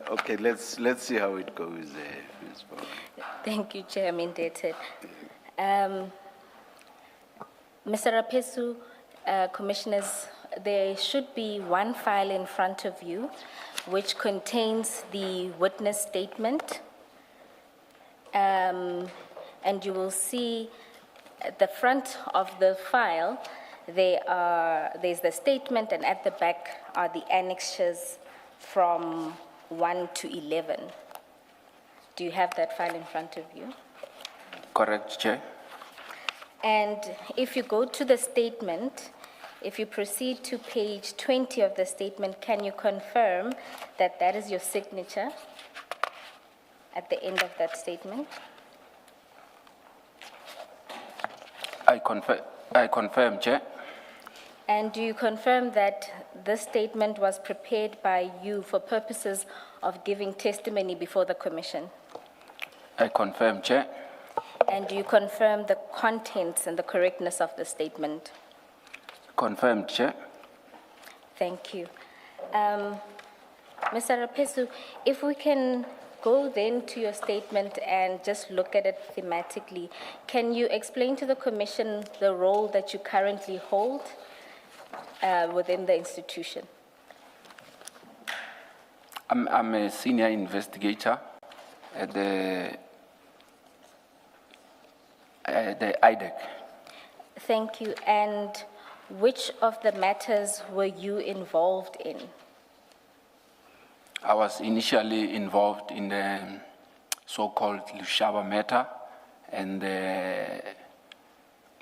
Okay, let's see how it goes. Ms. Paul. Thank you, Chair. I'm indebted. Mr. Rapesu, Commissioners, there should be one file in front of you which contains the witness statement. And you will see at the front of the file, there's the statement, and at the back are the annexures from 1 to 11. Do you have that file in front of you? Correct, Chair. And if you go to the statement, if you proceed to page 20 of the statement, can you confirm that that is your signature at the end of that statement? I confirm, Chair. And do you confirm that this statement was prepared by you for purposes of giving testimony before the Commission? I confirm, Chair. And do you confirm the contents and the correctness of the statement? Confirmed, Chair. Thank you. Mr. Rapesu, if we can go then to your statement and just look at it thematically, can you explain to the Commission the role that you currently hold within the institution? I'm a senior investigator at the IDEC. Thank you. And which of the matters were you involved in? I was initially involved in the so-called Lushaba matter and the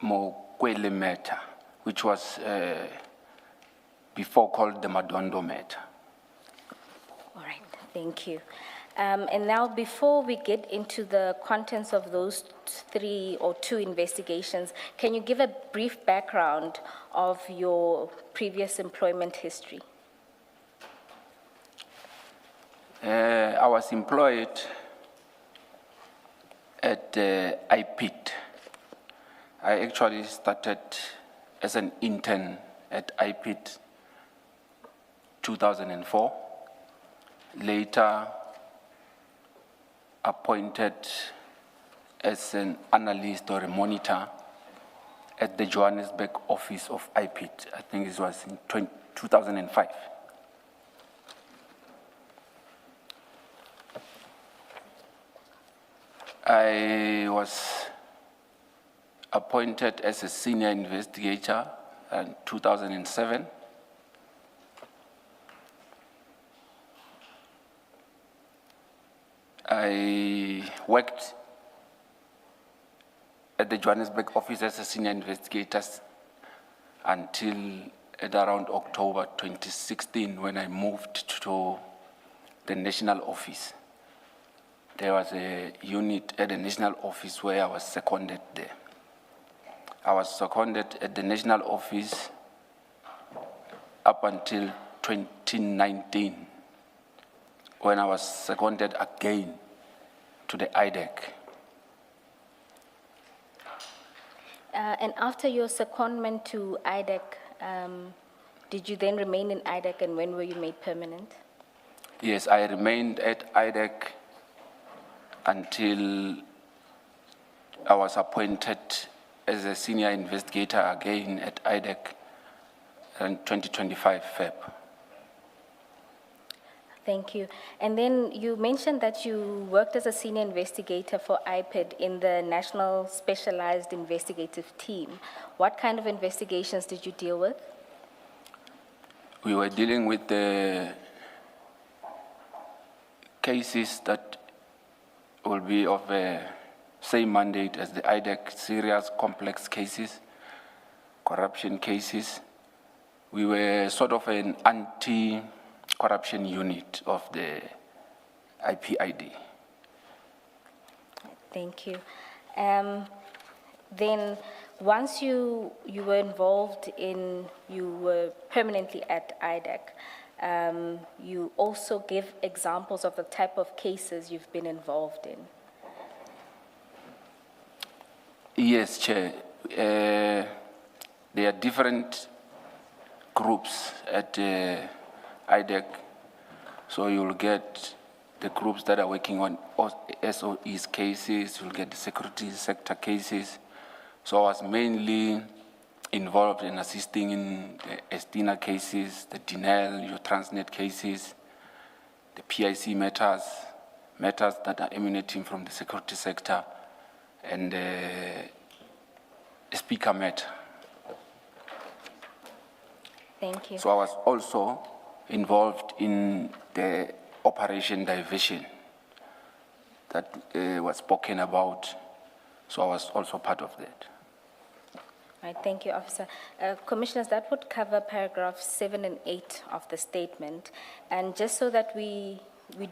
Mokwele matter, which was before called the Madondo matter. All right, thank you. And now, before we get into the contents of those 3 or 2 investigations, can you give a brief background of your previous employment history? I was employed at IPIT. I actually started as an intern at IPIT 2004. Later appointed as an analyst or a monitor at the Johannesburg office of IPIT. I think it was in 2005. I was appointed as a senior investigator in 2007. I worked at the Johannesburg office as a senior investigator until at around October 2016 when I moved to the national office. There was a unit at the national office where I was seconded there. I was seconded at the national office up until 2019 when I was seconded again to the IDEC. And after your secondment to IDEC, did you then remain in IDEC, and when were you made permanent? Yes, I remained at IDEC until I was appointed as a senior investigator again at IDEC in 2025 Feb. Thank you. And then you mentioned that you worked as a senior investigator for IPID in the National Specialized Investigative Team. What kind of investigations did you deal with? We were dealing with the cases that will be of the same mandate as the IDEC, serious, complex cases, corruption cases. We were sort of an anti-corruption unit of the IPID. Thank you. Then once you were involved in, you were permanently at IDEC, you also give examples of the type of cases you've been involved in. Yes, Chair. There are different groups at IDEC, so you'll get the groups that are working on SOEs cases, you'll get the security sector cases. So I was mainly involved in assisting in the Estina cases, the Dinel, your Transnet cases, the PIC matters that are emanating from the security sector, and the speaker matter. Thank you. So I was also involved in the operation diversion that was spoken about. So I was also part of that. Right, thank you, Officer. Commissioners, that would cover paragraphs 7 and 8 of the statement. And just so that we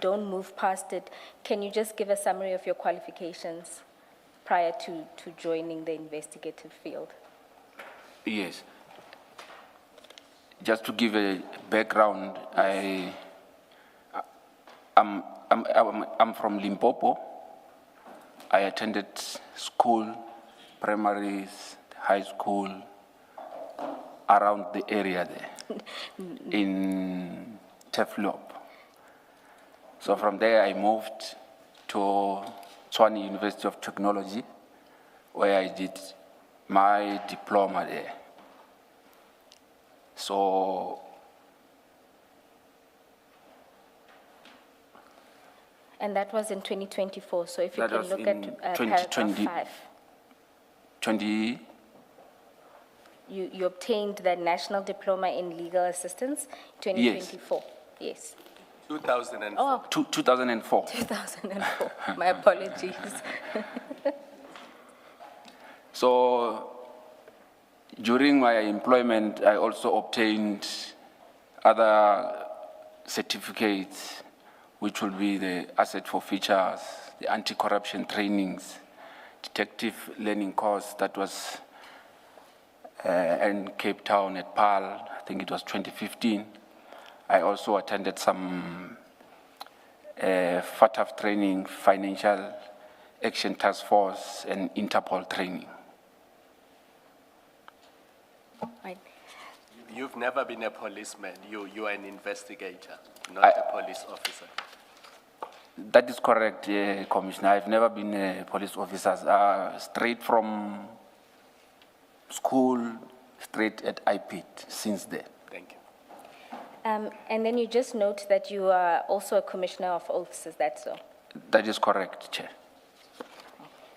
don't move past it, can you just give a summary of your qualifications prior to joining the investigative field? Yes. Just to give a background, I'm from Limpopo. I attended school, primary, high school, around the area there, in Teflop. So from there I moved to Tshwane University of Technology, where I did my diploma there. So And that was in 2024, so if you That can was look in at 2020. paragraph 5. 20, You obtained the National Diploma in Legal Assistance, 2024. Yes. 2004. Oh, 2004. 2004. My apologies. So during my employment, I also obtained other certificates, which will be the asset forfeitures, the anti-corruption trainings, detective learning course that was in Cape Town at PAL, I think it was 2015. I also attended some FATF training, Financial Action Task Force, and Interpol training. Right. You've never been a policeman. You are an investigator, not I- a police officer. That is correct, Commissioner. I've never been a police officer. Straight from school, straight at IPIT since then. Thank you. And then you just note that you are also a commissioner of oaths, is that so? That is correct, Chair.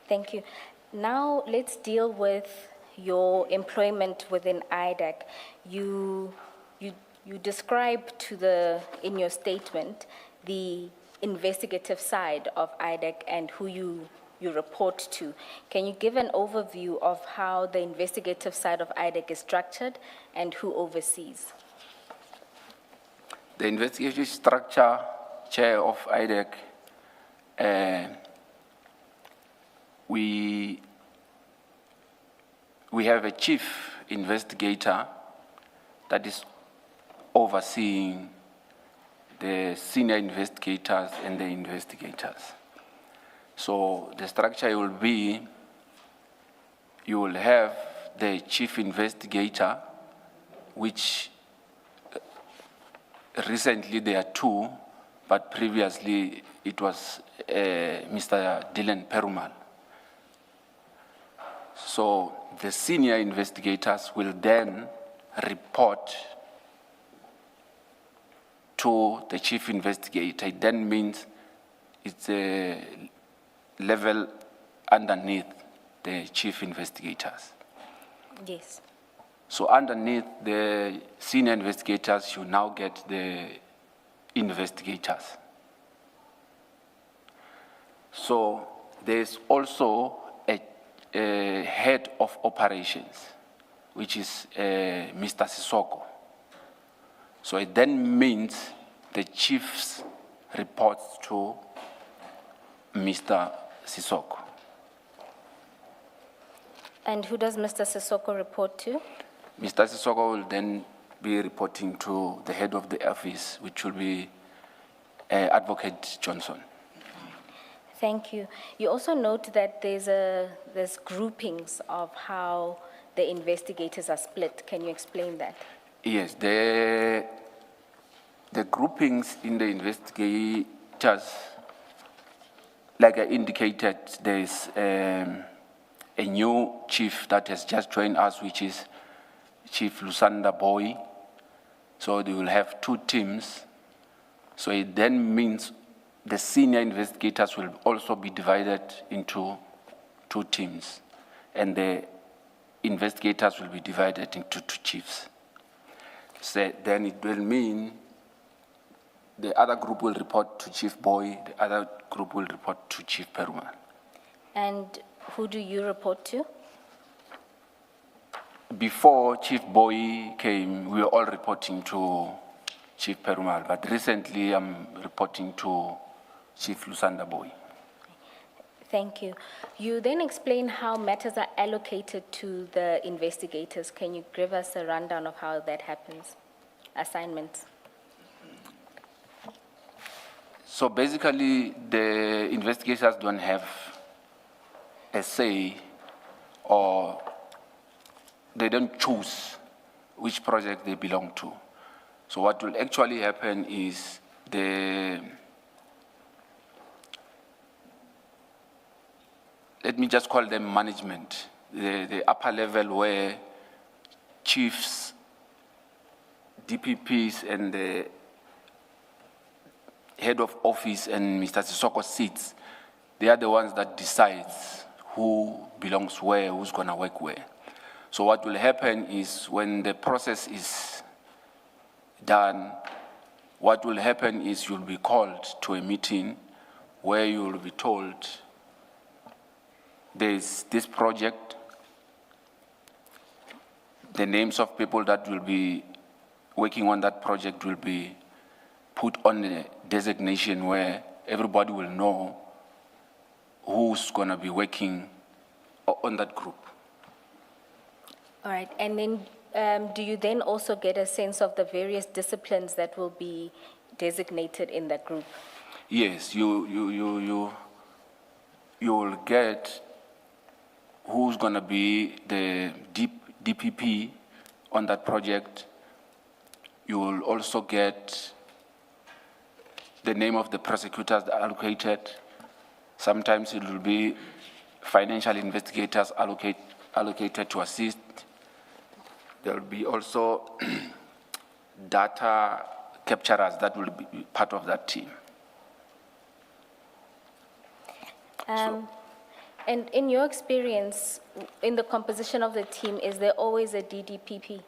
Thank you. Now let's deal with your employment within IDAC. You describe in your statement the investigative side of IDAC and who you report to. Can you give an overview of how the investigative side of IDAC is structured and who oversees? The investigation structure, Chair of IDEC, we have a chief investigator that is overseeing the senior investigators and the investigators. So the structure will be, you will have the chief investigator, which recently there are two, but previously it was Mr. Dylan Perumal. So the senior investigators will then report to the chief investigator. It then means it's a level underneath the chief investigators. Yes. So underneath the senior investigators, you now get the investigators. So there's also a head of operations, which is Mr. Sissoko. So it then means the chiefs reports to Mr. Sissoko. And who does Mr. Sissoko report to? Mr. Sissoko will then be reporting to the head of the office, which will be Advocate Johnson. Thank you. You also note that there's groupings of how the investigators are split. Can you explain that? Yes, the groupings in the investigative investigators, like I indicated, there's a new chief that has just joined us, which is Chief Lusanda Boy. So they will have 2 teams. So it then means the senior investigators will also be divided into 2 teams, and the investigators will be divided into 2 chiefs. So then it will mean the other group will report to Chief Boy, the other group will report to Chief Perumal. And who do you report to? Before Chief Boy came, we were all reporting to Chief Perumal, but recently I'm reporting to Chief Lusanda Boy. Thank you. You then explain how matters are allocated to the investigators. Can you give us a rundown of how that happens? Assignments. So basically, the investigators don't have a say, or they don't choose which project they belong to. So what will actually happen is let me just call them management, the upper level where chiefs, DPPs, and the head of office and Mr. Sissoko sits. They are the ones that decides who belongs where, who's gonna work where. So what will happen is when the process is done, what will happen is you'll be called to a meeting where you will be told there's this project, the names of people that will be working on that project will be put on a designation where everybody will know who's going to be working on that group. All right, and then do you then also get a sense of the various disciplines that will be designated in that group? Yes, you will get who's going to be the DPP on that project. You will also get the name of the prosecutors allocated. Sometimes it will be financial investigators allocated to assist. There will be also data capturers that will be part of that team. And in your experience, in the composition of the team, is there always a DDPP?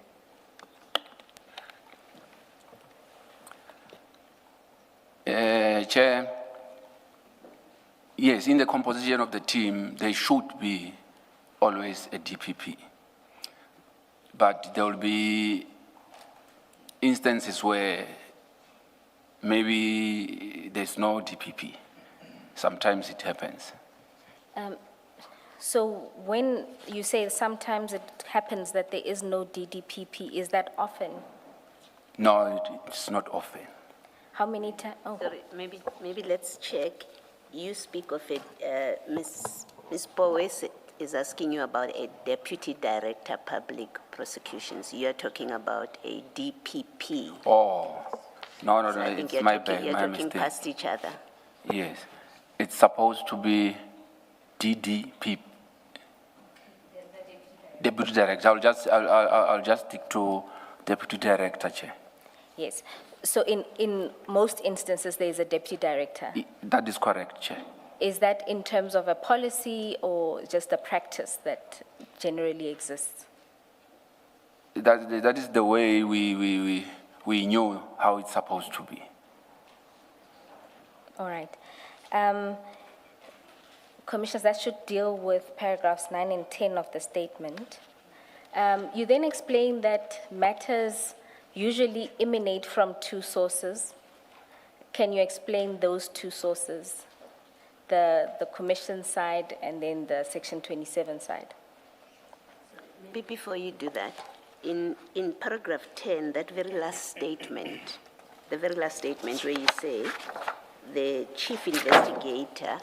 Chair, yes, in the composition of the team, there should be always a DPP. But there will be instances where maybe there's no DPP. Sometimes it happens. So when you say sometimes it happens that there is no DDPP, is that often? No, it's not often. How many times? Oh. Sorry, maybe let's check. You speak of it, Ms. Boyce is asking you about a Deputy Director Public Prosecutions. You're talking about a DPP. Oh, no, So I think it's my bad, you're my talking mistake. past each other. Yes, it's supposed to be DDP. Deputy Director. I'll just stick to Deputy Director, Chair. Yes. So in most instances, there is a deputy director. That is correct, Chair. Is that in terms of a policy or just a practice that generally exists? That is the way we knew how it's supposed to be. All right. Commissioners, that should deal with paragraphs 9 and 10 of the statement. You then explain that matters usually emanate from 2 sources. Can you explain those 2 sources? The commission side and then the section 27 side. Before you do that, in paragraph 10, that very last statement, the very last statement where you say the chief investigator,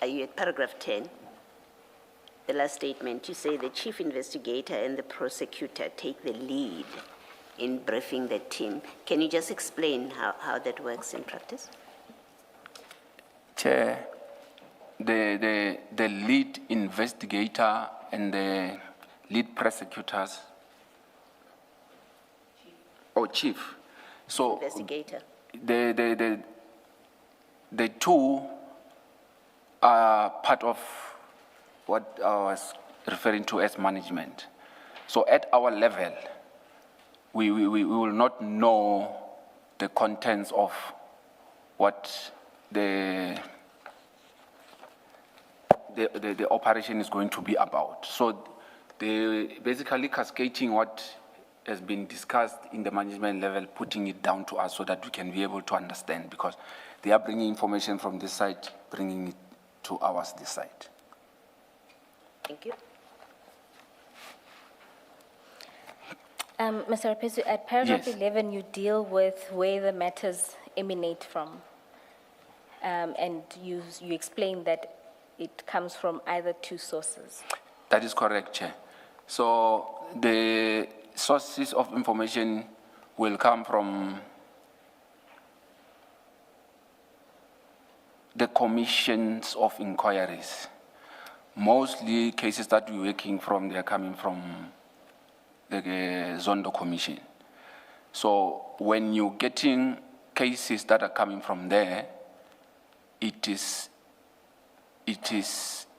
are you at paragraph 10? The last statement, you say the chief investigator and the prosecutor take the lead in briefing the team. Can you just explain how that works in practice? Chair, the lead investigator and the lead prosecutors, or chief. So Investigator. the two are part of what I was referring to as management. So at our level, we will not know the contents of what the operation is going to be about. So they basically cascading what has been discussed in the management level, putting it down to us so that we can be able to understand, because they are bringing information from this side, bringing it to ours this side. Thank you. Mr. Rapesu, at paragraph Yes. 11, you deal with where the matters emanate from. And you explain that it comes from either two sources. That is correct, Chair. So the sources of information will come from the commissions of inquiries. Mostly cases that we're working from, they are coming from the Zondo Commission. So when you're getting cases that are coming from there, it is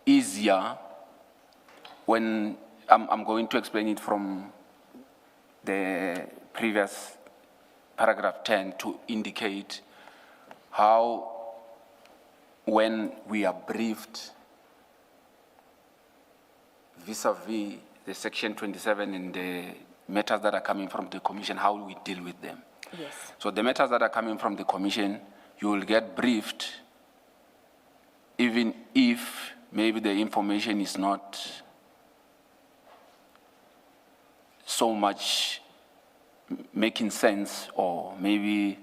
easier when I'm going to explain it from the previous paragraph 10 to indicate how, when we are briefed vis-a-vis the section 27 and the matters that are coming from the commission, how we deal with them. Yes. So the matters that are coming from the commission, you will get briefed even if maybe the information is not so much making sense, or maybe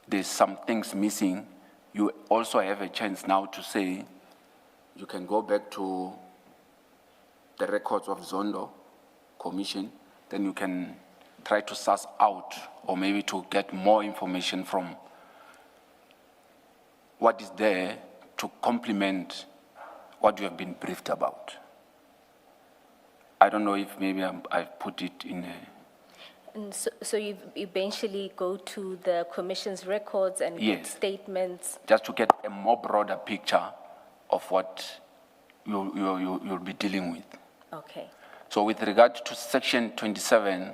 there's some things missing. You also have a chance now to say, you can go back to the records of Zondo Commission, then you can try to suss out, or maybe to get more information from what is there to complement what you have been briefed about. I don't know if maybe I've put it in a... And so you eventually go to the commission's records and get Yes. statements. just to get a more broader picture of what you'll be dealing with. Okay. So with regard to section 27,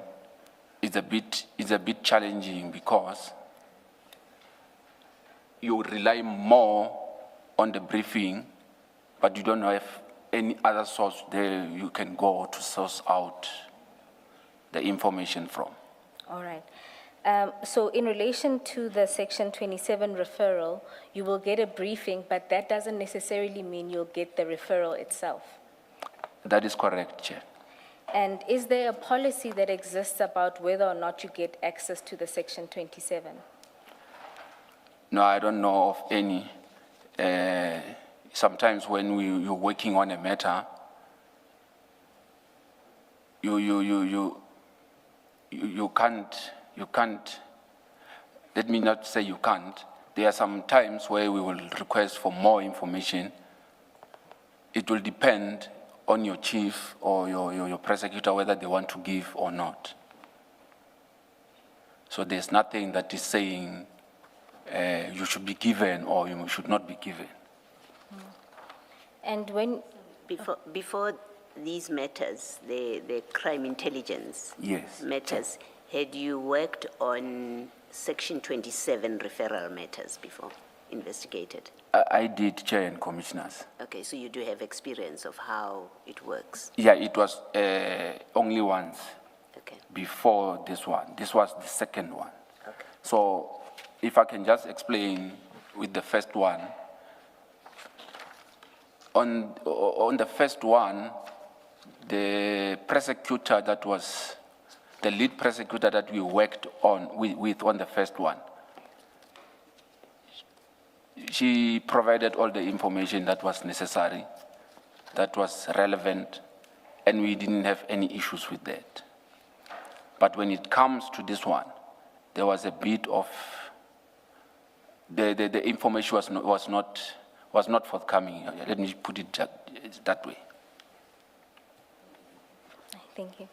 it's a bit challenging because you rely more on the briefing, but you don't have any other source there you can go to source out the information from. All right. So in relation to the section 27 referral, you will get a briefing, but that doesn't necessarily mean you'll get the referral itself. That is correct, Chair. And is there a policy that exists about whether or not you get access to the section 27? No, I don't know of any. Sometimes when you're working on a matter, you can't, let me not say you can't. There are some times where we will request for more information. It will depend on your chief or your prosecutor whether they want to give or not. So there's nothing that is saying you should be given or you should not be given. And when, Before these matters, the crime intelligence Yes. matters, had you worked on section 27 referral matters before, investigated? I did, Chair and Commissioners. Okay, so you do have experience of how it works. Yeah, it was only once Okay, before this one. This was the second one. okay. So if I can just explain with the first one. On the first one, the prosecutor that was, the lead prosecutor that we worked on with on the first one, she provided all the information that was necessary, that was relevant, and we didn't have any issues with that. But when it comes to this one, there was a bit of the information was not forthcoming. Let me put it that way. Thank you.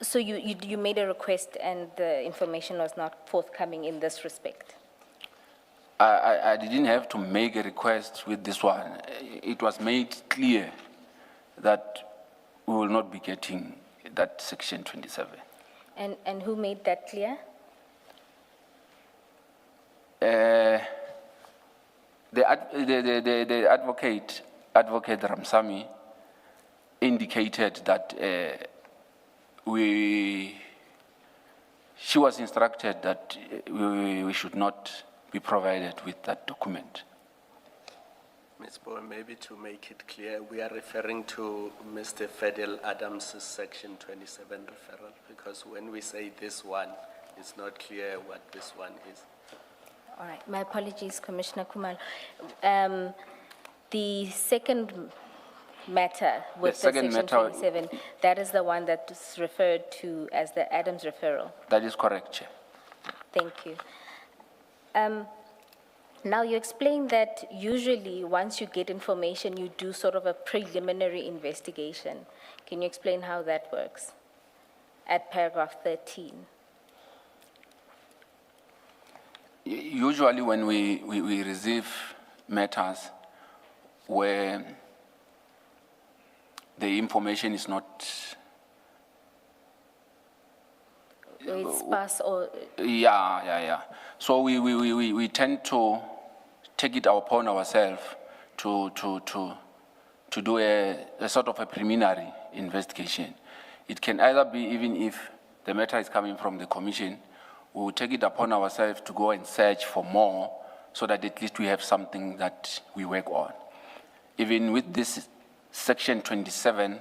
So you made a request and the information was not forthcoming in this respect? I didn't have to make a request with this one. It was made clear that we will not be getting that section 27. And who made that clear? The advocate Ramsamy indicated that she was instructed that we should not be provided with that document. Ms. Bowen, maybe to make it clear, we are referring to Mr. Fidel Adams' section 27 referral, because when we say this one, it's not clear what this one is. All right, my apologies, Commissioner Kumalo. The second matter with the second section matter- 27, that is the one that is referred to as the Adams referral. That is correct, Chair. Thank you. Now, you explained that usually once you get information, you do sort of a preliminary investigation. Can you explain how that works at paragraph 13? Usually when we receive matters where the information is not, It's sparse or, yeah. So we tend to take it upon ourselves to do a sort of a preliminary investigation. It can either be, even if the matter is coming from the commission, we will take it upon ourselves to go and search for more so that at least we have something that we work on. Even with this section 27,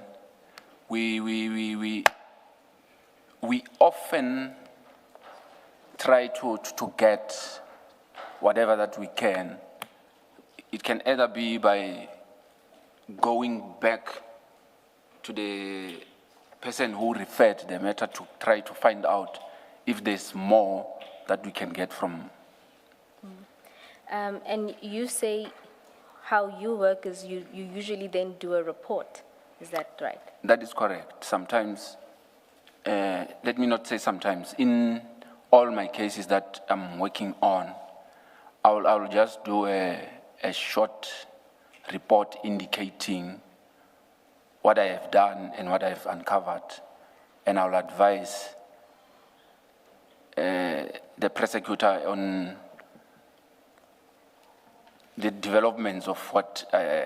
we often try to get whatever that we can. It can either be by going back to the person who referred the matter to try to find out if there's more that we can get from. and you say how you work is you usually then do a report. Is that right? That is correct. Sometimes, let me not say sometimes, in all my cases that I'm working on, I'll just do a short report indicating what I have done and what I've uncovered, and I'll advise the prosecutor on the developments of what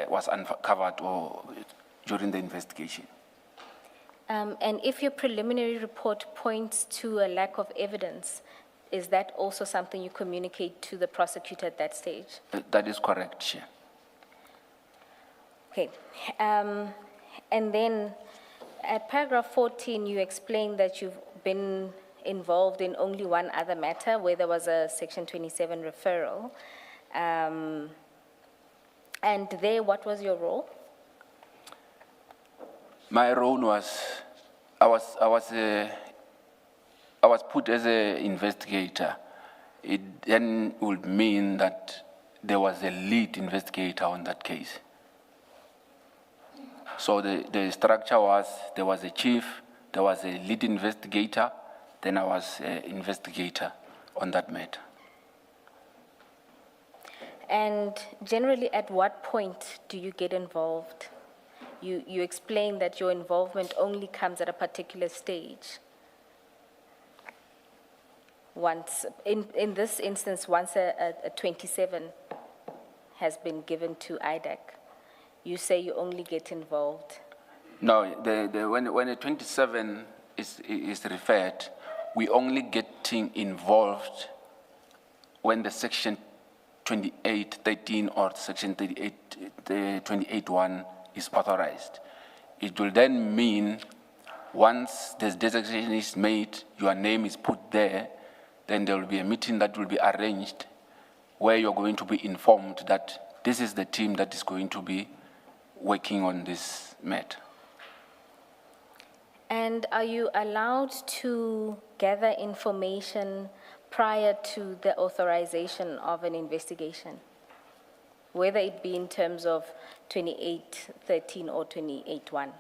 was uncovered or during the investigation. And if your preliminary report points to a lack of evidence, is that also something you communicate to the prosecutor at that stage? That is correct, Chair. Okay. And then at paragraph 14, you explained that you've been involved in only one other matter where there was a section 27 referral. And there, what was your role? My role was, I was put as an investigator. It then would mean that there was a lead investigator on that case. So the structure was, there was a chief, there was a lead investigator, then I was an investigator on that matter. And generally, at what point do you get involved? You explain that your involvement only comes at a particular stage. Once, in this instance, once a 27 has been given to IDAC, you say you only get involved. No, when a 27 is referred, we only getting involved when the section 2813 or section 28.1 is authorized. It will then mean once this designation is made, your name is put there, then there will be a meeting that will be arranged where you're going to be informed that this is the team that is going to be working on this matter. And are you allowed to gather information prior to the authorization of an investigation, whether it be in terms of 2813 or 281?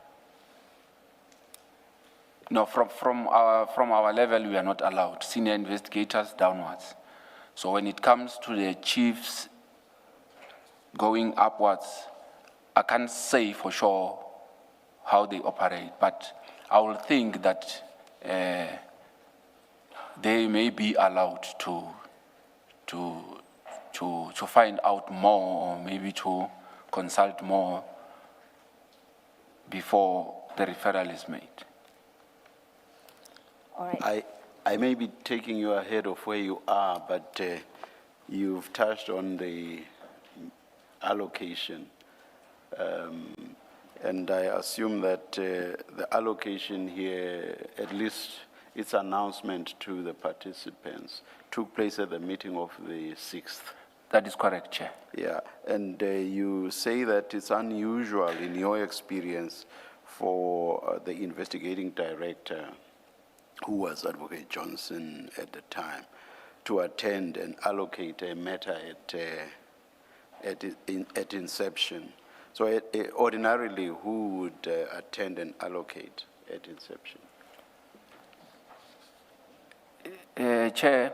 No, from our level, we are not allowed, senior investigators downwards. So when it comes to the chiefs going upwards, I can't say for sure how they operate, but I will think that they may be allowed to find out more, or maybe to consult more before the referral is made. All right. I may be taking you ahead of where you are, but you've touched on the allocation. And I assume that the allocation here, at least its announcement to the participants, took place at the meeting of the 6th. That is correct, Chair. Yeah, and you say that it's unusual in your experience for the investigating director, who was Advocate Johnson at the time, to attend and allocate a matter at inception. So ordinarily, who would attend and allocate at inception? Chair,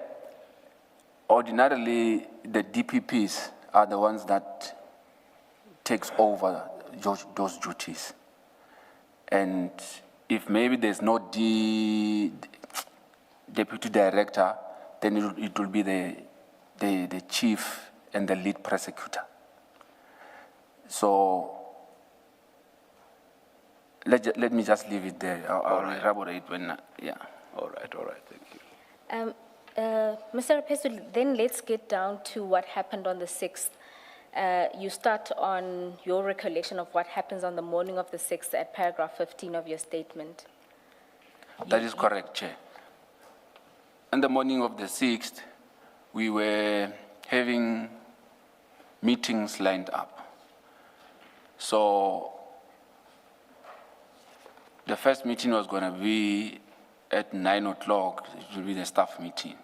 ordinarily, the DPPs are the ones that takes over those duties. And if maybe there's no deputy director, then it will be the chief and the lead prosecutor. So let me just leave it there. I'll elaborate when, yeah. All right, thank you. Mr. Rapesu, then let's get down to what happened on the 6th. You start on your recollection of what happens on the morning of the 6th at paragraph 15 of your statement. That is correct, Chair. On the morning of the 6th, we were having meetings lined up. So the first meeting was going to be at 9 o'clock. It will be the staff meeting.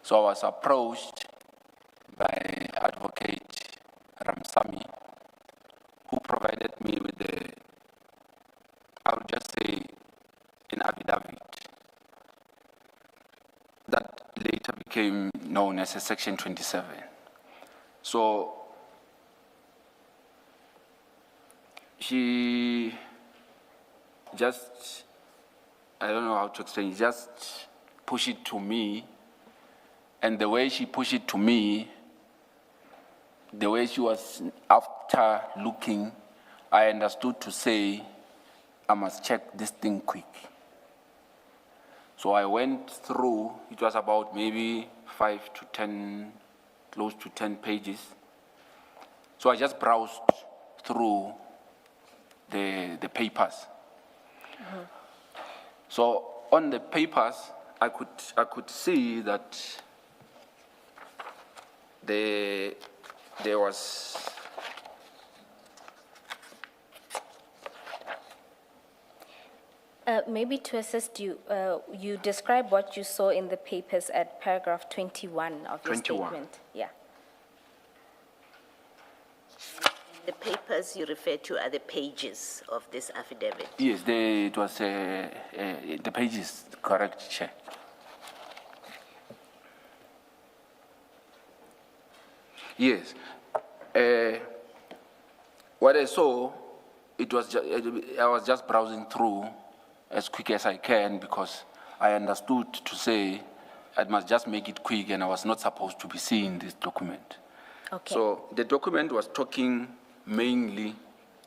So I was approached by Advocate Ramsamy, who provided me with I would just say, an affidavit that later became known as a Section 27. So she just, I don't know how to explain, just pushed it to me. And the way she pushed it to me, the way she was after looking, I understood to say, I must check this thing quick. So I went through, it was about maybe 5 to 10, close to 10 pages. So I just browsed through the papers. Mm-hmm. So on the papers, I could see that there was maybe to assist you, you describe what you saw in the papers at paragraph 21 of your 21. statement. Yeah. The papers you refer to are the pages of this affidavit. Yes, it was the pages, correct, Chair. Yes. What I saw, I was just browsing through as quick as I can because I understood to say I must just make it quick and I was not supposed to be seeing this document. Okay. So the document was talking mainly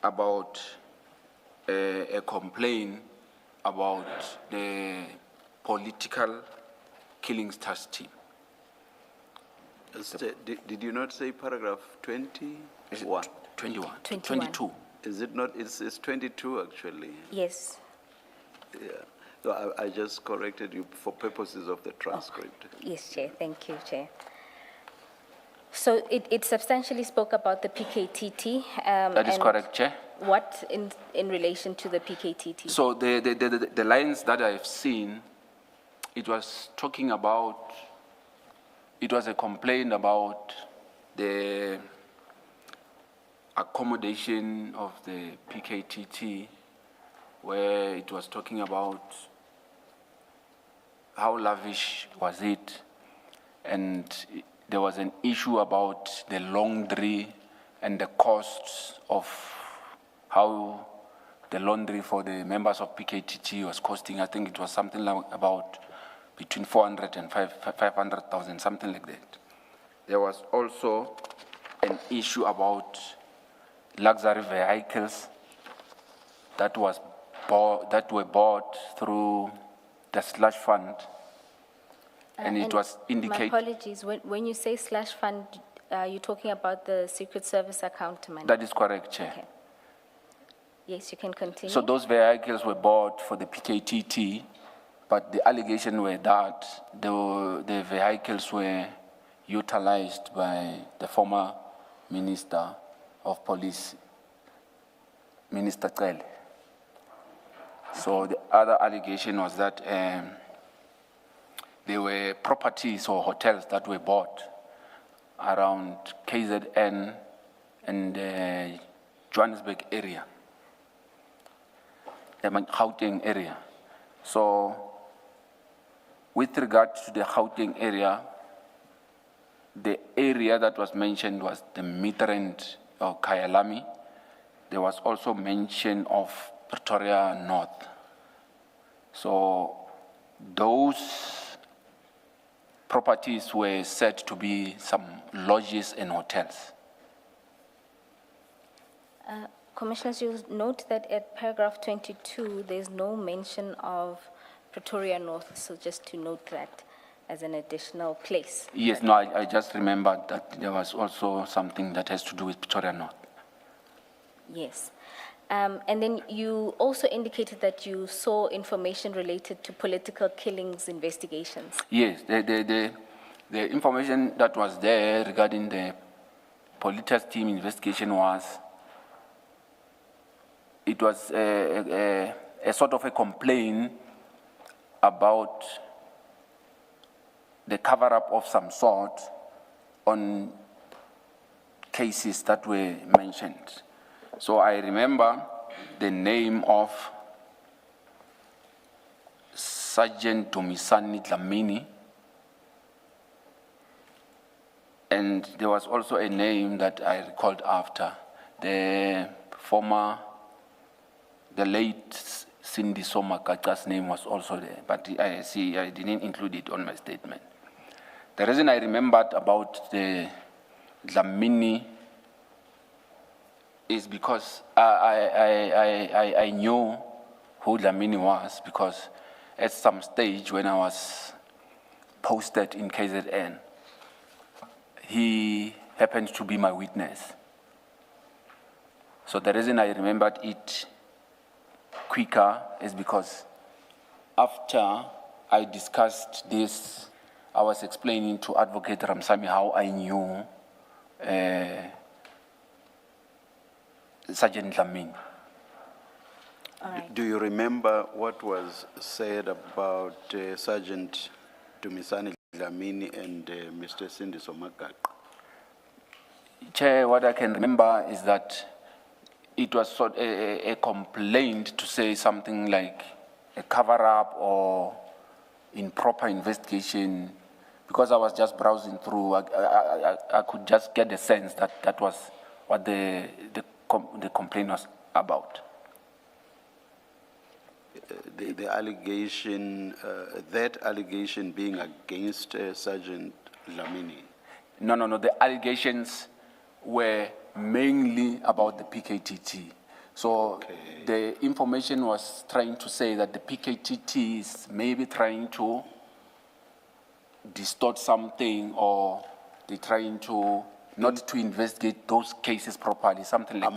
about a complaint about the political killing task team. Did you not say paragraph 21? 21. 21. 22. Is it not? It's 22 actually. Yes. Yeah. So I just corrected you for purposes of the transcript. Yes, Chair. Thank you, Chair. So it substantially spoke about the PKTT. That is and correct, Chair. What in relation to the PKTT? So the lines that I've seen, it was talking about It was a complaint about the accommodation of the PKTT, where it was talking about how lavish was it, and there was an issue about the laundry and the costs of how the laundry for the members of PKTT was costing. I think it was something like about between 400 and 500,000, something like that. There was also an issue about luxury vehicles that were bought through the slush fund, and it was indicated. My apologies, when you say slush fund, you're talking about the Secret Service account money? That is correct, Chair. Okay. Yes, you can continue. So those vehicles were bought for the PKTT, but the allegation were that the vehicles were utilized by the former Minister of Police, Minister Cele. So the other allegation was that there were properties or hotels that were bought around KZN and Johannesburg area, the Gauteng area. So with regard to the Gauteng area, the area that was mentioned was the Midrand or Kyalami. There was also mention of Pretoria North. So those properties were said to be some lodges and hotels. Commissioners, you note that at paragraph 22, there's no mention of Pretoria North, so just to note that as an additional place. Yes, no, I just remembered that there was also something that has to do with Pretoria North. Yes. And then you also indicated that you saw information related to political killings investigations. Yes, the information that was there regarding the Politas team investigation was, it was a sort of a complaint about the cover-up of some sort on cases that were mentioned. So I remember the name of Sergeant Dumisani Dlamini, and there was also a name that I recalled after, the late Cindy Somakaka's name was also there, but I didn't include it on my statement. The reason I remembered about the Dlamini is because I knew who Dlamini was, because at some stage when I was posted in KZN, he happened to be my witness. So the reason I remembered it quicker is because after I discussed this, I was explaining to Advocate Ramsamy how I knew Sergeant Dlamini. All right. Do you remember what was said about Sergeant Dumisani Dlamini and Mr. Cindy Somakaka? Chair, what I can remember is that it was sort of a complaint to say something like a cover-up or improper investigation, because I was just browsing through. I could just get the sense that that was what the complaint was about. The allegation, that allegation being against Sergeant Dlamini? No. The allegations were mainly about the PKTT. So Okay. the information was trying to say that the PKTT is maybe trying to distort something, or they're trying to not to investigate those cases properly, something like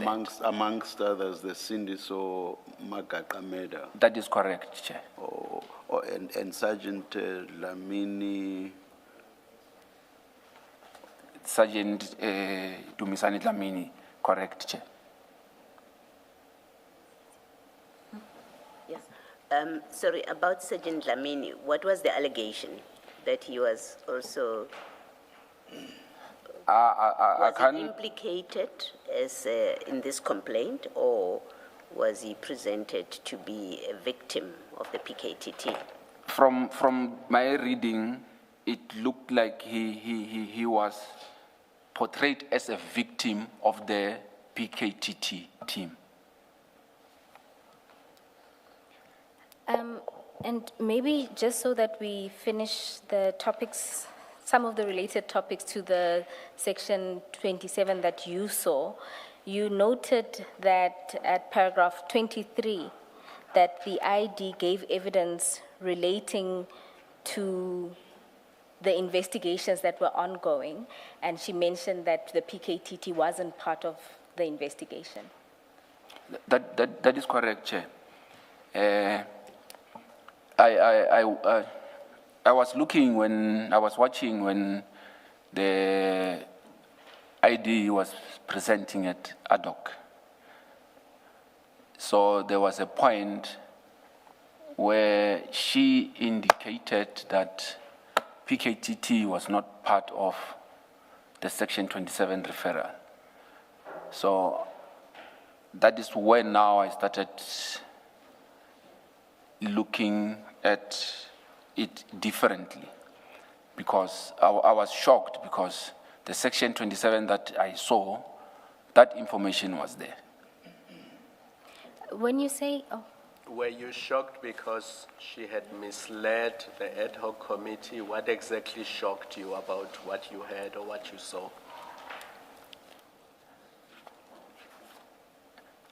Amongst others, the Cindy Somakaka murder. that. That is correct, Chair. And Sergeant Dlamini, Sergeant Dumisani Dlamini, correct, Chair. Yes. Sorry, about Sergeant Dlamini, what was the allegation? That he was also I Was he can't, implicated as, in this complaint, or was he presented to be a victim of the PKTT? from my reading, it looked like he was portrayed as a victim of the PKTT team. And maybe just so that we finish the topics, some of the related topics to the section 27 that you saw, you noted that at paragraph 23, that the ID gave evidence relating to the investigations that were ongoing, and she mentioned that the PKTT wasn't part of the investigation. That is correct, Chair. I was looking when I was watching when the ID was presenting it ad hoc. So there was a point where she indicated that PKTT was not part of the Section 27 referral. So that is when now I started looking at it differently, because I was shocked because the Section 27 that I saw, that information was there. When you say, oh, Were you shocked because she had misled the ad hoc committee? What exactly shocked you about what you heard or what you saw?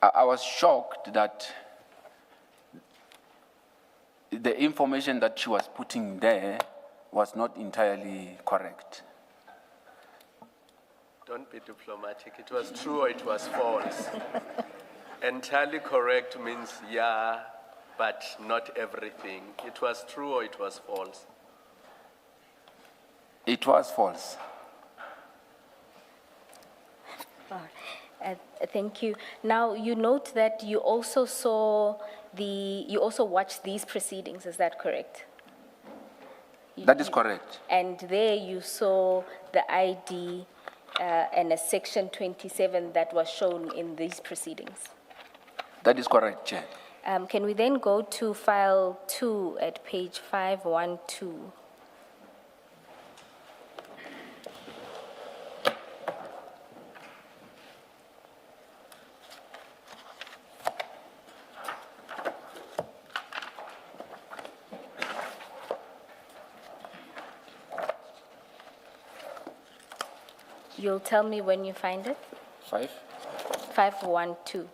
I was shocked that the information that she was putting there was not entirely correct. Don't be diplomatic. It was true or it was false? Entirely correct means yeah, but not everything. It was true or it was false? It was false. thank you. Now, you note that you also you also watched these proceedings, is that correct? That is correct. And there you saw the ID and a section 27 that was shown in these proceedings. That is correct, Chair. Can we then go to file 2 at page 512? You'll tell me when you find it? 512.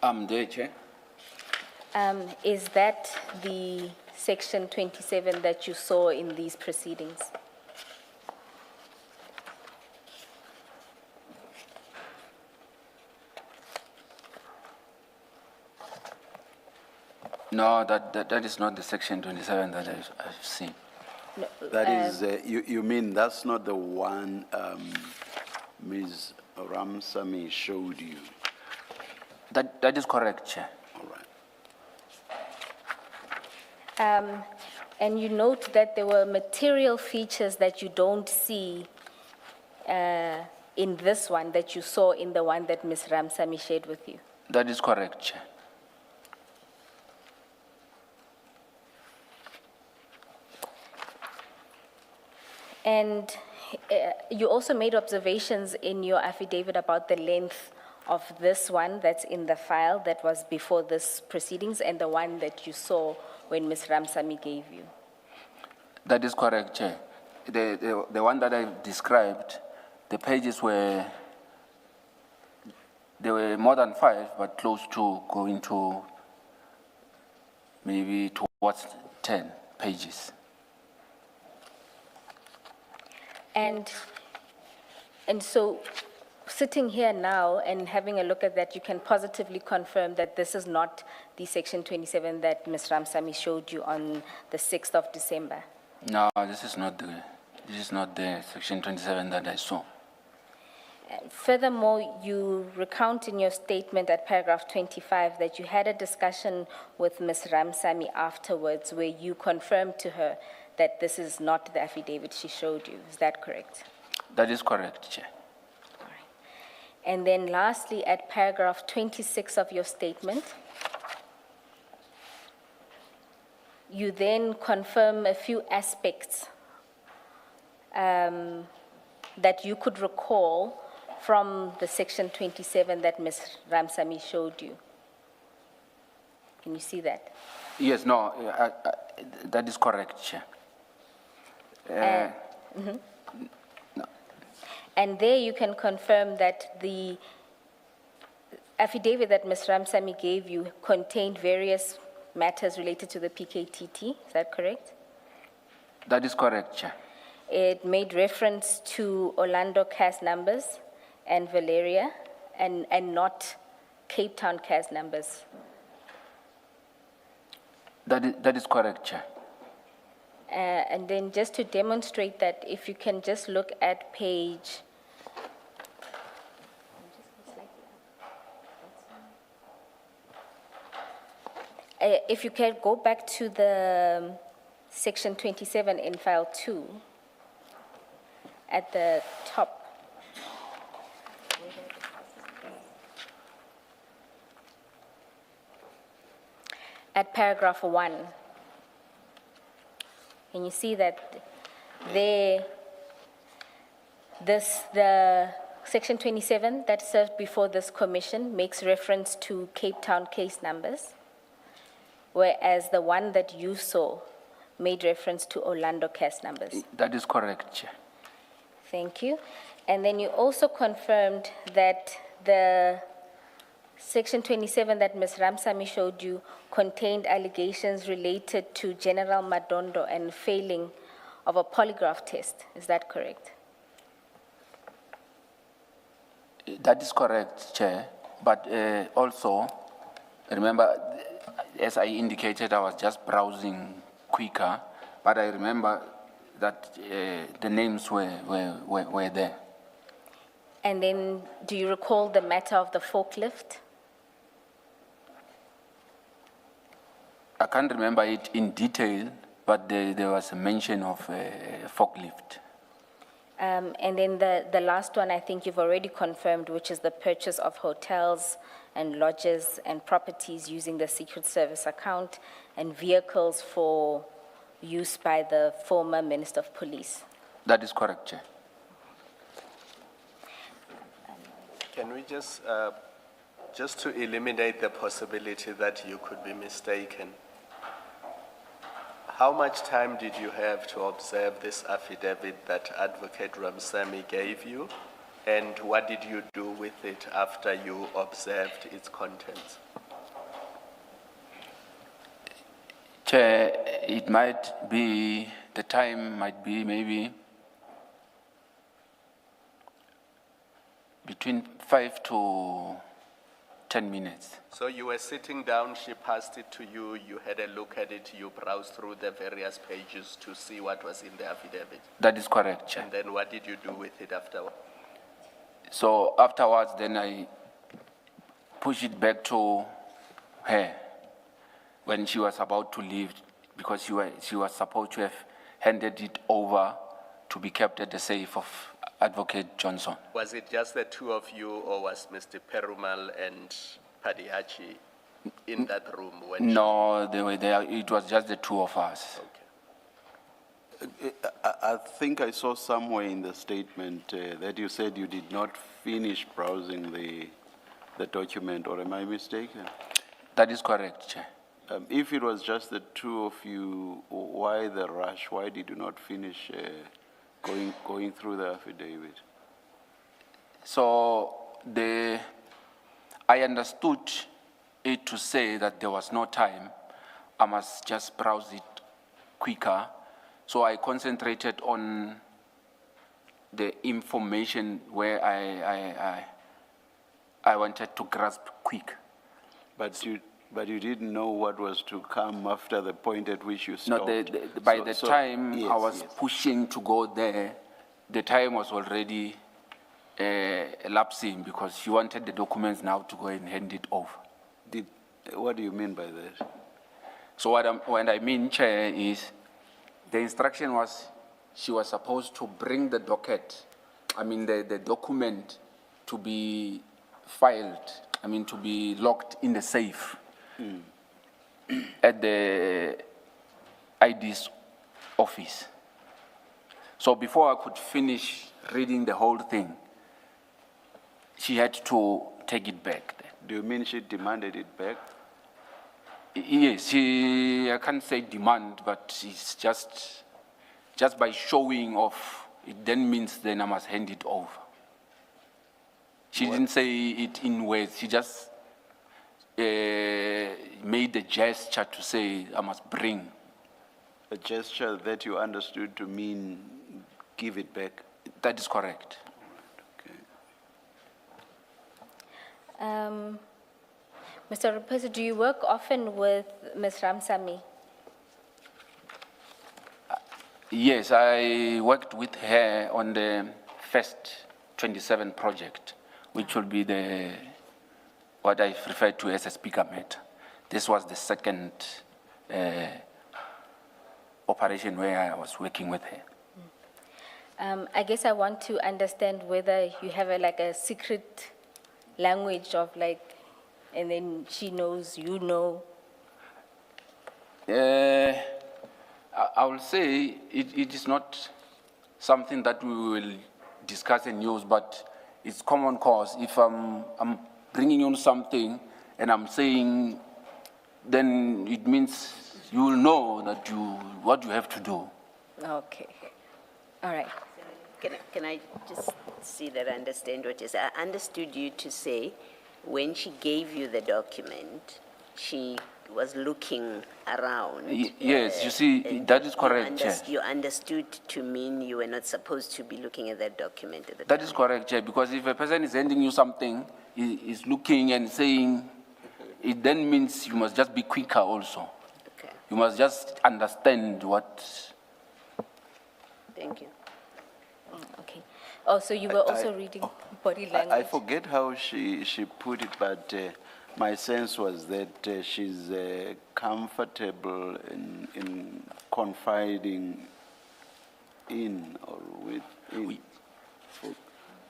I'm there, Chair. Is that the section 27 that you saw in these proceedings? No, that is not the Section 27 that I've seen. No, That is, you mean that's not the one Ms. Ramsamy showed you? That is correct, Chair. All right. And you note that there were material features that you don't see in this one that you saw in the one that Ms. Ramsamy shared with you. That is correct, Chair. And you also made observations in your affidavit about the length of this one that's in the file that was before this proceedings and the one that you saw when Ms. Ramsamy gave you. That is correct, Chair. The one that I described, the pages were, there were more than 5, but close to going to maybe towards 10 pages. And so, sitting here now and having a look at that, you can positively confirm that this is not the Section 27 that Ms. Ramsamy showed you on the 6th of December. No, this is not the Section 27 that I saw. Furthermore, you recount in your statement at paragraph 25 that you had a discussion with Ms. Ramsamy afterwards where you confirmed to her that this is not the affidavit she showed you. Is that correct? That is correct, Chair. All right. And then lastly, at paragraph 26 of your statement, you then confirm a few aspects that you could recall from the section 27 that Ms. Ramsamy showed you. Can you see that? Yes, no, that is correct, Chair. And there you can confirm that the affidavit that Ms. Ramsamy gave you contained various matters related to the PKTT, is that correct? That is correct, Chair. It made reference to Orlando CAS numbers and Valeria and not Cape Town CAS numbers. That is correct, Chair. And then just to demonstrate that, if you can just look at page, if you can go back to the section 27 in file 2, at the top. At paragraph 1. Can you see that there, the section 27 that served before this commission makes reference to Cape Town case numbers, whereas the one that you saw made reference to Orlando case numbers? That is correct, Chair. Thank you. And then you also confirmed that the section 27 that Ms. Ramsamy showed you contained allegations related to General Madondo and failing of a polygraph test. Is that correct? That is correct, Chair. But also, remember, as I indicated, I was just browsing quicker, but I remember that the names were there. And then, do you recall the matter of the forklift? I can't remember it in detail, but there was a mention of forklift. And then the last one, I think you've already confirmed, which is the purchase of hotels and lodges and properties using the Secret Service account and vehicles for use by the former Minister of Police. That is correct, Chair. Can we just to eliminate the possibility that you could be mistaken, how much time did you have to observe this affidavit that Advocate Ramsamy gave you, and what did you do with it after you observed its contents? Chair, it might be, the time might be maybe between 5 to 10 minutes. So you were sitting down, she passed it to you, you had a look at it, you browsed through the various pages to see what was in the affidavit. That is correct, Chair. And then what did you do with it afterward? So afterwards, then I pushed it back to her when she was about to leave, because she was supposed to have handed it over to be kept at the safe of Advocate Johnson. Was it just the two of you, or was Mr. Perumal and Padiachi in that room when No, they were there. It was just the two of us. Okay. I think I saw somewhere in the statement that you said you did not finish browsing the document, or am I mistaken? That is correct, Chair. If it was just the two of you, why the rush? Why did you not finish going through the affidavit? So I understood it to say that there was no time. I must just browse it quicker. So I concentrated on the information where I wanted to grasp quick. But you didn't know what was to come after the point at which you No, stopped. by the time yes, I was yes. pushing to go there, the time was already lapsing because she wanted the documents now to go and hand it over. What do you mean by that? So what I mean, Chair, is the instruction was she was supposed to bring the the document to be filed, to be locked in the safe at the ID's office. So before I could finish reading the whole thing, she had to take it back. Do you mean she demanded it back? Yes, I can't say demand, but it's just by showing off, it then means then I must hand it over. She didn't say it in words, she just made a gesture to say I must bring. A gesture that you understood to mean give it back? That is correct. Okay. Mr. Rapisa, do you work often with Ms. Ramsamy? Yes, I worked with her on the first 27 project, which will be what I refer to as a speaker matter. This was the second operation where I was working with her. I guess I want to understand whether you have a secret language of and then she knows, you know. I will say it is not something that we will discuss and use, but it's common cause. If I'm bringing you something and I'm saying, then it means you will know that what you have to do. Okay. All right. Can I just see that I understand what you say? I understood you to say when she gave you the document, she was looking around. Yes, you see, that is correct, Chair. You understood to mean you were not supposed to be looking at that document at the time. That is correct, Chair, because if a person is handing you something, he is looking and saying, it then means you must just be quicker also. Okay. You must just understand what... Thank you. Okay. Oh, so you were also reading body language? I forget how she put it, but my sense was that she's comfortable in confiding in or within.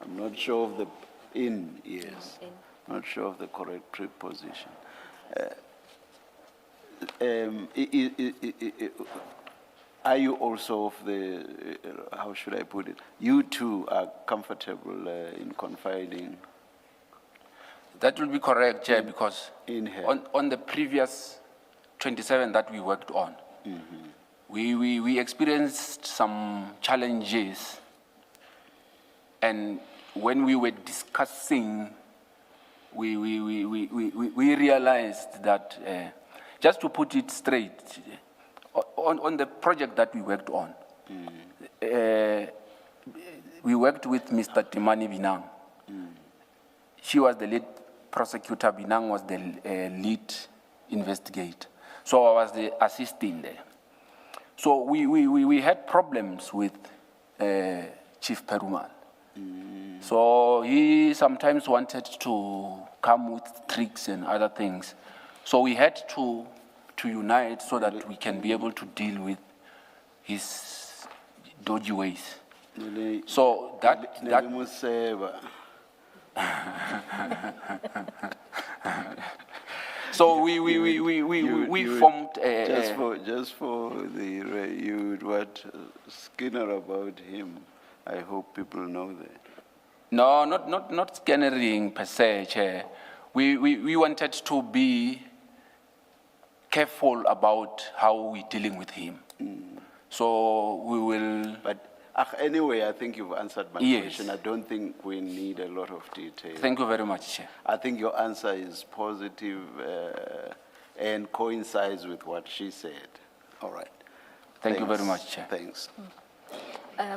I'm not sure of the in, yes. Not sure of the correct preposition. Are you also of the, how should I put it? You too are comfortable in confiding? That will be correct, Chair, because in her. On the previous 27 that we worked on, we experienced some challenges, and when we were discussing, we realized that, just to put it straight, on the project that we worked on, we worked with Mr. Timani Binang. She was the lead prosecutor, Binang was the lead investigator. So I was the assistant there. So we had problems with Chief Perumal. So he sometimes wanted to come with tricks and other things. So we had to unite so that we can be able to deal with his dodgy ways. So that so we formed just for the you what Skinner about him. I hope people know that. No, not scanning per se, Chair. We wanted to be careful about how we're dealing with him. So we will... But anyway, I think you've answered my Yes. question. I don't think we need a lot of detail. Thank you very much, Chair. I think your answer is positive and coincides with what she said. All right. Thank you very much, Chair. Thanks.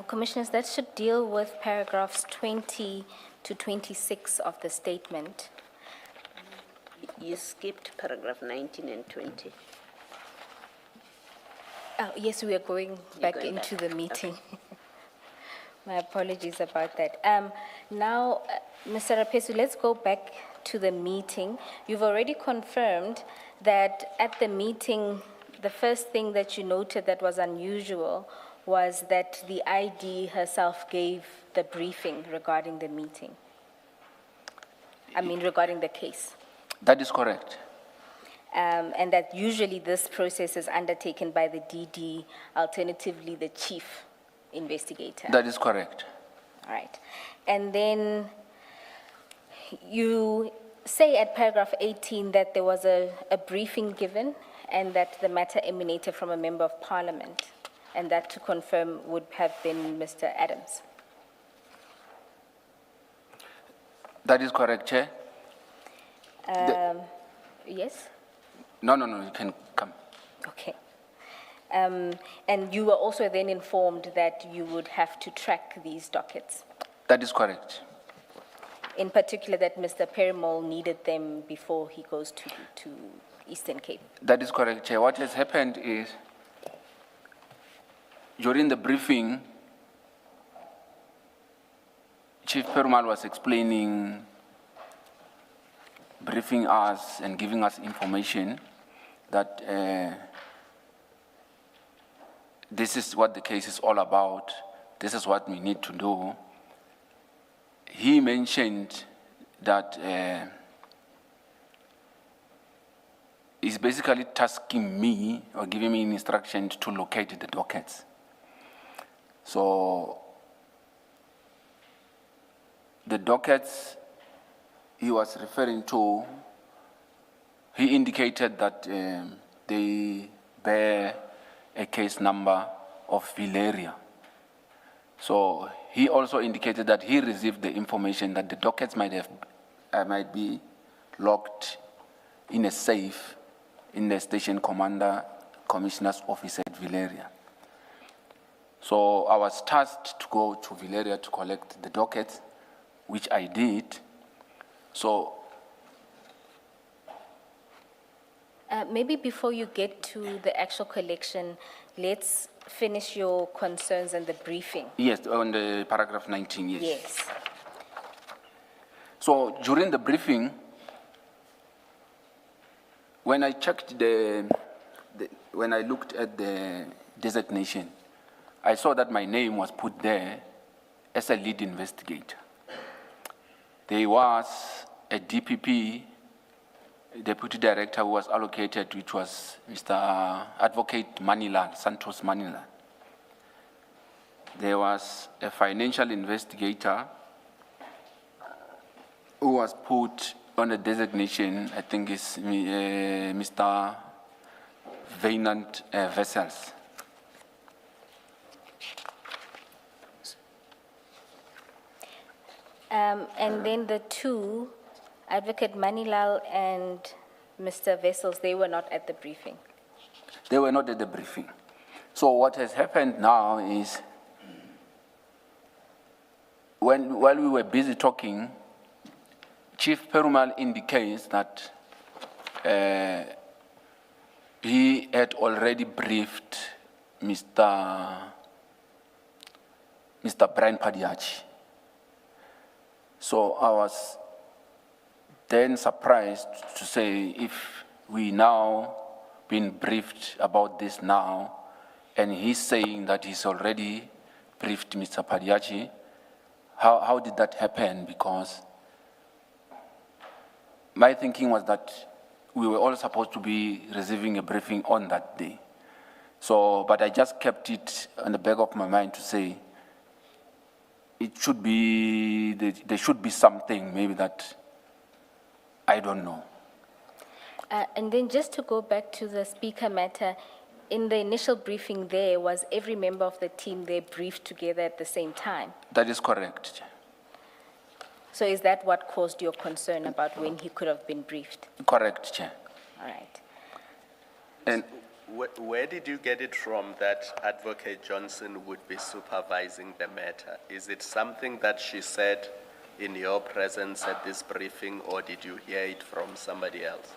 Commissioners, that should deal with paragraphs 20 to 26 of the statement. You skipped paragraph 19 and 20. Oh, yes, we are going back going into back. the meeting. My apologies about that. Now, Mr. Rapesu, let's go back to the meeting. You've already confirmed that at the meeting, the first thing that you noted that was unusual was that the ID herself gave the briefing regarding the meeting. I mean, regarding the case. That is correct. And that usually this process is undertaken by the DD, alternatively the chief investigator. That is correct. All right. And then you say at paragraph 18 that there was a briefing given and that the matter emanated from a member of parliament, and that to confirm would have been Mr. Adams. That is correct, Chair. Yes? No, you can come. Okay. And you were also then informed that you would have to track these dockets. That is correct. In particular, that Mr. Perimol needed them before he goes to Eastern Cape. That is correct, Chair. What has happened is, during the briefing, Chief Perumal was explaining, briefing us and giving us information that this is what the case is all about, this is what we need to do. He mentioned that he's basically tasking me or giving me instructions to locate the dockets. So the dockets he was referring to, he indicated that they bear a case number of Valeria. So he also indicated that he received the information that the dockets might be locked in a safe in the station commissioner's office at Valeria. So I was tasked to go to Valeria to collect the dockets, which I did. So maybe before you get to the actual collection, let's finish your concerns and the briefing. yes, on the paragraph 19, yes. Yes. So during the briefing, when I checked when I looked at the designation, I saw that my name was put there as a lead investigator. There was a DPP, deputy director, who was allocated, which was Mr. Advocate Manilan, Santos Manilan. There was a financial investigator who was put on a designation, I think is Mr. Vainant Vessels. And then the two, Advocate Manilal and Mr. Vessels, they were not at the briefing. They were not at the briefing. So what has happened now is, while we were busy talking, Chief Perumal indicates that he had already briefed Mr. Brian Padiachi. So I was then surprised to say, if we now been briefed about this now, and he's saying that he's already briefed Mr. Padiachi, how did that happen? Because my thinking was that we were all supposed to be receiving a briefing on that day. So, but I just kept it on the back of my mind to say, it should be, there should be something maybe that I don't know. And then just to go back to the speaker matter, in the initial briefing there, was every member of the team there briefed together at the same time? That is correct. So is that what caused your concern about when he could have been briefed? Correct, Chair. All right. And Where did you get it from that Advocate Johnson would be supervising the matter? Is it something that she said in your presence at this briefing, or did you hear it from somebody else?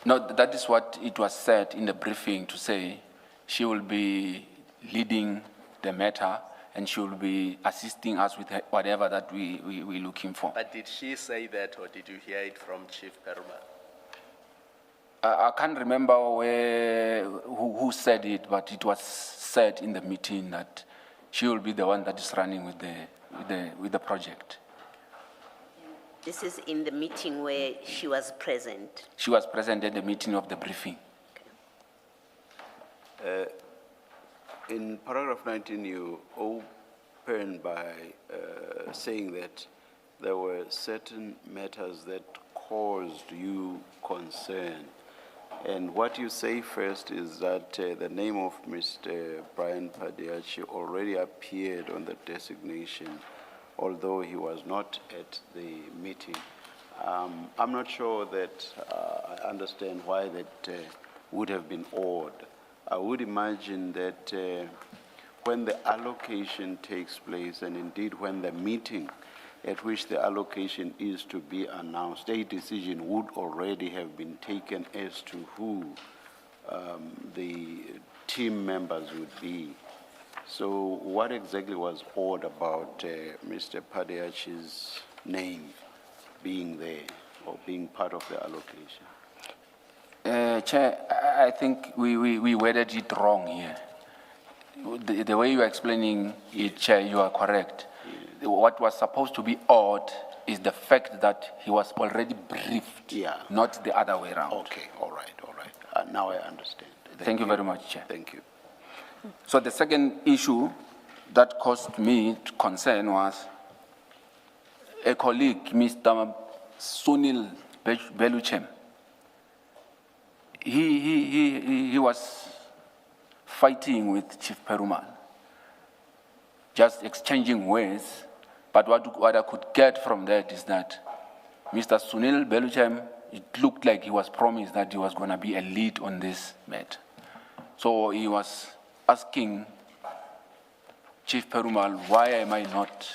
no, that is what it was said in the briefing, to say she will be leading the matter and she will be assisting us with whatever that we're looking for. But did she say that, or did you hear it from Chief Perumal? I can't remember who said it, but it was said in the meeting that she will be the one that is running with the project. This is in the meeting where she was present. She was present at the meeting of the briefing. In paragraph 19, you open by saying that there were certain matters that caused you concern. And what you say first is that the name of Mr. Brian Padiachi already appeared on the designation, although he was not at the meeting. I'm not sure that I understand why that would have been odd. I would imagine that when the allocation takes place, and indeed when the meeting at which the allocation is to be announced, a decision would already have been taken as to who the team members would be. So what exactly was odd about Mr. Padiachi's name being there or being part of the allocation? Chair, I think we worded it wrong here. The way you are explaining it, Chair, you are correct. What was supposed to be odd is the fact that he was already briefed, not the other way around. Okay, all right. Now I understand. Thank you very much, Chair. Thank you. So the second issue that caused me concern was a colleague, Mr. Sunil Beluchem. He was fighting with Chief Perumal, just exchanging words. But what I could get from that is that Mr. Sunil Beluchem, it looked like he was promised that he was going to be a lead on this matter. So he was asking Chief Perumal, why am I not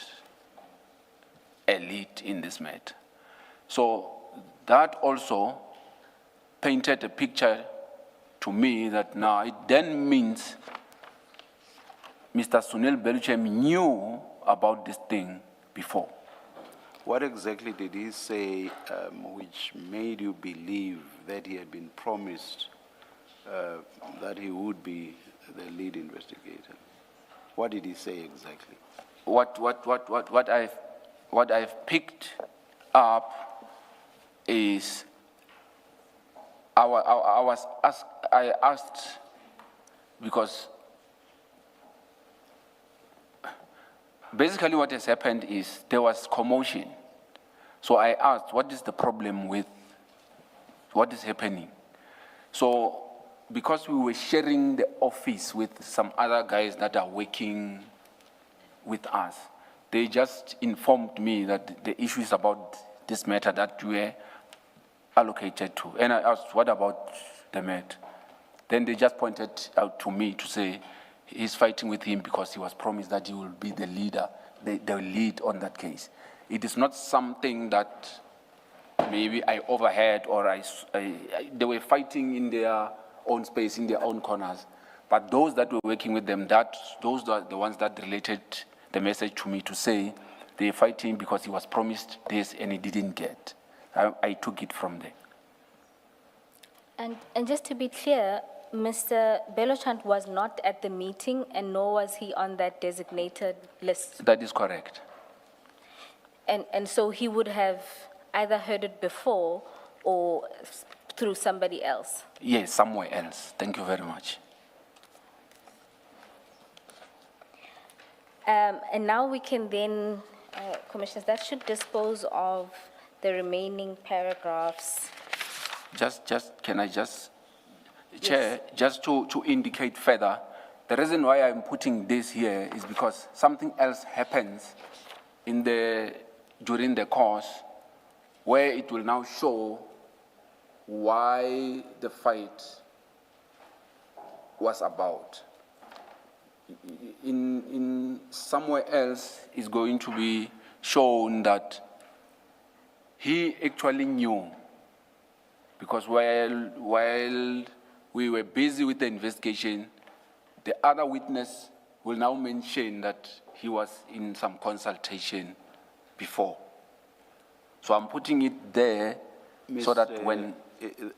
a lead in this matter? So that also painted a picture to me that now it then means Mr. Sunil Beluchem knew about this thing before. What exactly did he say which made you believe that he had been promised that he would be the lead investigator? What did he say exactly? What I've picked up is I asked because basically what has happened is there was commotion. So I asked, what is the problem with what is happening? So because we were sharing the office with some other guys that are working with us, they just informed me that the issue is about this matter that we were allocated to. And I asked, what about the matter? Then they just pointed out to me to say he's fighting with him because he was promised that he will be the leader, the lead on that case. It is not something that maybe I overheard or they were fighting in their own space, in their own corners. But those that were working with them, those are the ones that related the message to me to say they're fighting because he was promised this and he didn't get. I took it from there. And just to be clear, Mr. Belochant was not at the meeting and nor was he on that designated list. That is correct. And so he would have either heard it before or through somebody else. Yes, somewhere else. Thank you very much. And now we can then, Commissioners, that should dispose of the remaining paragraphs. Chair, just to indicate further, the reason why I'm putting this here is because something else happens during the course where it will now show why the fight was about. In somewhere else is going to be shown that he actually knew, because while we were busy with the investigation, the other witness will now mention that he was in some consultation before. So I'm putting it there so that when,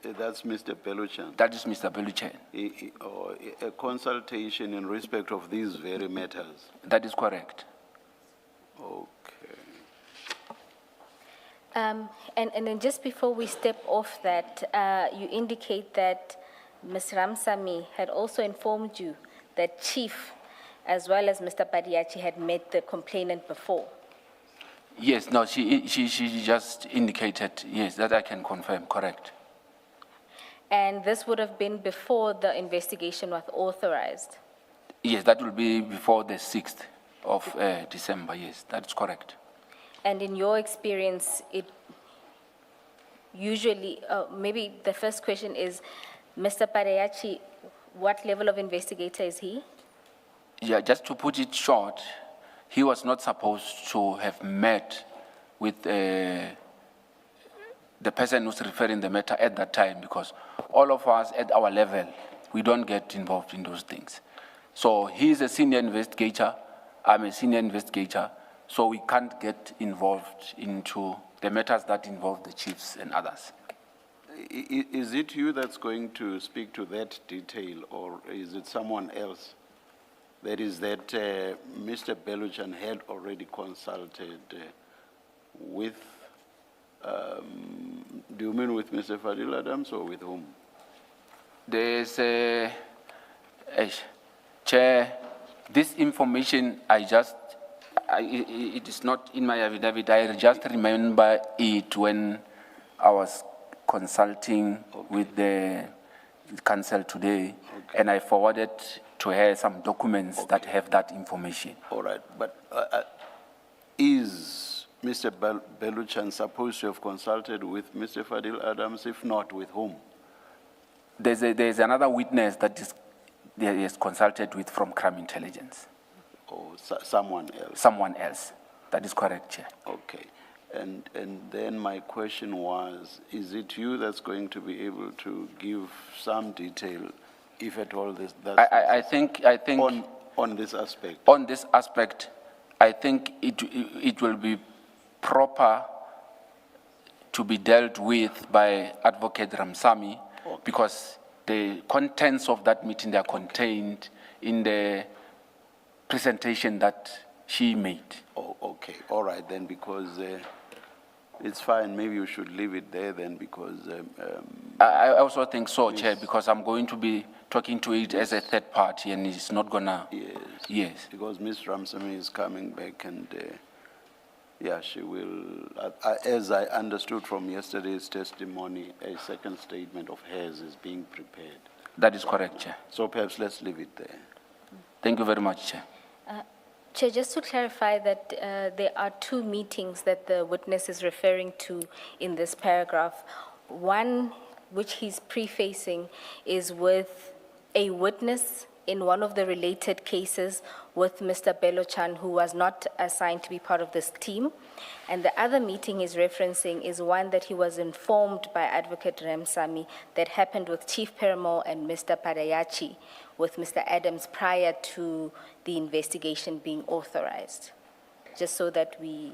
That's Mr. Peluchan. that is Mr. Beluchan. Or a consultation in respect of these very matters. That is correct. Okay. And then just before we step off that, you indicate that Ms. Ramsamy had also informed you that Chief, as well as Mr. Padiachi, had met the complainant before. Yes, no, she just indicated, yes, that I can confirm, correct. And this would have been before the investigation was authorized. Yes, that will be before the 6th of December, yes, that's correct. And in your experience, it usually, maybe the first question is, Mr. Padiachi, what level of investigator is he? Yeah, just to put it short, he was not supposed to have met with the person who's referring the matter at that time, because all of us at our level, we don't get involved in those things. So he's a senior investigator, I'm a senior investigator, so we can't get involved into the matters that involve the chiefs and others. Is it you that's going to speak to that detail, or is it someone else? That is that Mr. Beluchan had already consulted with, do you mean with Mr. Fadil Adams or with whom? There's Chair, this information it is not in my affidavit. I just remember it when I was consulting with the council today, and I forwarded to her some documents that have that information. All right, but is Mr. Beluchan supposed to have consulted with Mr. Fadil Adams? If not, with whom? There's another witness that is consulted with from crime intelligence. Or someone else? Someone else. That is correct, Chair. Okay. And then my question was, is it you that's going to be able to give some detail, if at all, I think on this aspect? On this aspect, I think it will be proper to be dealt with by Advocate Ramsamy, because the contents of that meeting, they are contained in the presentation that she made. Oh, okay. All right, then, because it's fine. Maybe you should leave it there then, because... I also think so, Chair, because I'm going to be talking to it as a third party, and it's not gonna... Yes. Yes. Because Ms. Ramsamy is coming back, and yeah, she will... as I understood from yesterday's testimony, a second statement of hers is being prepared. That is correct, Chair. So perhaps let's leave it there. Thank you very much, Chair. Chair, just to clarify that there are two meetings that the witness is referring to in this paragraph. One, which he's prefacing, is with a witness in one of the related cases with Mr. Beluchan, who was not assigned to be part of this team. And the other meeting he's referencing is one that he was informed by Advocate Ramsamy that happened with Chief Peramo and Mr. Padayachi, with Mr. Adams prior to the investigation being authorized, just so that we...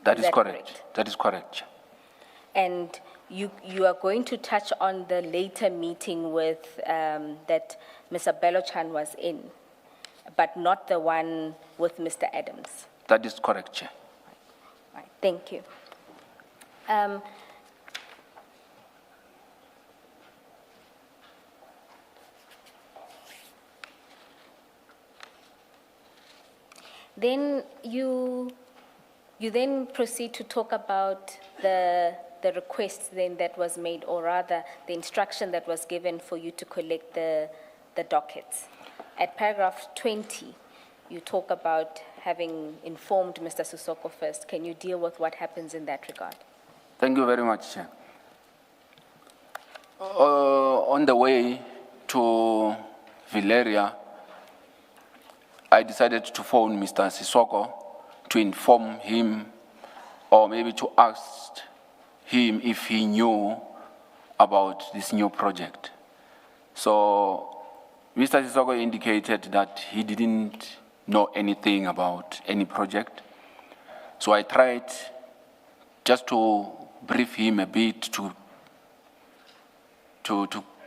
That is correct. That is correct. And you are going to touch on the later meeting with, that Mr. Beluchan was in, but not the one with Mr. Adams. That is correct, Chair. Right, thank you. Then you then proceed to talk about the request then that was made, or rather the instruction that was given for you to collect the dockets. At paragraph 20, you talk about having informed Mr. Sisoko first. Can you deal with what happens in that regard? Thank you very much, Chair. On the way to Valeria, I decided to phone Mr. Sisoko to inform him, or maybe to ask him if he knew about this new project. So Mr. Sisoko indicated that he didn't know anything about any project. So I tried just to brief him a bit to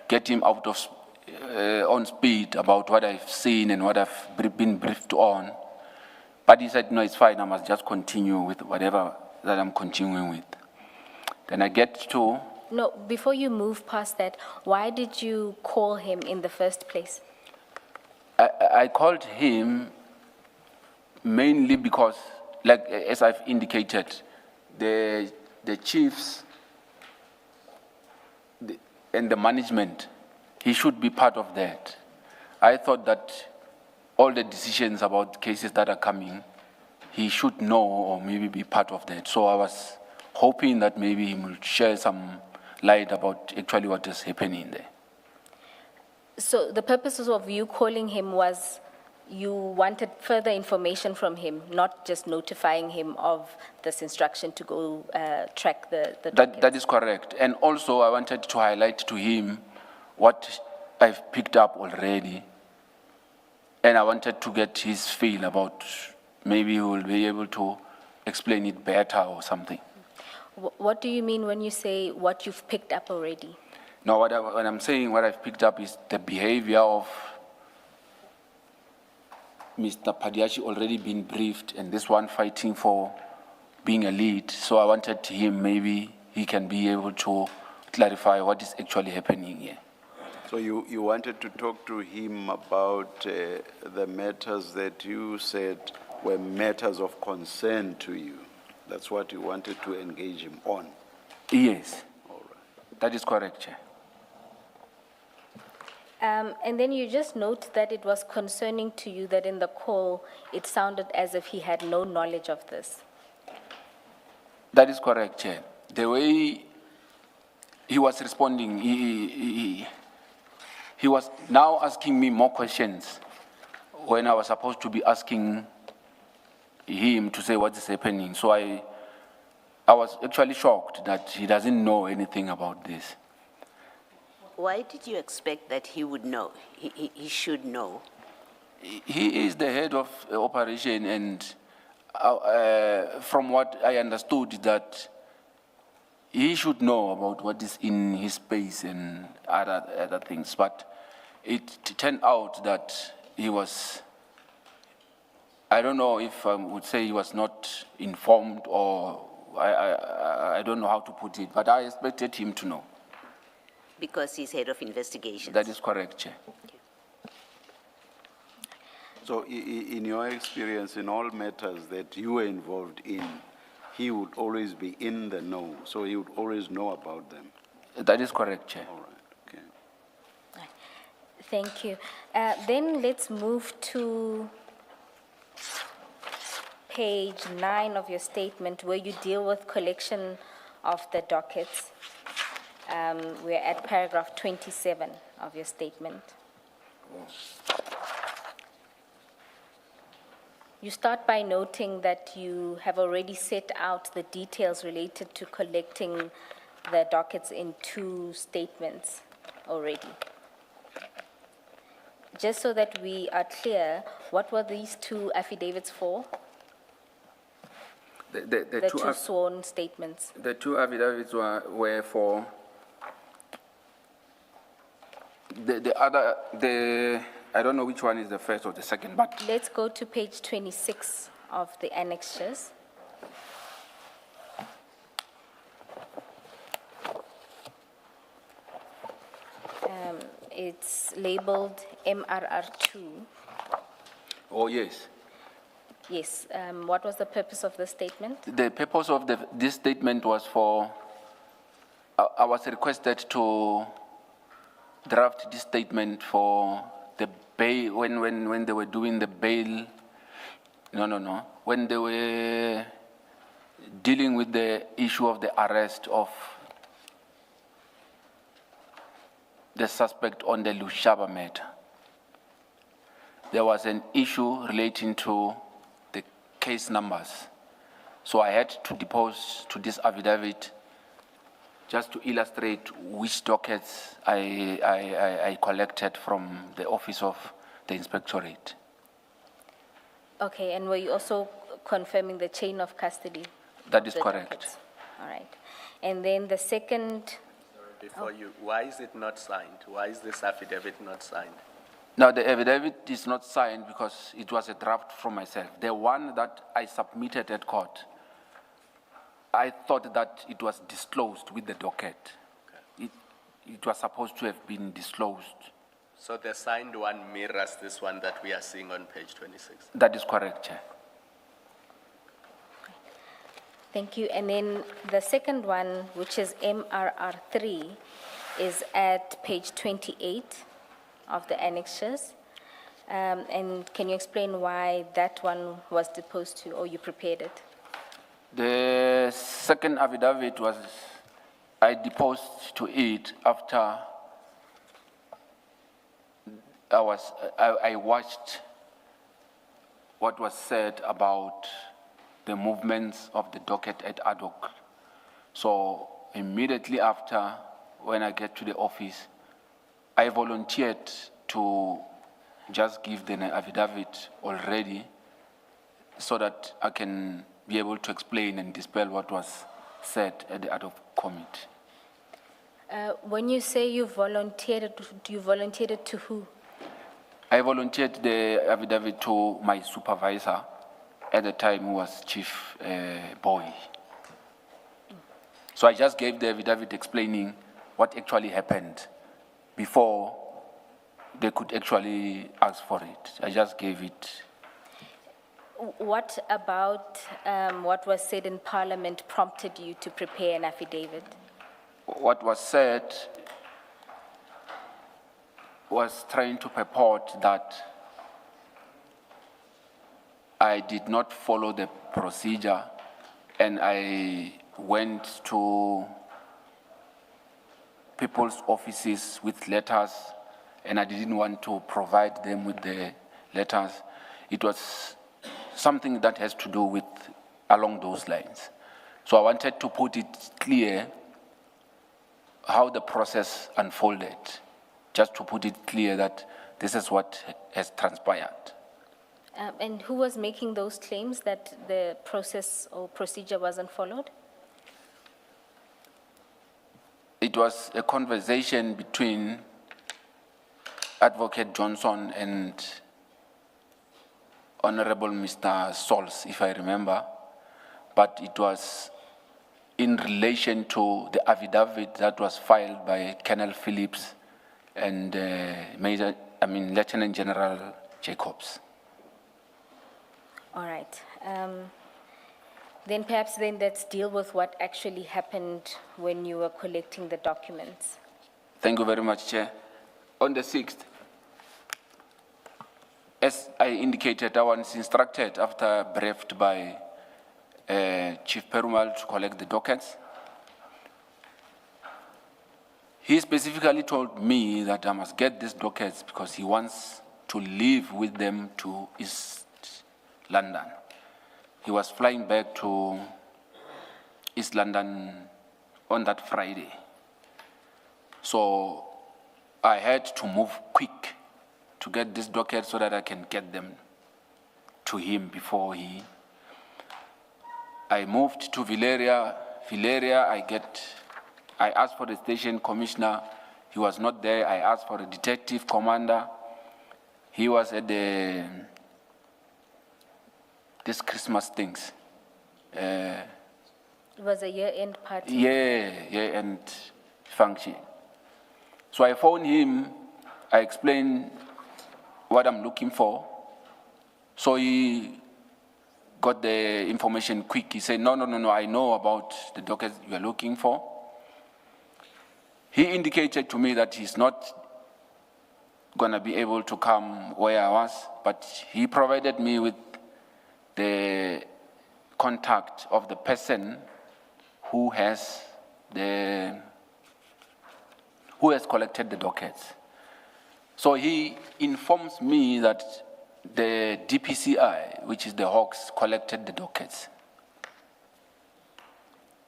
get him out of on speed about what I've seen and what I've been briefed on. But he said, no, it's fine, I must just continue with whatever that I'm continuing with. Then I get to, No, before you move past that, why did you call him in the first place? I called him mainly because, like, as I've indicated, the chiefs and the management, he should be part of that. I thought that all the decisions about cases that are coming, he should know or maybe be part of that. So I was hoping that maybe he will share some light about actually what is happening there. So the purposes of you calling him was you wanted further information from him, not just notifying him of this instruction to go track the docket. That is correct. And also I wanted to highlight to him what I've picked up already. And I wanted to get his feel about maybe he will be able to explain it better or something. What do you mean when you say what you've picked up already? No, what I'm saying, what I've picked up is the behavior of Mr. Padiachi already been briefed, and this one fighting for being a lead. So I wanted him, maybe he can be able to clarify what is actually happening here. So you wanted to talk to him about the matters that you said were matters of concern to you. That's what you wanted to engage him on. Yes. All right. That is correct, Chair. And then you just note that it was concerning to you that in the call, it sounded as if he had no knowledge of this. That is correct, Chair. The way he was responding, he was now asking me more questions when I was supposed to be asking him to say what is happening. So I was actually shocked that he doesn't know anything about this. Why did you expect that he would know? He should know. He is the head of operation, and from what I understood, that he should know about what is in his space and other things. But it turned out that he was, I don't know if I would say he was not informed, or I don't know how to put it, but I expected him to know. Because he's head of investigations. That is correct, Chair. So in your experience, in all matters that you were involved in, he would always be in the know, so he would always know about them. That is correct, Chair. All right, okay. Thank you. Then let's move to page 9 of your statement, where you deal with collection of the dockets. We're at paragraph 27 of your statement. You start by noting that you have already set out the details related to collecting the dockets in 2 statements already. Just so that we are clear, what were these 2 affidavits for? The two sworn statements. The 2 affidavits were for I don't know which one is the first or the second, but Let's go to page 26 of the annexures. It's labeled MRR2. oh yes. Yes, what was the purpose of the statement? The purpose of this statement was for, I was requested to draft this statement for the bail, when they were doing the bail, when they were dealing with the issue of the arrest of the suspect on the Lushaba matter. There was an issue relating to the case numbers. So I had to depose to this affidavit just to illustrate which dockets I collected from the office of the inspectorate. Okay, and were you also confirming the chain of custody? That of is the correct. dockets? All right. And then the second, Before you, why is it not signed? Why is this affidavit not signed? Now, the affidavit is not signed because it was a draft from myself. The one that I submitted at court, I thought that it was disclosed with the docket. It was supposed to have been disclosed. So the signed one mirrors this one that we are seeing on page 26. That is correct, Chair. thank you. And then the second one, which is MRR3, is at page 28 of the annexures. And can you explain why that one was deposed to, or you prepared it? The second affidavit was, I deposed to it after I watched what was said about the movements of the docket at ad hoc. So immediately after, when I get to the office, I volunteered to just give the affidavit already so that I can be able to explain and dispel what was said at the ad hoc committee. When you say you volunteered it to who? I volunteered the affidavit to my supervisor at the time, who was Chief Boy. So I just gave the affidavit explaining what actually happened before they could actually ask for it. I just gave it. What about what was said in Parliament prompted you to prepare an affidavit? What was said was trying to purport that I did not follow the procedure and I went to people's offices with letters and I didn't want to provide them with the letters. It was something that has to do with along those lines. So I wanted to put it clear how the process unfolded, just to put it clear that this is what has transpired. And who was making those claims that the process or procedure wasn't followed? It was a conversation between Advocate Johnson and Honorable Mr. Sols, if I remember, but it was in relation to the affidavit that was filed by Colonel Phillips and Lieutenant General Jacobs. All right. Then perhaps let's deal with what actually happened when you were collecting the documents. Thank you very much, Chair. On the 6th, as I indicated, I was instructed after briefed by Chief Perumal to collect the dockets. He specifically told me that I must get these dockets because he wants to leave with them to East London. He was flying back to East London on that Friday. So I had to move quick to get this docket so that I can get them to him before I moved to Villeria. I asked for the station commissioner. He was not there. I asked for a detective commander. He was at this Christmas things. It was a year-end party. Year-end function. So I phoned him. I explained what I'm looking for. So he got the information quick. He said, no, I know about the dockets you are looking for. He indicated to me that he's not gonna be able to come where I was, but he provided me with the contact of the person who has collected the dockets. So he informs me that the DPCI, which is the Hawks, collected the dockets.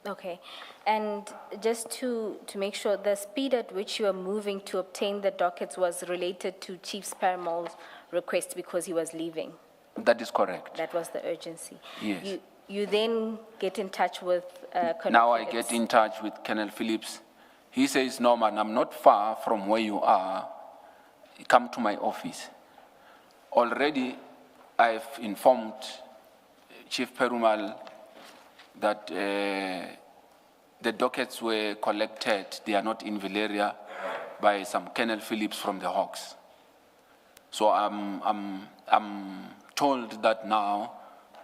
Okay. And just to make sure, the speed at which you were moving to obtain the dockets was related to Chief Perumal's request because he was leaving? That is correct. That was the urgency. Yes. You then get in touch with Colonel Now I Phillips. get in touch with Colonel Phillips. He says, Norman, I'm not far from where you are. Come to my office. Already, I've informed Chief Perumal that the dockets were collected. They are not in Valeria by some Colonel Phillips from the Hawks. So I'm told that now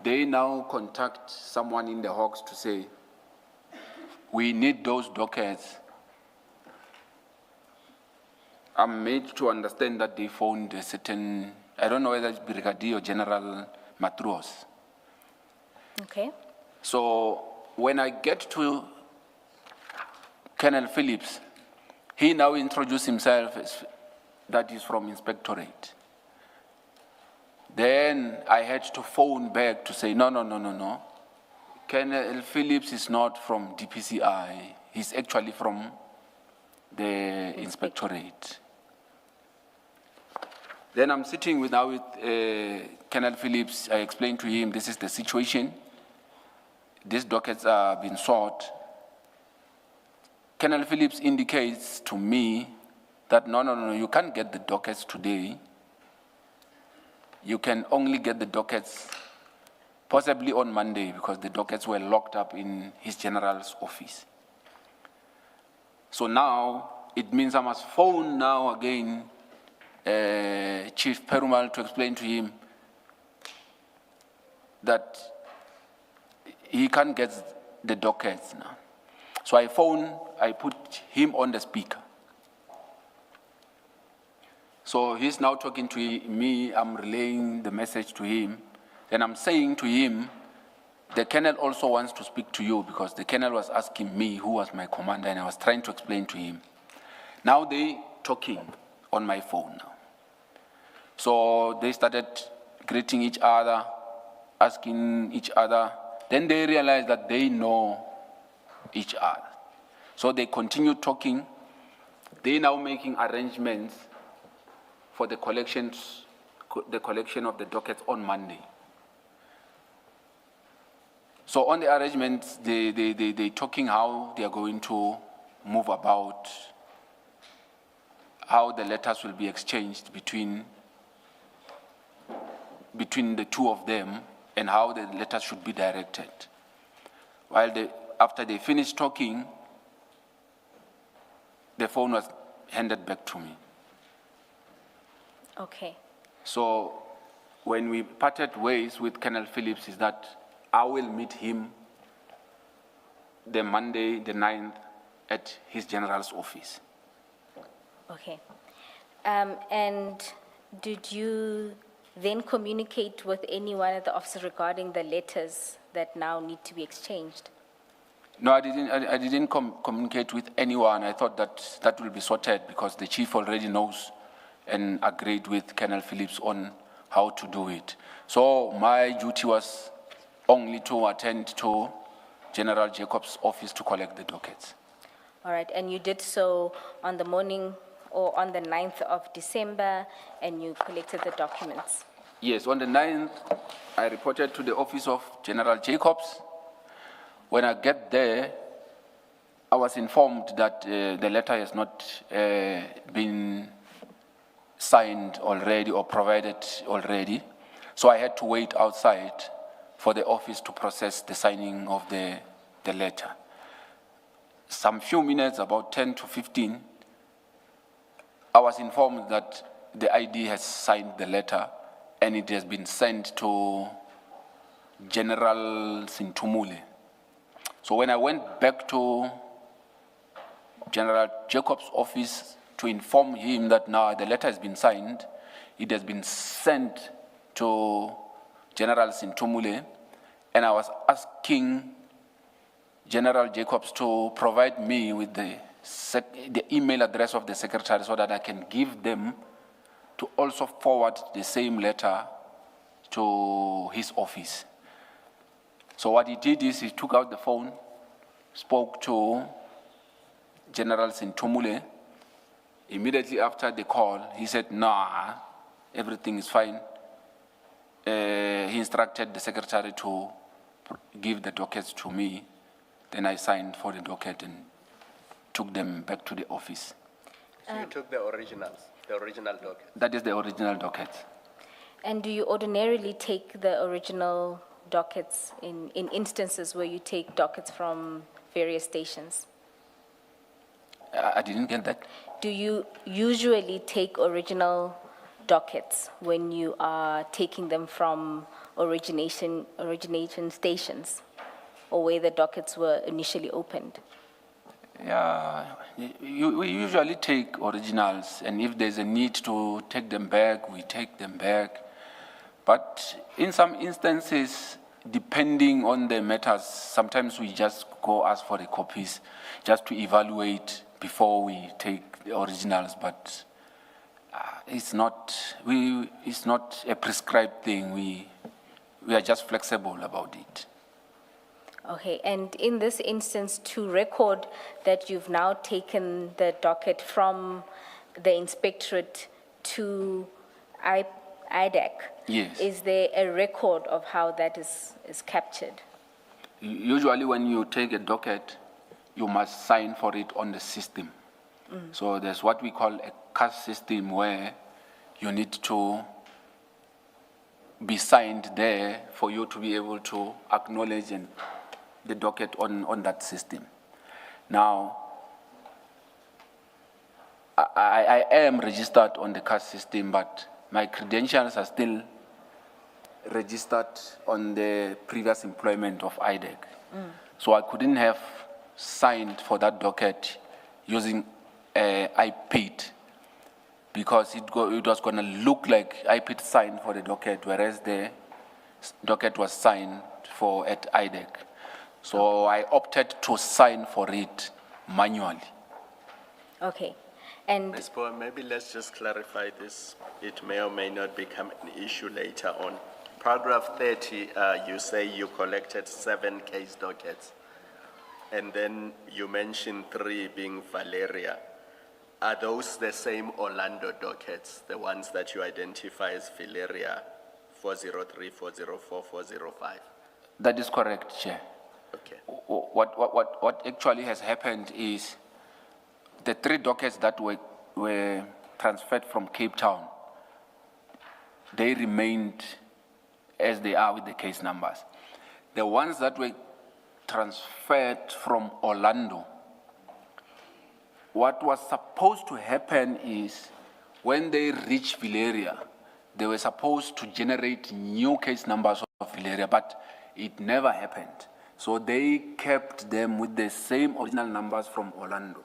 they now contact someone in the Hawks to say, we need those dockets. I'm made to understand that they found a certain, I don't know whether it's Brigadier or General Matros. Okay. So when I get to Colonel Phillips, he now introduced himself as that is from Inspectorate. Then I had to phone back to say, no. Colonel Phillips is not from DPCI. He's actually from the Inspectorate. Then I'm sitting with Colonel Phillips. I explained to him, this is the situation. These dockets are being sought. Colonel Phillips indicates to me that no, you can't get the dockets today. You can only get the dockets possibly on Monday because the dockets were locked up in his general's office. So now it means I must phone now again Chief Perumal to explain to him that he can't get the dockets now. So I put him on the speaker. So he's now talking to me, I'm relaying the message to him. Then I'm saying to him, the colonel also wants to speak to you because the colonel was asking me who was my commander and I was trying to explain to him. Now they talking on my phone now. So they started greeting each other, asking each other. Then they realized that they know each other. So they continue talking. They now making arrangements for the collection of the dockets on Monday. So on the arrangements, they talking how they are going to move about, how the letters will be exchanged between the two of them, and how the letters should be directed. After they finished talking, the phone was handed back to me. Okay. So when we parted ways with Colonel Phillips is that I will meet him the Monday, the 9th, at his general's office. Okay. And did you then communicate with anyone at the office regarding the letters that now need to be exchanged? No, I didn't communicate with anyone. I thought that will be sorted because the chief already knows and agreed with Colonel Phillips on how to do it. So my duty was only to attend to General Jacobs' office to collect the dockets. All right, and you did so on the morning or on the 9th of December, and you collected the documents? Yes, on the 9th, I reported to the office of General Jacobs. When I get there, I was informed that the letter has not been signed already or provided already. So I had to wait outside for the office to process the signing of the letter. Some few minutes, about 10 to 15, I was informed that the ID has signed the letter and it has been sent to General Sintumule. So when I went back to General Jacobs' office to inform him that now the letter has been signed, it has been sent to General Sintumule, and I was asking General Jacobs to provide me with the email address of the secretary so that I can give them to also forward the same letter to his office. So what he did is he took out the phone, spoke to General Sintumule. Immediately after the call, he said, nah, everything is fine. he instructed the secretary to give the dockets to me. Then I signed for the docket and took them back to the office. So you took the original docket? That is the original docket. And do you ordinarily take the original dockets in instances where you take dockets from various stations? I didn't get that. Do you usually take original dockets when you are taking them from origination stations, or where the dockets were initially opened? Yeah, we usually take originals, and if there's a need to take them back, we take them back. But in some instances, depending on the matters, sometimes we just go ask for the copies just to evaluate before we take the originals. But it's not a prescribed thing. We are just flexible about it. Okay, and in this instance, to record that you've now taken the docket from the inspectorate to IDAC, Yes. is there a record of how that is captured? Usually when you take a docket, you must sign for it on the system. So there's what we call a cash system where you need to be signed there for you to be able to acknowledge the docket on that system. Now, I am registered on the cash system, but my credentials are still registered on the previous employment of IDAC. So I couldn't have signed for that docket using IPIT, because it was going to look like IPIT signed for the docket, whereas the docket was signed for at IDAC. So I opted to sign for it manually. Okay, and Ms. Boer, maybe let's just clarify this. It may or may not become an issue later on. Paragraph 30, you say you collected 7 case dockets, and then you mentioned 3 being Valeria. Are those the same Orlando dockets, the ones that you identify as Valeria 403, 404, 405? That is correct, Chair. Okay. What actually has happened is the 3 dockets that were transferred from Cape Town, they remained as they are with the case numbers. The ones that were transferred from Orlando, what was supposed to happen is when they reached Valeria, they were supposed to generate new case numbers of Valeria, but it never happened. So they kept them with the same original numbers from Orlando.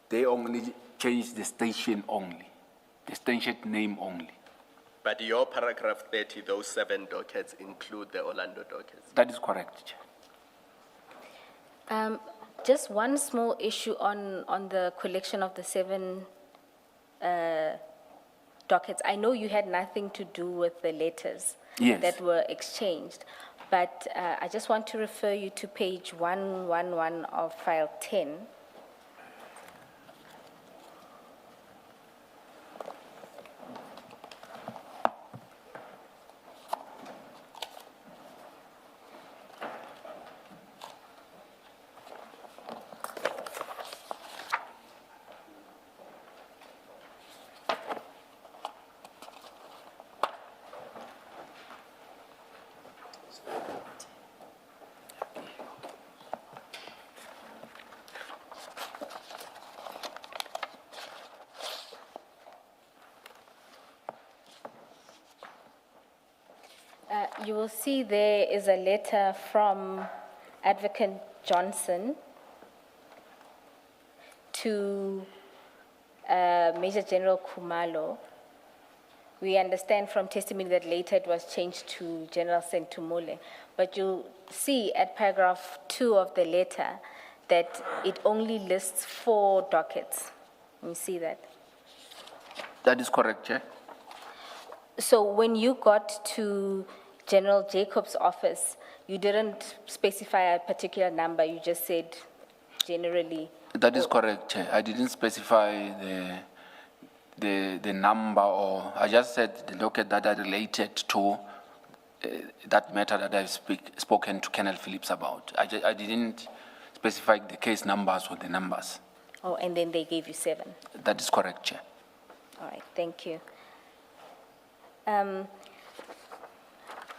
They only changed the station only, the station name only. But your paragraph 30, those 7 dockets include the Orlando dockets? That is correct, Chair. just one small issue on the collection of the 7 dockets. I know you had nothing to do with the letters Yes. that were exchanged, but I just want to refer you to page 111 of file 10. You will see there is a letter from Advocate Johnson to Major General Khumalo. We understand from testimony that later it was changed to General Sentumule. But you'll see at paragraph 2 of the letter that it only lists 4 dockets. You see that? That is correct, Chair. So when you got to General Jacob's office, you didn't specify a particular number, you just said generally. That is correct, Chair. I didn't specify the number, or I just said the docket that are related to that matter that I've spoken to Colonel Phillips about. I didn't specify the case numbers or the numbers. Oh, and then they gave you 7. That is correct, Chair. All right, thank you.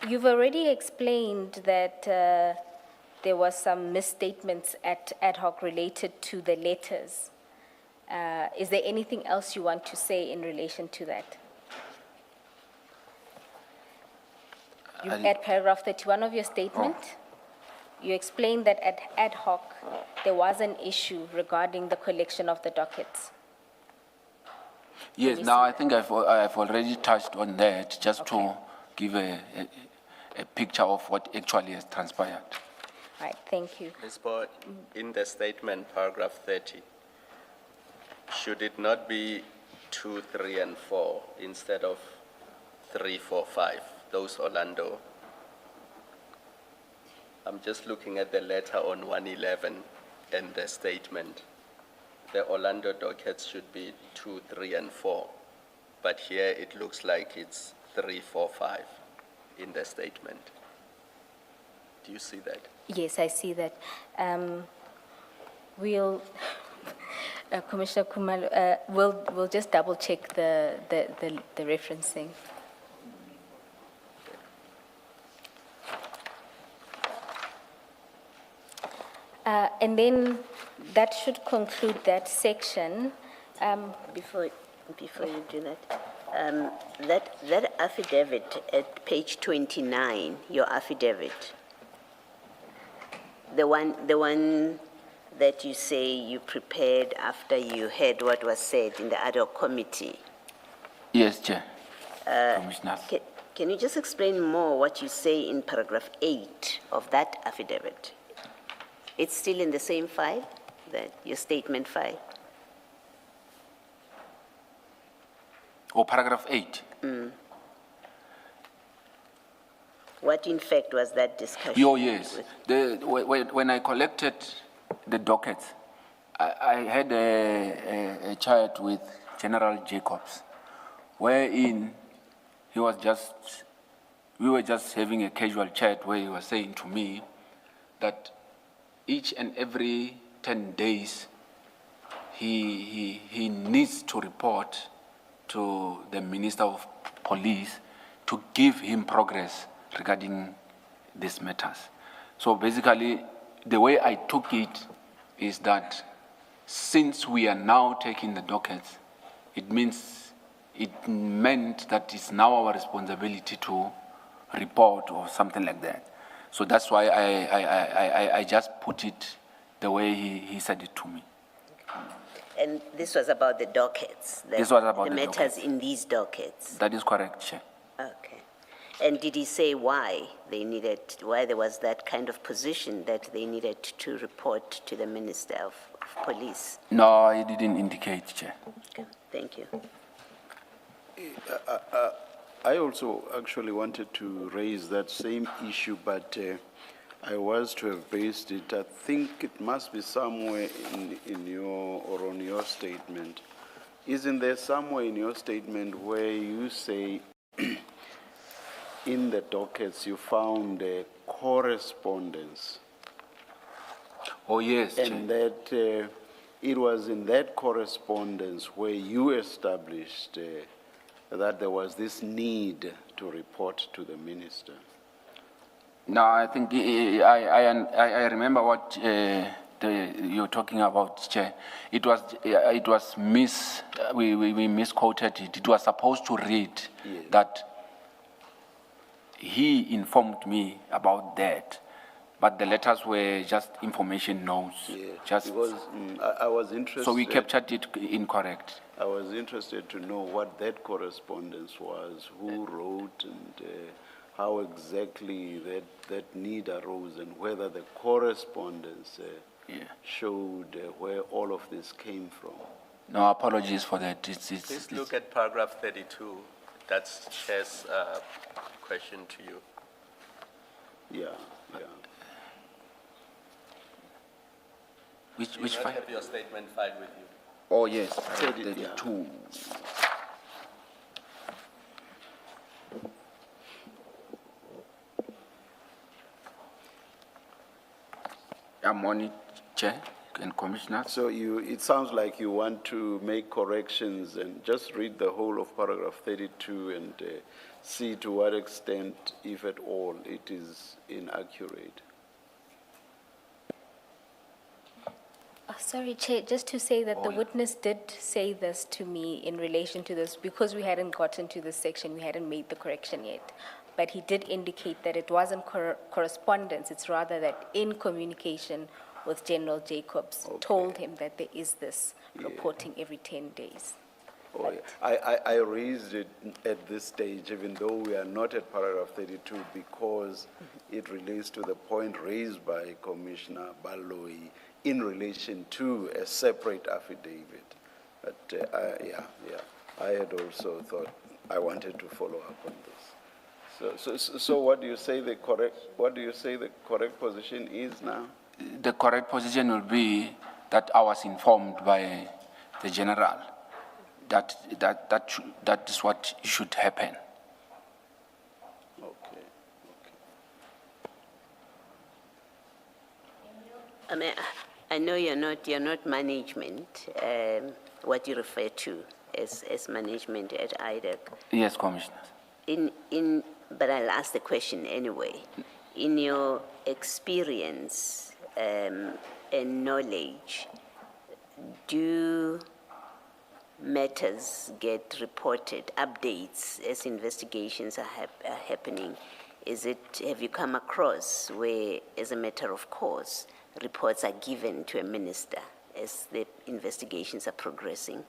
You've already explained that there was some misstatements at ad hoc related to the letters. Is there anything else you want to say in relation to that? At paragraph 31 of your statement, you explained that at ad hoc, there was an issue regarding the collection of the dockets. Yes, you now see I think I've already touched on that, just to give a picture of what actually has transpired. All right, thank you. Ms. Boy, in the statement, paragraph 30, should it not be 2, 3, and 4 instead of 3, 4, 5? Those Orlando. I'm just looking at the letter on 111 and the statement. The Orlando dockets should be 2, 3, and 4, but here it looks like it's 3, 4, 5 in the statement. Do you see that? Yes, I see that. We'll, Commissioner Kumalo, we'll just double check the referencing. And then that should conclude that section. Before you do that, that affidavit at page 29, your affidavit, the one that you say you prepared after you heard what was said in the ad hoc committee. Yes, Chair. Commissioners. Can you just explain more what you say in paragraph 8 of that affidavit? It's still in the same file, your statement file? Or paragraph 8. What in fact was that discussion? Oh, yes. When I collected the dockets, I had a chat with General Jacobs, wherein we were just having a casual chat where he was saying to me that each and every 10 days, he needs to report to the Minister of Police to give him progress regarding these matters. So basically, the way I took it is that since we are now taking the dockets, it meant that it's now our responsibility to report or something like that. So that's why I just put it the way he said it to me. And this was about the dockets? This was about the matters dockets. in these dockets? That is correct, Chair. Okay. And did he say why there was that kind of position that they needed to report to the Minister of Police? No, he didn't indicate, Chair. Okay, thank you. I also actually wanted to raise that same issue, but I was to have based it. I think it must be somewhere in your or on your statement. Isn't there somewhere in your statement where you say in the dockets you found a correspondence? Oh, yes, Chair. And that it was in that correspondence where you established that there was this need to report to the minister. No, I think I remember what you're talking about, Chair. It was we misquoted it. It was supposed to read that he informed me about that, but the letters were just information notes. Yeah, because I was interested. So we captured it incorrect. I was interested to know what that correspondence was, who wrote, and how exactly that need arose, and whether the correspondence showed where all of this came from. No, apologies for that. Please look at paragraph 32. That's Chair's question to you. Yeah. Which file? Have your statement filed with you? Oh, yes. 32. I'm on it, Chair and Commissioners. So it sounds like you want to make corrections and just read the whole of paragraph 32 and see to what extent, if at all, it is inaccurate. Sorry, Chair, just to say that the witness did say this to me in relation to this, because we hadn't gotten to this section, we hadn't made the correction yet. But he did indicate that it wasn't correspondence, it's rather that in communication with General Jacobs, told him that there is this reporting every 10 days. Oh, yeah. I raised it at this stage, even though we are not at paragraph 32, because it relates to the point raised by Commissioner Baloyi in relation to a separate affidavit. But I had also thought I wanted to follow up on this. So what do you say the correct position is now? The correct position will be that I was informed by the general that is what should happen. Okay. I mean, I know you're not management, what you refer to as management at IDEC. Yes, Commissioners. But I'll ask the question anyway. In your experience and knowledge, do matters get reported, updates as investigations are happening? Have you come across where, as a matter of course, reports are given to a minister as the investigations are progressing?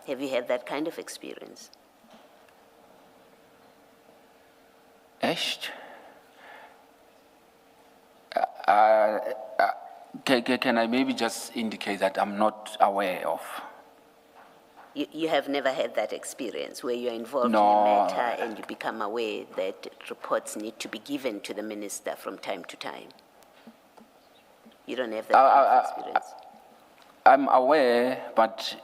Have you had that kind of experience? Can I maybe just indicate that I'm not aware of? You have never had that experience where you're involved No. in a matter and you become aware that reports need to be given to the minister from time to time? You don't have that kind of experience? I'm aware, but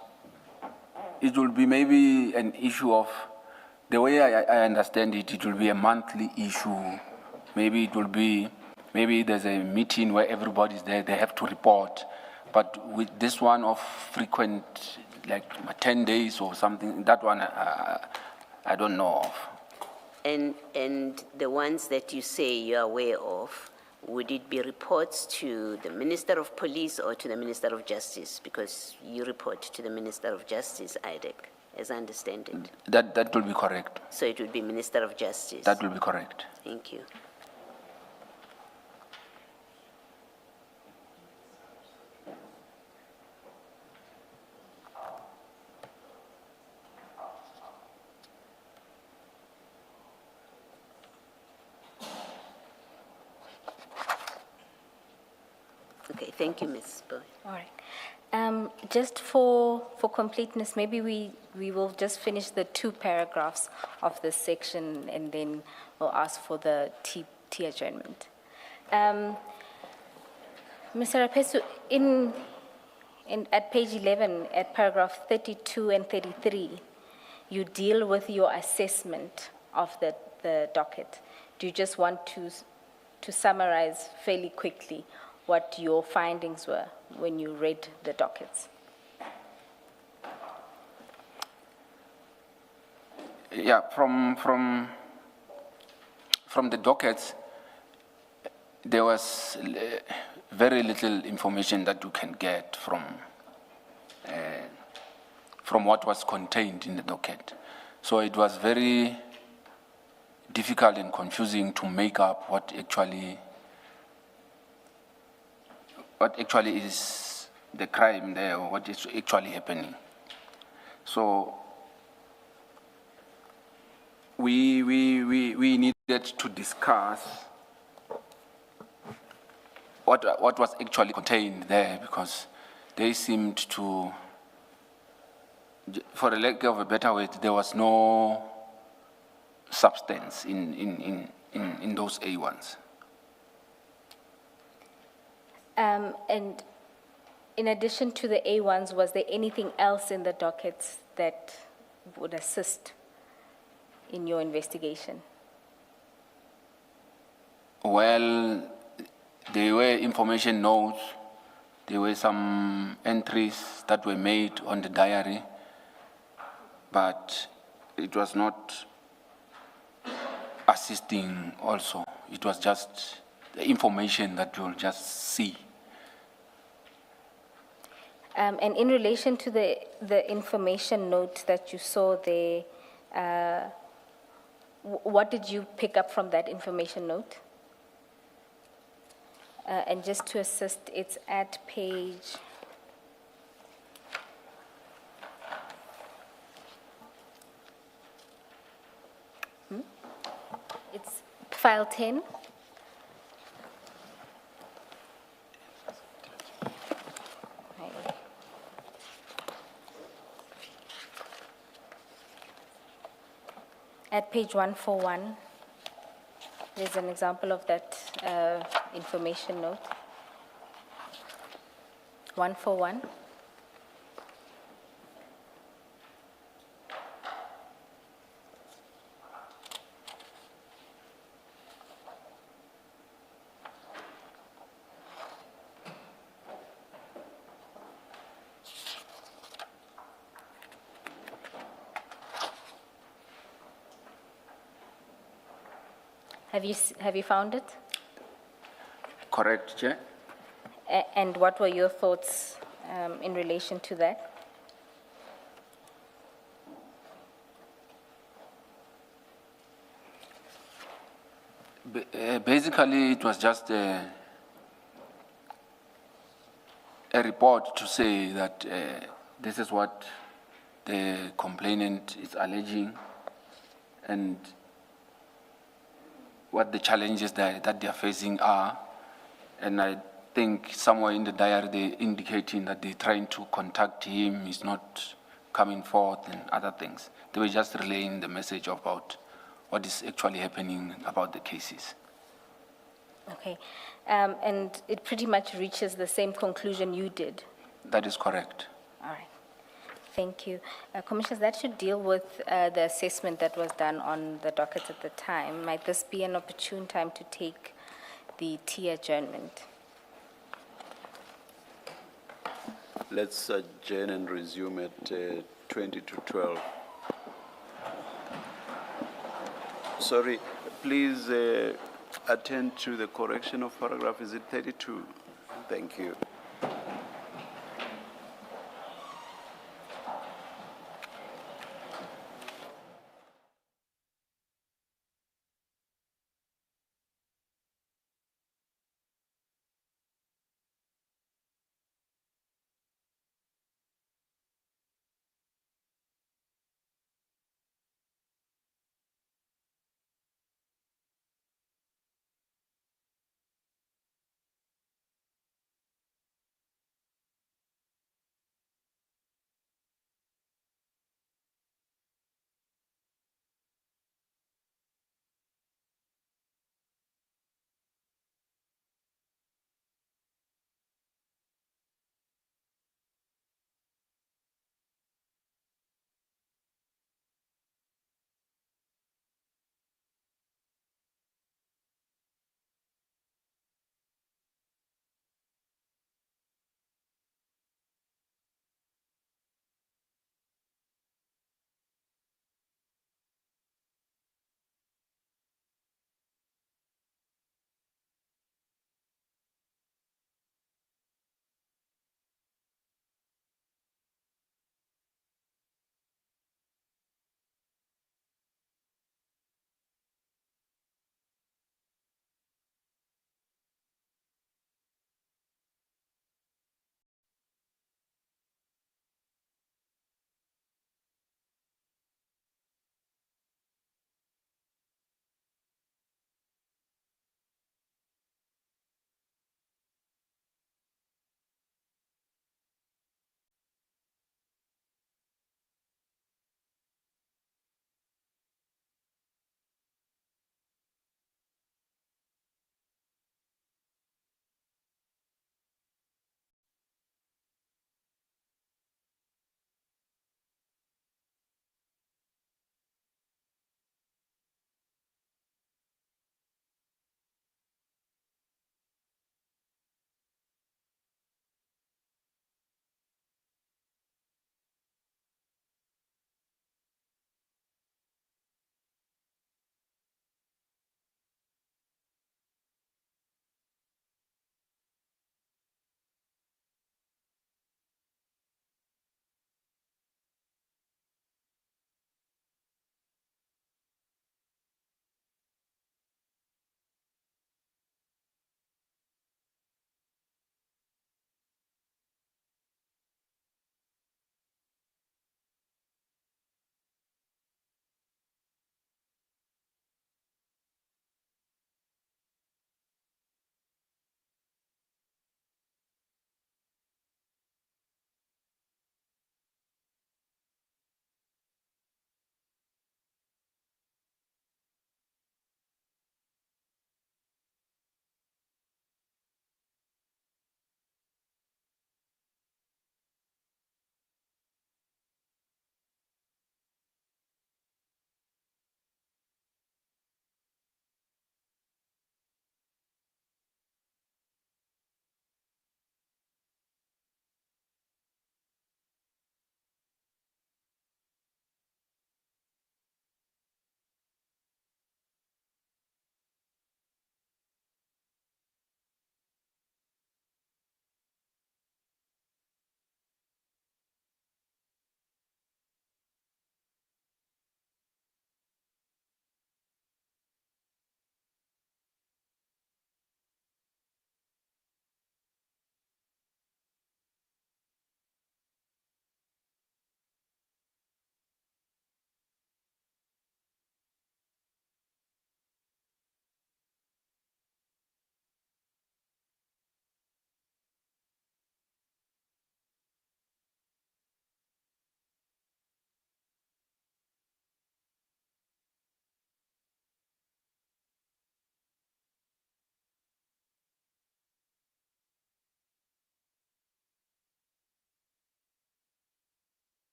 it will be maybe an issue of, the way I understand it, it will be a monthly issue. Maybe it will be, maybe there's a meeting where everybody's there, they have to report. But with this one of frequent, like 10 days or something, that one I don't know of. And the ones that you say you're aware of, would it be reports to the Minister of Police or to the Minister of Justice? Because you report to the Minister of Justice, IDEC, as I understand it. That will be correct. So it would be Minister of Justice. That will be correct. Thank you. Okay, thank you, Ms. Boy. All right. Just for completeness, maybe we will just finish the 2 paragraphs of this section and then we'll ask for the T adjournment. Mr. Rapesu, at page 11, at paragraph 32 and 33, you deal with your assessment of the docket. Do you just want to summarize fairly quickly what your findings were when you read the dockets? Yeah, from the dockets, there was very little information that you can get from what was contained in the docket. So it was very difficult and confusing to make up what actually is the crime there, or what is actually happening. So we needed to discuss what was actually contained there, because they seemed to, for the lack of a better word, there was no substance in those A1s. And in addition to the A1s, was there anything else in the dockets that would assist in your investigation? Well, There were information notes, there were some entries that were made on the diary, but it was not assisting also. It was just the information that you'll just see. And in relation to the information note that you saw there, what did you pick up from that information note? And just to assist, it's at page... It's file 10. At page 141, there's an example of that information note. 141. Have you found it? Correct, Chair? And what were your thoughts in relation to that? Basically, it was just a report to say that this is what the complainant is alleging and what the challenges that they are facing are. And I think somewhere in the diary they're indicating that they're trying to contact him, he's not coming forth and other things. They were just relaying the message about what is actually happening about the cases. Okay. And it pretty much reaches the same conclusion you did. That is correct. All right. Thank you. Commissioners, that should deal with the assessment that was done on the docket at the time. Might this be an opportune time to take the T adjournment? Let's adjourn and resume at 20 to 12. Sorry, please attend to the correction of paragraph, is it 32? Thank you.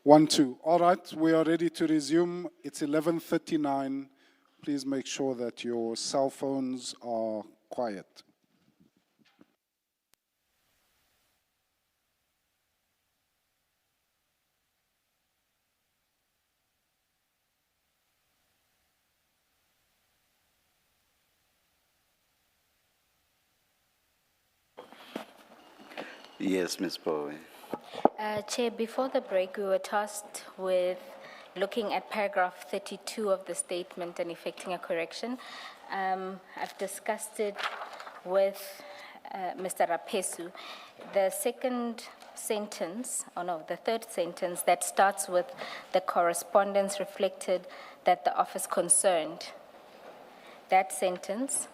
1-2. All right, we are ready to resume. It's 11:39. Please make sure that your cell phones are quiet. Yes, Ms. Bowie. Chair, before the break, we were tasked with looking at paragraph 32 of the statement and effecting a correction. I've discussed it with Mr. Rapesu. The second sentence, the third sentence that starts with the correspondence reflected that the office concerned. That sentence,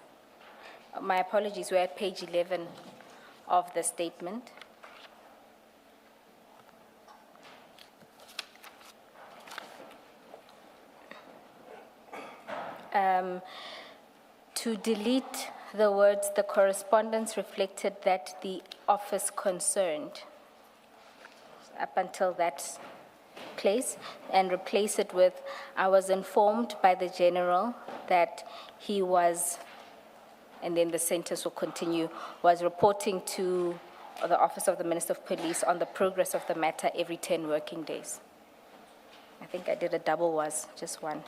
my apologies, we're at page 11 of the statement. To delete the words, the correspondence reflected that the office concerned, up until that place, and replace it with, I was informed by the general that he was, and then the sentence will continue, was reporting to the Office of the Minister of Police on the progress of the matter every 10 working days. I think I did a double was, just one.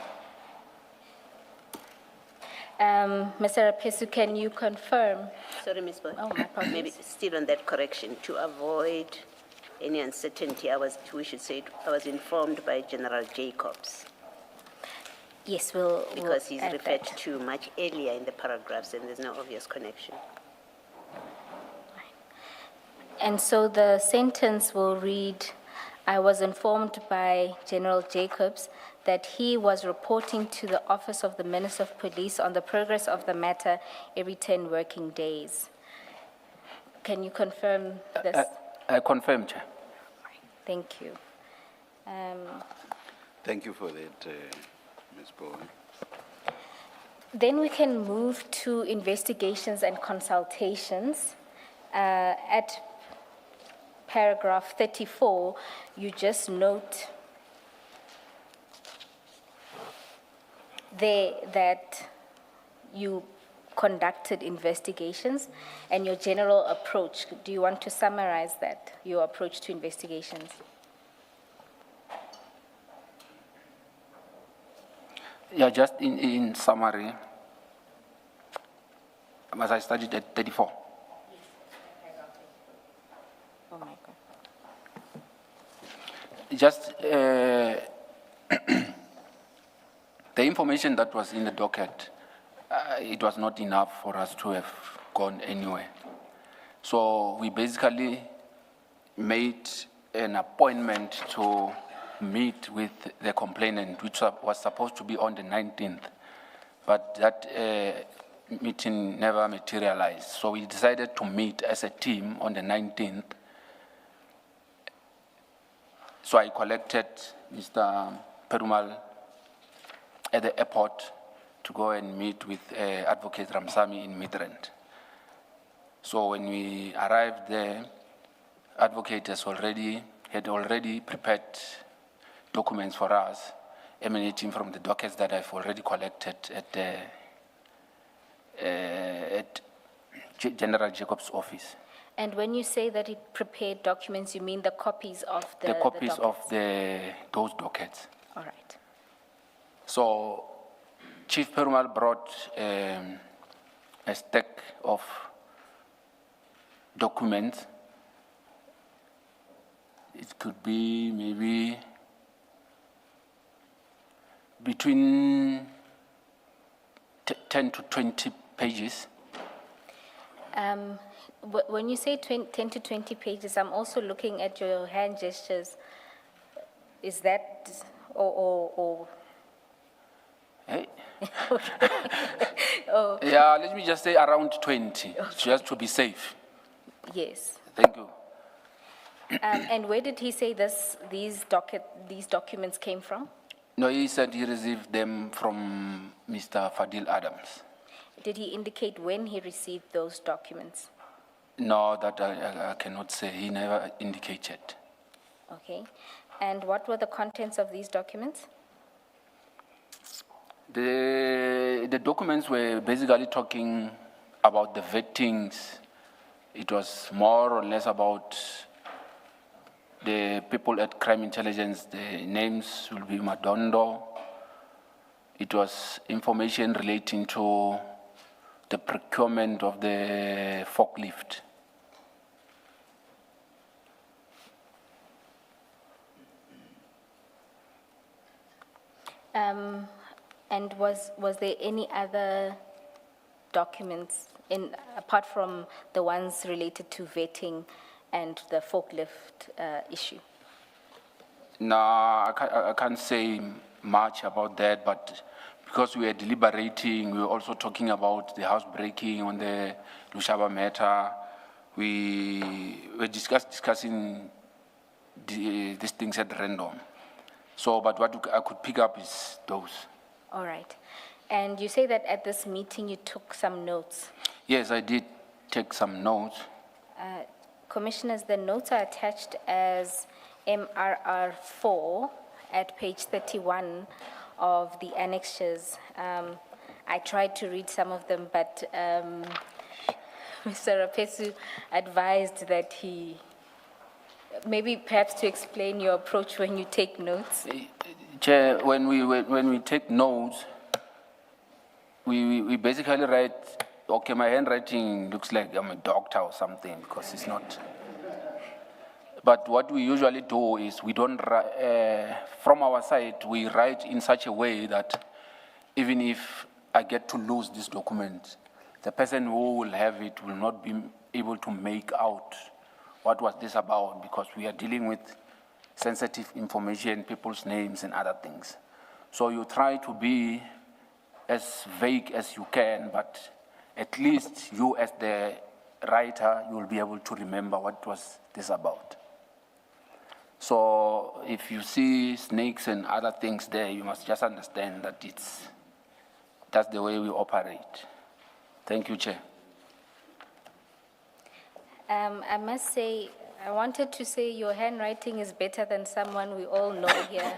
Mr. Rapesu, can you confirm? Sorry, Ms. Boy. Oh, my apologies. Maybe still on that correction, to avoid any uncertainty, we should say, I was informed by General Jacobs, Yes, we'll because he's add referred that. to much earlier in the paragraphs, and there's no obvious connection. And so the sentence will read, I was informed by General Jacobs that he was reporting to the Office of the Minister of Police on the progress of the matter every 10 working days. Can you confirm this? I confirm, Chair. Thank you. Thank you for that, Ms. Bowie. Then we can move to investigations and consultations. At paragraph 34, you just note there that you conducted investigations and your general approach. Do you want to summarize that, your approach to investigations? Yeah, just in summary, as I studied at 34. Oh my God. Just the information that was in the docket, it was not enough for us to have gone anywhere. So we basically made an appointment to meet with the complainant, which was supposed to be on the 19th, but that meeting never materialized. So we decided to meet as a team on the 19th. So I collected Mr. Perumal at the airport to go and meet with Advocate Ramsamy in Midrand. So when we arrived there, Advocate had already prepared documents for us emanating from the dockets that I've already collected at General Jacobs' office. And when you say that he prepared documents, you mean the copies of the copies of dockets? those dockets. All right. So Chief Perumal brought a stack of documents. It could be maybe between 10 to 20 pages. When you say 10 to 20 pages, I'm also looking at your hand gestures. Is that, or Hey. oh, Yeah, let me just say around 20, just to be safe. yes. Thank you. And where did he say these documents came from? No, he said he received them from Mr. Fadil Adams. Did he indicate when he received those documents? No, that I cannot say. He never indicated. Okay. And what were the contents of these documents? The documents were basically talking about the vettings. It was more or less about the people at Crime Intelligence. The names will be Madondo. It was information relating to the procurement of the forklift. And was there any other documents apart from the ones related to vetting and the forklift issue? No, I can't say much about that, but because we were deliberating, we were also talking about the housebreaking on the Lushaba matter. We were discussing these things at random. So, but what I could pick up is those. All right. And you say that at this meeting you took some notes. Yes, I did take some notes. Commissioners, the notes are attached as MRR 4 at page 31 of the annexures. I tried to read some of them, but Mr. Rapesu advised that he, maybe perhaps to explain your approach when you take notes. Chair, when we take notes, we basically write, okay, my handwriting looks like I'm a doctor or something, because it's not. But what we usually do is we don't, from our side, we write in such a way that even if I get to lose this document, the person who will have it will not be able to make out what was this about, because we are dealing with sensitive information, people's names and other things. So you try to be as vague as you can, but at least you as the writer, you will be able to remember what was this about. So if you see snakes and other things there, you must just understand that that's the way we operate. Thank you, Chair. I must say, I wanted to say your handwriting is better than someone we all know here.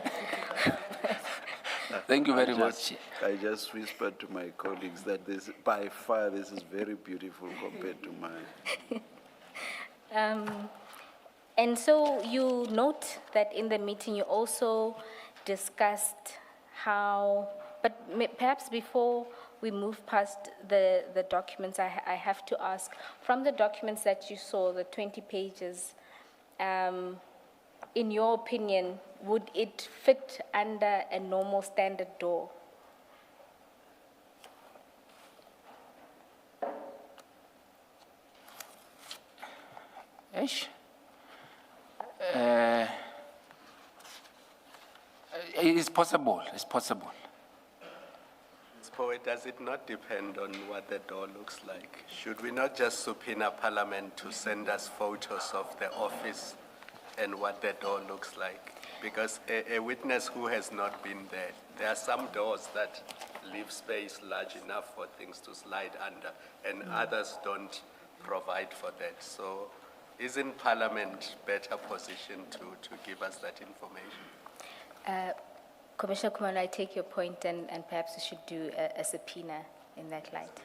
Thank you very much. I just whispered to my colleagues that this, by far, this is very beautiful compared to mine. And so you note that in the meeting you also discussed how, but perhaps before we move past the documents, I have to ask, from the documents that you saw, the 20 pages, in your opinion, would it fit under a normal standard door? Ish. It's possible, it's possible. Poet, does it not depend on what the door looks like? Should we not just subpoena Parliament to send us photos of the office and what the door looks like? Because a witness who has not been there are some doors that leave space large enough for things to slide under, and others don't provide for that. So isn't Parliament better positioned to give us that information? Commissioner Kumalo, I take your point, and perhaps we should do a subpoena in that light.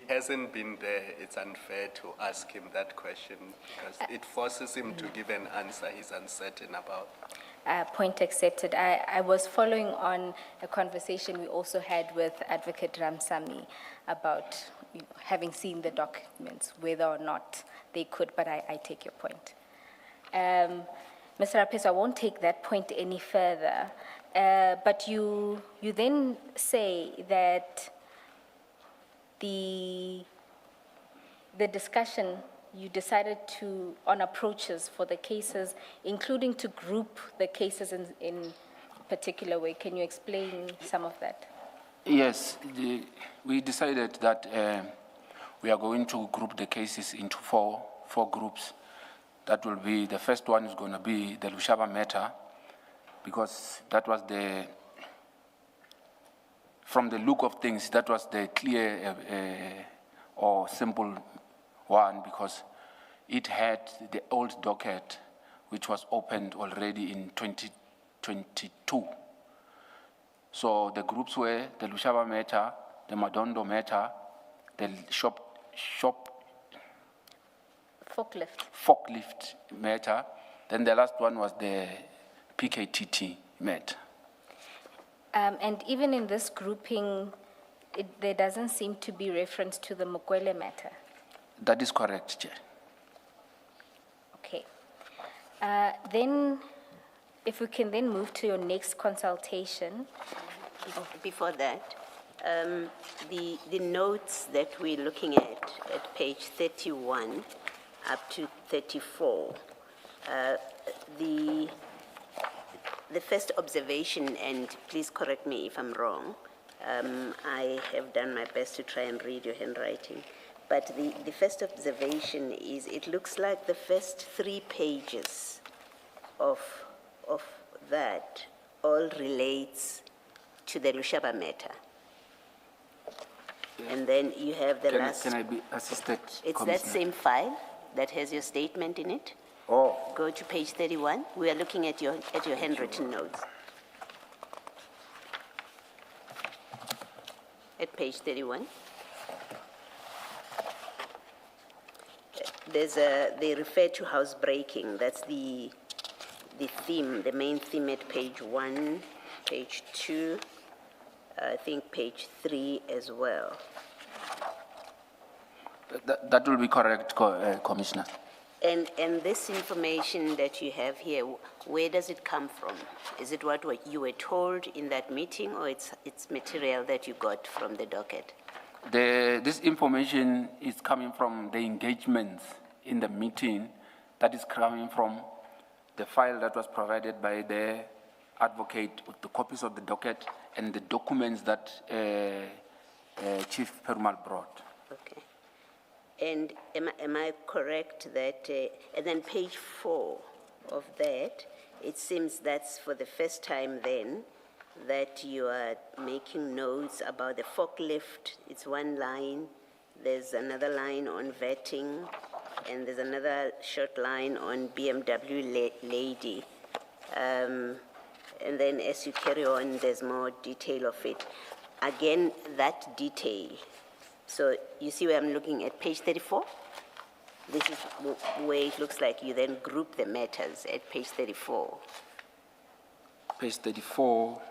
If he hasn't been there, it's unfair to ask him that question because it forces him to give an answer he's uncertain about. Point accepted. I was following on a conversation we also had with Advocate Ramsamy about having seen the documents, whether or not they could, but I take your point. Mr. Rapesu, I won't take that point any further. But you then say that the discussion, you decided to, on approaches for the cases, including to group the cases in a particular way. Can you explain some of that? Yes, we decided that we are going to group the cases into four groups. That will be, the first one is going to be the Lushaba matter, because that was from the look of things, that was the clear or simple one, because it had the old docket which was opened already in 2022. So the groups were the Lushaba matter, the Madondo matter, the forklift matter, then the last one was the PKTT matter. And even in this grouping, there doesn't seem to be reference to the Mokwele matter. That is correct, Chair. Okay. Then, if we can then move to your next consultation. Before that, the notes that we're looking at page 31 up to 34, the first observation, and please correct me if I'm wrong, I have done my best to try and read your handwriting, but the first observation is it looks like the first 3 pages of that all relates to the Lushaba matter. And then you have the last... Can I be assisted, It's Commissioner? that same file that has your statement in it. Oh, Go to page 31. We are looking at your handwritten notes. At page 31. They refer to housebreaking. That's the theme, the main theme at page 1, page 2, I think page 3 as well. that will be correct, Commissioner. And this information that you have here, where does it come from? Is it what you were told in that meeting, or it's material that you got from the docket? This information is coming from the engagements in the meeting, that is coming from the file that was provided by the advocate with the copies of the docket and the documents that Chief Perumal brought. Okay. And am I correct that, and then page 4 of that, it seems that's for the first time then that you are making notes about the forklift. It's one line, there's another line on vetting, and there's another short line on BMW lady. And then as you carry on, there's more detail of it. Again, that detail. So you see where I'm looking at page 34? This is where it looks like you then group the matters at page 34. Page 34.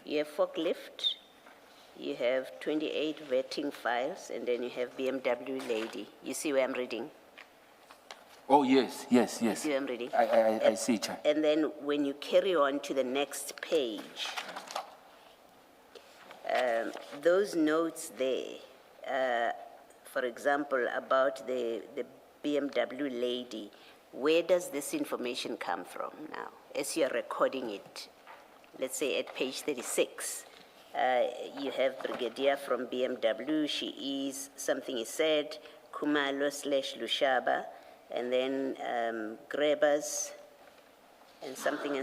You have forklift, you have 28 vetting files, and then you have BMW lady. You see where I'm reading? Oh, yes. You see where I'm reading? I see, Chair. And then when you carry on to the next page, those notes there, for example, about the BMW lady, where does this information come from now, as you're recording it? Let's say at page 36, you have Brigadier from BMW, she is, something is said, Kumalo/Lushaba, and then Grabbers, and something,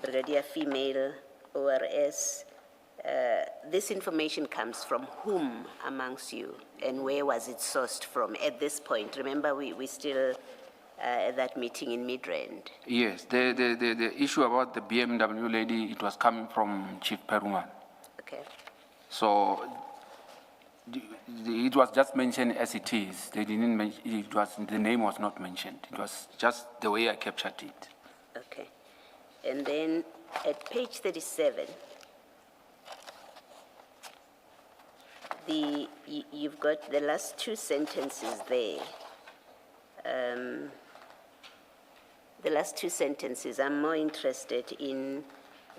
Brigadier female, ORS. This information comes from whom amongst you, and where was it sourced from at this point? Remember, we still at that meeting in Midrand. Yes, the issue about the BMW lady, it was coming from Chief Perumal. Okay. So it was just mentioned as it is. They didn't mention, the name was not mentioned. It was just the way I captured it. Okay. And then at page 37, you've got the last 2 sentences there. The last 2 sentences, I'm more interested in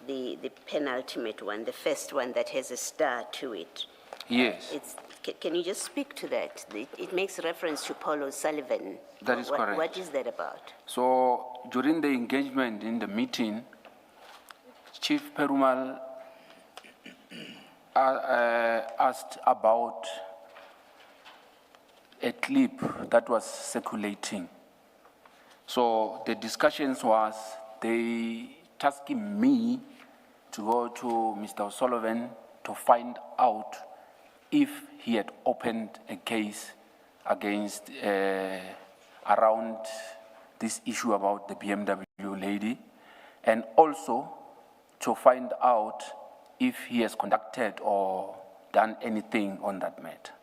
the penultimate one, the first one that has a star to it. Yes. Can you just speak to that? It makes reference to Paul O'Sullivan. That is correct. What is that about? So during the engagement in the meeting, Chief Perumal asked about a clip that was circulating. So the discussions was they tasking me to go to Mr. O'Sullivan to find out if he had opened a case against around this issue about the BMW lady, and also to find out if he has conducted or done anything on that matter.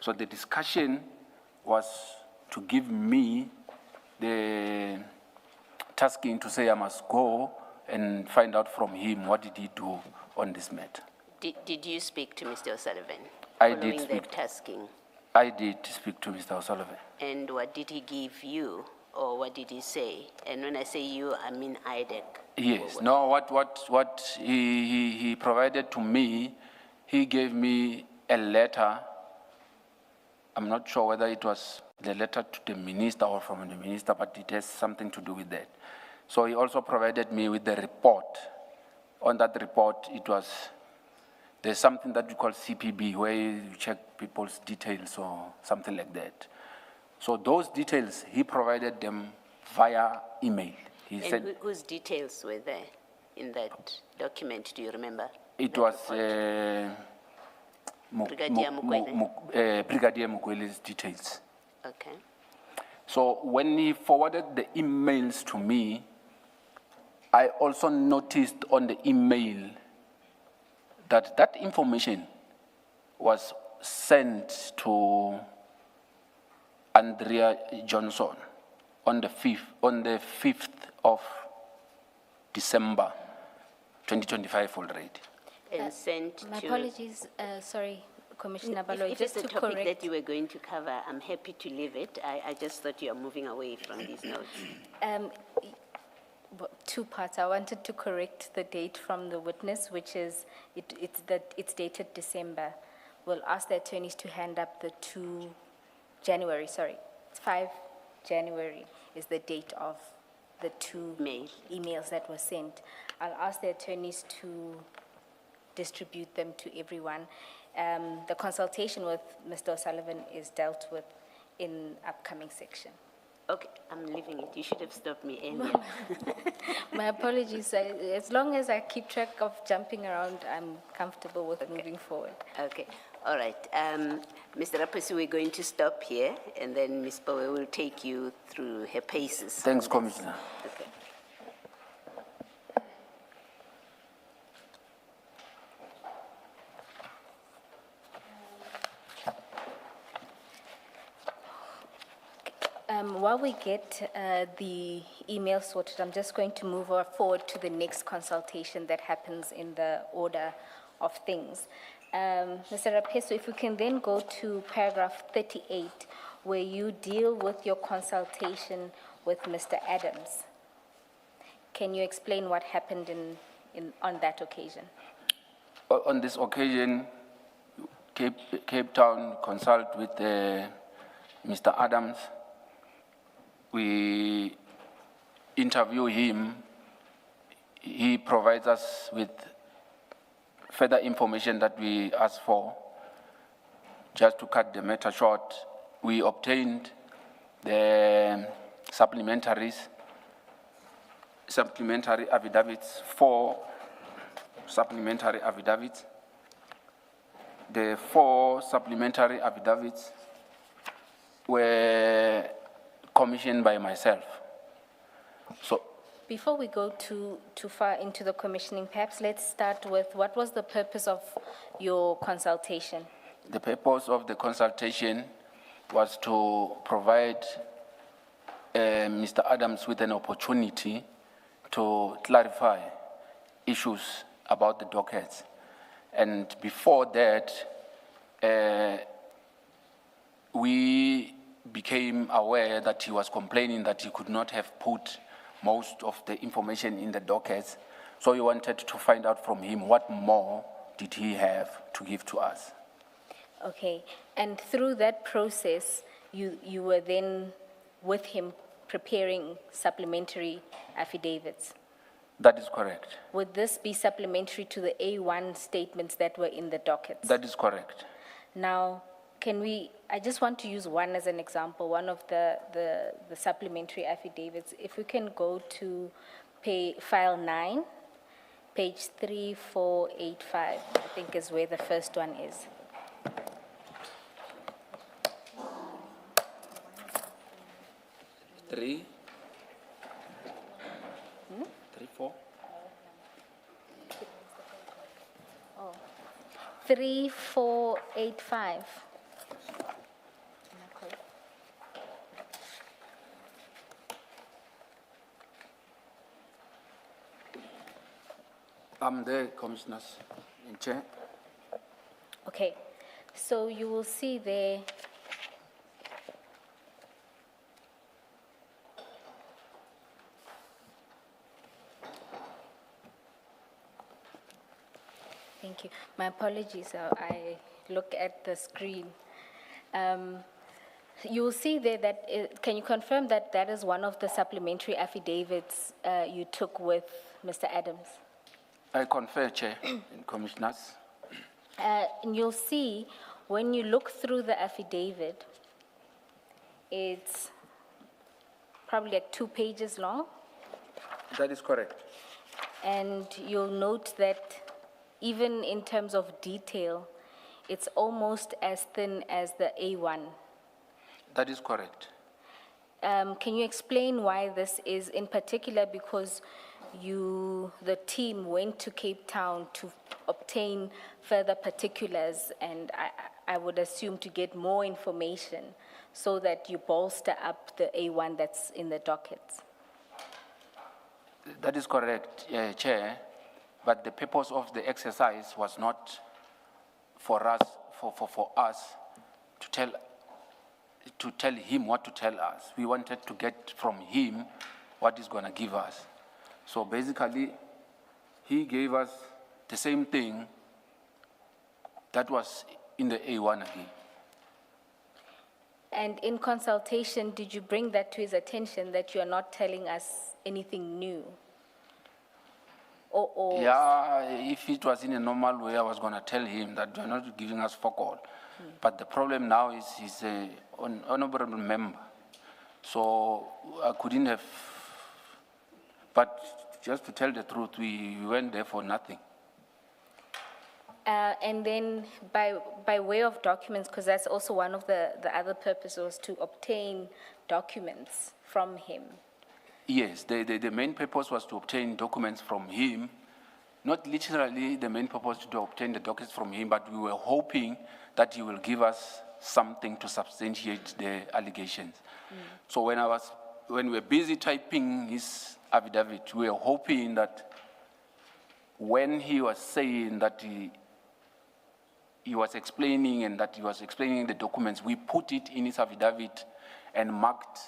So the discussion was to give me the tasking to say I must go and find out from him what did he do on this matter. Did you speak to Mr. O'Sullivan? I did Following speak. that tasking? I did speak to Mr. O'Sullivan. And what did he give you, or what did he say? And when I say you, I mean IDEC. Yes, no, what he provided to me, he gave me a letter. I'm not sure whether it was the letter to the minister or from the minister, but it has something to do with that. So he also provided me with the report. On that report, there's something that we call CPB, where you check people's details or something like that. So those details, he provided them via email. He And said whose details were there in that document, do you remember? it That was report? Brigadier Mukwele. Brigadier Mukwele's details. Okay. So when he forwarded the emails to me, I also noticed on the email that that information was sent to Andrea Johnson on the 5th of December 2025 already. And sent My to... apologies, sorry, Commissioner Baloyi, If just it's to a topic correct. that you were going to cover, I'm happy to leave it. I just thought you were moving away from these notes. Two parts. I wanted to correct the date from the witness, which is, it's dated December. We'll ask the attorneys to hand up the 2 January, sorry, it's 5 January is the date of the 2 emails that were sent. I'll ask the attorneys to distribute them to everyone. The consultation with Mr. O'Sullivan is dealt with in upcoming section. Okay, I'm leaving it. You should have stopped me earlier. My apologies. As long as I keep track of jumping around, I'm comfortable with moving forward. Okay, all right. Mr. Rapisi, we're going to stop here, and then Ms. Bowe will take you through her paces. Thanks, Commissioner. Okay. While we get the email sorted, I'm just going to move forward to the next consultation that happens in the order of things. Mr. Rapeso, if we can then go to paragraph 38, where you deal with your consultation with Mr. Adams. Can you explain what happened on that occasion? On this occasion, Cape Town consult with Mr. Adams. We interview him. He provides us with further information that we asked for. Just to cut the matter short, we obtained the supplementary affidavits, 4 supplementary affidavits. The 4 supplementary affidavits were commissioned by myself. So, before we go too far into the commissioning, perhaps let's start with what was the purpose of your consultation? The purpose of the consultation was to provide Mr. Adams with an opportunity to clarify issues about the dockets. And before that, we became aware that he was complaining that he could not have put most of the information in the dockets. So we wanted to find out from him what more did he have to give to us. Okay, and through that process, you were then with him preparing supplementary affidavits. That is correct. Would this be supplementary to the A1 statements that were in the dockets? That is correct. Now, I just want to use one as an example, one of the supplementary affidavits. If we can go to file 9, page 3485, I think is where the first one is. 3, 4. 3485. I'm there, Commissioners in Chair. Okay, so you will see there, thank you. My apologies, I look at the screen. You will see there that, can you confirm that that is one of the supplementary affidavits you took with Mr. Adams? I confer, Chair and Commissioners. And you'll see, when you look through the affidavit, it's probably like 2 pages long. That is correct. And you'll note that even in terms of detail, it's almost as thin as the A1. That is correct. Can you explain why this is, in particular because the team went to Cape Town to obtain further particulars, and I would assume to get more information so that you bolster up the A1 that's in the dockets? That is correct, Chair. But the purpose of the exercise was not for us, for us to tell him what to tell us. We wanted to get from him what he's going to give us. So basically, he gave us the same thing that was in the A1 again. And in consultation, did you bring that to his attention, that you are not telling us anything new? Or Yeah, if it was in a normal way, I was going to tell him that you're not giving us fuck all. But the problem now is he's an honorable member. So I couldn't have, but just to tell the truth, we went there for nothing. and then by way of documents, because that's also one of the other purposes, was to obtain documents from him. Yes, the main purpose was to obtain documents from him. Not literally the main purpose to obtain the documents from him, but we were hoping that he will give us something to substantiate the allegations. So when we were busy typing his affidavit, we were hoping that when he was saying that he was explaining and that he was explaining the documents, we put it in his affidavit and marked,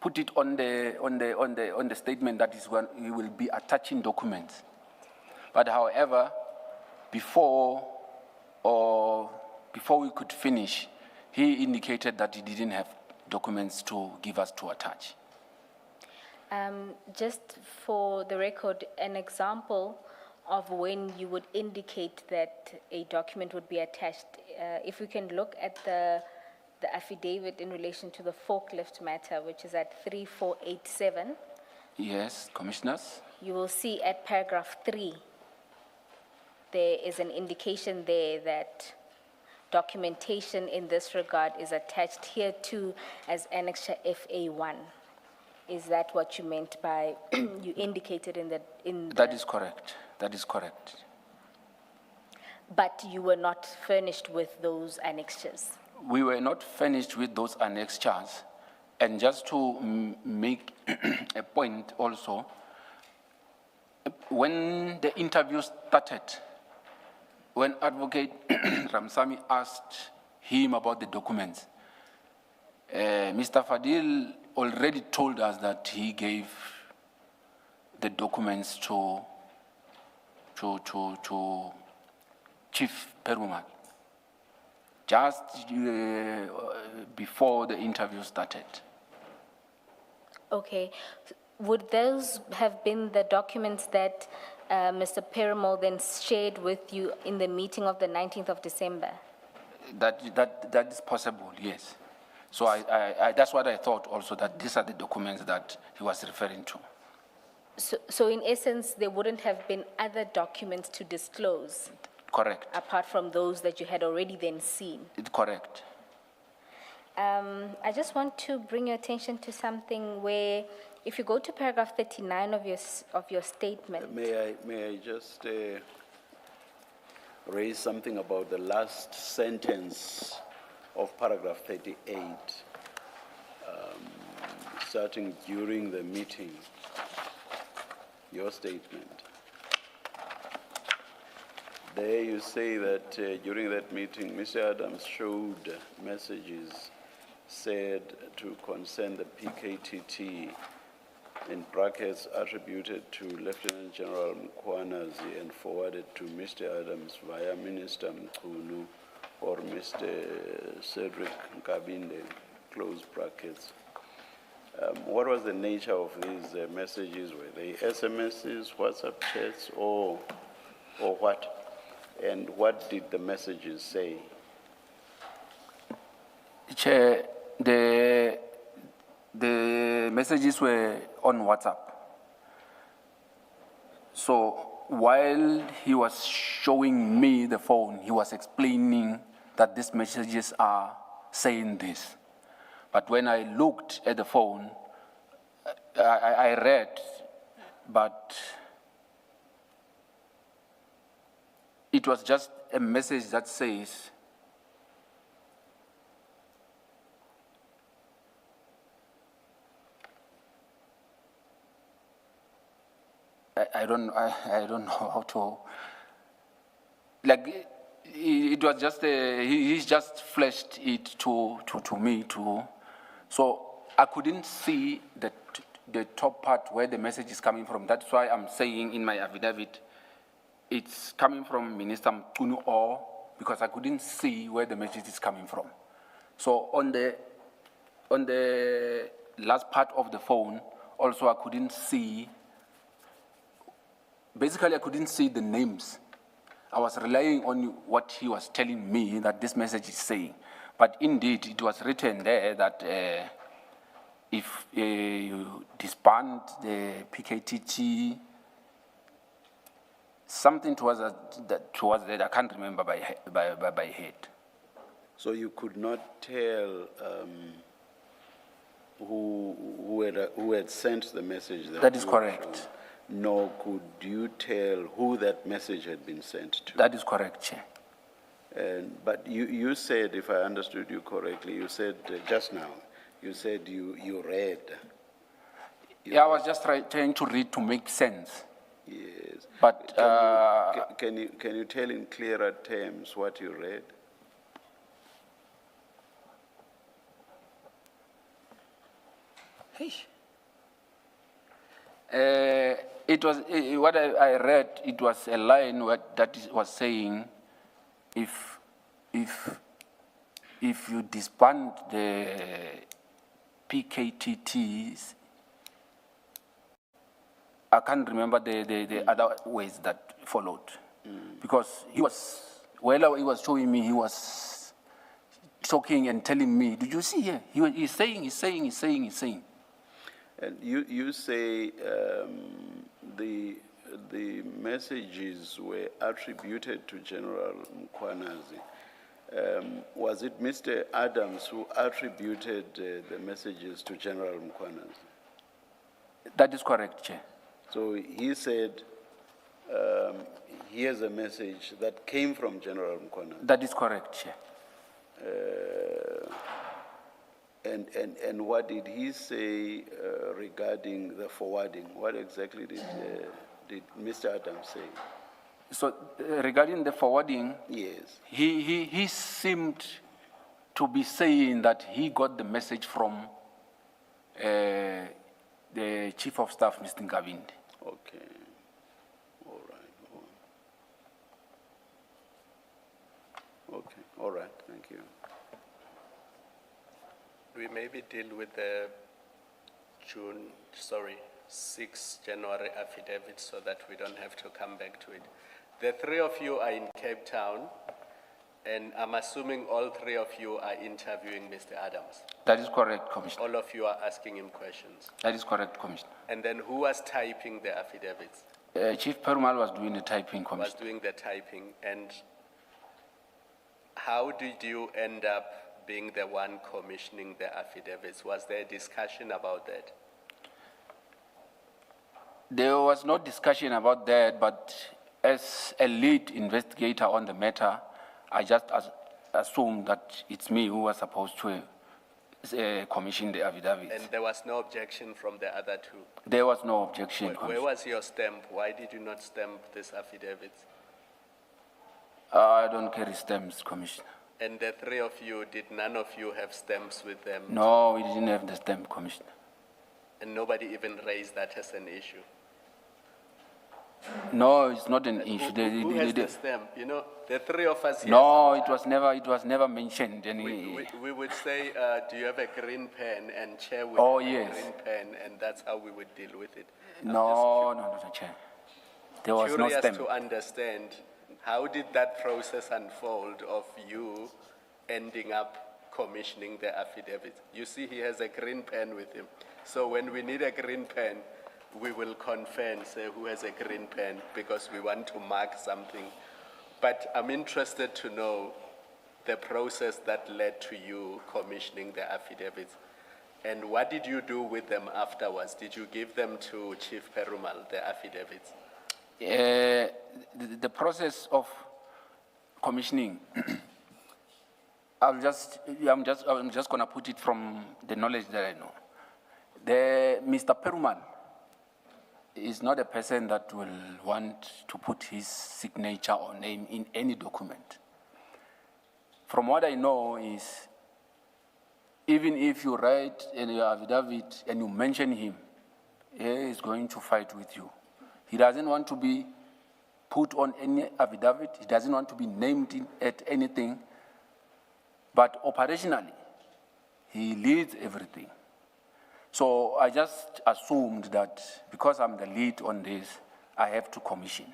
put it on the statement that he will be attaching documents. But however, before we could finish, he indicated that he didn't have documents to give us to attach. Just for the record, an example of when you would indicate that a document would be attached, if we can look at the affidavit in relation to the forklift matter, which is at 3487. Yes, Commissioners. You will see at paragraph 3, there is an indication there that documentation in this regard is attached here too as annexure FA1. Is that what you meant by, you indicated That is correct. That is correct. But you were not furnished with those annexures? We were not finished with those annexures. And just to make a point also, when the interview started, when Advocate Ramsamy asked him about the documents, Mr. Fadil already told us that he gave the documents to Chief Perumal, just before the interview started. Okay. Would those have been the documents that Mr. Perumal then shared with you in the meeting of the 19th of December? That is possible, yes. So that's what I thought also, that these are the documents that he was referring to. So in essence, there wouldn't have been other documents to disclose? Correct. Apart from those that you had already then seen? It's correct. I just want to bring your attention to something where, if you go to paragraph 39 of your statement. May I just raise something about the last sentence of paragraph 38, starting during the meeting, your statement. There you say that during that meeting, Mr. Adams showed messages said to concern the PKTT, in brackets attributed to Lieutenant General Mkhwanazi and forwarded to Mr. Adams via Minister Mkhunu or Mr. Cedric Nkabinde, close brackets. What was the nature of these messages? Were they SMSs, WhatsApp chats, or what? And what did the messages say? Chair, the messages were on WhatsApp. So while he was showing me the phone, he was explaining that these messages are saying this. But when I looked at the phone, I read, but it was just a message that says, I don't know how to, like, it was just, he just flashed it to me too. So I couldn't see the top part where the message is coming from. That's why I'm saying in my affidavit, it's coming from Minister Mkhunu, or because I couldn't see where the message is coming from. So on the last part of the phone, also I couldn't see, basically I couldn't see the names. I was relying on what he was telling me that this message is saying. But indeed, it was written there that if you disband the PKTT, something towards that I can't remember by head. So you could not tell who had sent the message? That is you correct. showed, nor could you tell who that message had been sent to? That is correct, Chair. But you said, if I understood you correctly, you said just now, you said you read. Yeah, I was just trying to read to make sense. Yes. But Can you tell in clearer terms what you read? It was what I read. It was a line was saying, if you disband the PKTTs, I can't remember the other ways that followed, because he was, while he was showing me, he was talking and telling me, did you see here? He's saying. And you say the messages were attributed to General Mkhwanazi. Was it Mr. Adams who attributed the messages to General Mkhwanazi? That is correct, Chair. So he said, here's a message that came from General Mkhwanazi. That is correct, Chair. And what did he say regarding the forwarding? What exactly did Mr. Adams say? So regarding the forwarding, Yes. he seemed to be saying that he got the message from the Chief of Staff, Mr. Nkabinde. Okay. All right. Okay. All right. Thank you. We maybe deal with the 6 January affidavit so that we don't have to come back to it. The three of you are in Cape Town, and I'm assuming all three of you are interviewing Mr. Adams. That is correct, Commissioner. All of you are asking him questions. That is correct, Commissioner. And then who was typing the affidavits? Chief Perumal was doing the typing, Was Commissioner. doing the typing. And how did you end up being the one commissioning the affidavits. Was there a discussion about that? There was no discussion about that, but as a lead investigator on the matter, I just assumed that it's me who was supposed to commission the affidavits. And there was no objection from the other two? There was no objection. Where Commissioner. was your stamp? Why did you not stamp this affidavits? I don't carry stamps, Commissioner. And the three of you, did none of you have stamps with them? No, we didn't have the stamp, Commissioner. And nobody even raised that as an issue? No, it's not an issue. Who has the stamp? You know, the three of us here. No, it was never mentioned. We would say, do you have a green pen? And Chair would Oh, have yes. a green pen, and that's how we would deal with it. No, Chair. There was no Curious stamp. to understand, how did that process unfold of you ending up commissioning the affidavit? You see, he has a green pen with him. So when we need a green pen, we will confer and say who has a green pen because we want to mark something. But I'm interested to know the process that led to you commissioning the affidavits. And what did you do with them afterwards? Did you give them to Chief Perumal, the affidavits? The process of commissioning, I'm just going to put it from the knowledge that I know. Mr. Perumal is not a person that will want to put his signature or name in any document. From what I know is, even if you write in your affidavit and you mention him, he is going to fight with you. He doesn't want to be put on any affidavit. He doesn't want to be named at anything. But operationally, he leads everything. So I just assumed that because I'm the lead on this, I have to commission.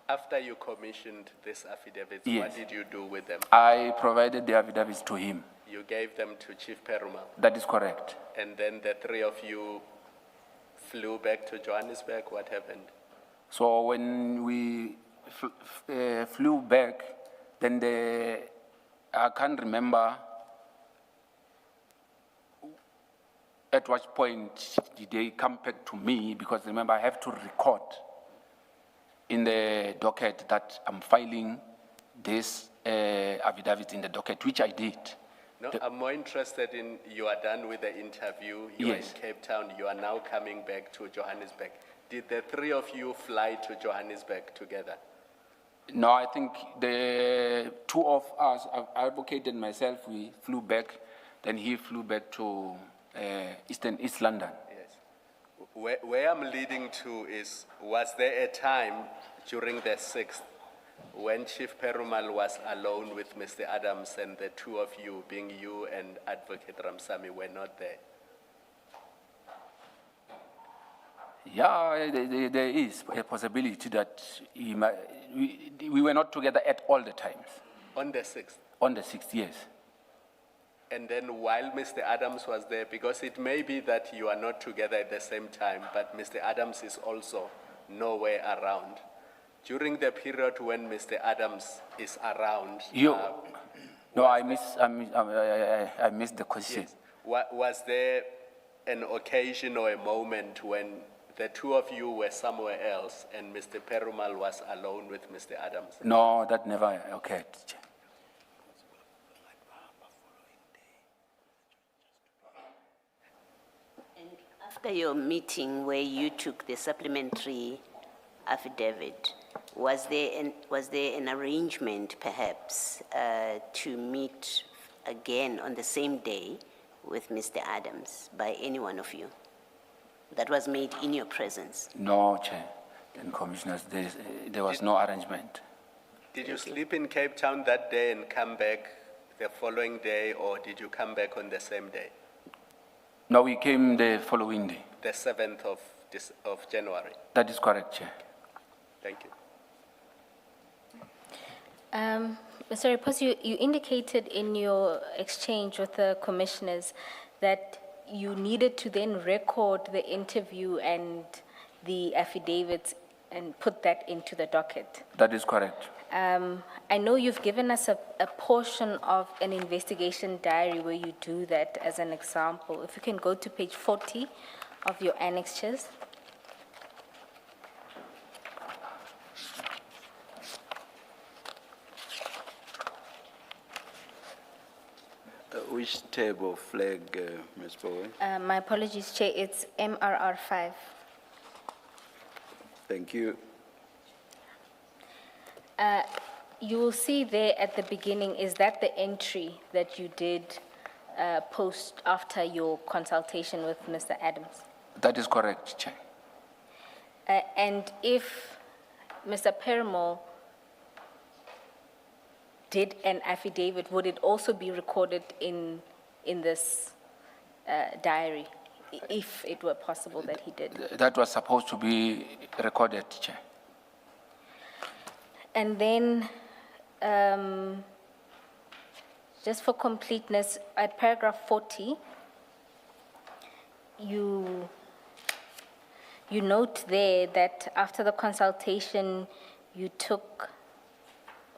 After you commissioned this affidavits, Yes. what did you do with them? I provided the affidavits to him. You gave them to Chief Perumal, That is correct. and then the three of you flew back to Johannesburg. What happened? So when we flew back, then I can't remember at what point did they come back to me, because remember I have to record in the docket that I'm filing this affidavit in the docket, which I did. No, I'm more interested in, you are done with the interview, you Yes. are in Cape Town, you are now coming back to Johannesburg. Did the three of you fly to Johannesburg together? No, I think the two of us, I advocated myself, we flew back, then he flew back to East London. Yes. Where I'm leading to is, was there a time during the 6th when Chief Perumal was alone with Mr. Adams and the two of you, being you and Advocate Ramsamy, were not there? Yeah, there is a possibility that we were not together at all the times. On the 6th? On the 6th, yes. And then while Mr. Adams was there, because it may be that you are not together at the same time, but Mr. Adams is also nowhere around. During the period when Mr. Adams is around, No, I missed the question. yes, was there an occasion or a moment when the two of you were somewhere else and Mr. Perumal was alone with Mr. Adams? No, that never occurred. After your meeting where you took the supplementary affidavit, was there an arrangement perhaps to meet again on the same day with Mr. Adams by any one of you that was made in your presence? No, Chair and Commissioners, there was no arrangement. Did you sleep in Cape Town that day and come back the following day, or did you come back on the same day, No, we came the following day. the 7th of January? That is correct, Chair. Thank you. Mr. Repos, you indicated in your exchange with the commissioners that you needed to then record the interview and the affidavits and put that into the docket. That is correct. I know you've given us a portion of an investigation diary where you do that as an example. If you can go to page 40 of your annexures. Which table flag, Ms. Bowen? My apologies, Chair, it's MRR 5. Thank you. You will see there at the beginning, is that the entry that you did post after your consultation with Mr. Adams? That is correct, Chair. And if Mr. Paramore did an affidavit, would it also be recorded in this diary, if it were possible that he did? That was supposed to be recorded, Chair. And then, just for completeness, at paragraph 40, you note there that after the consultation, you took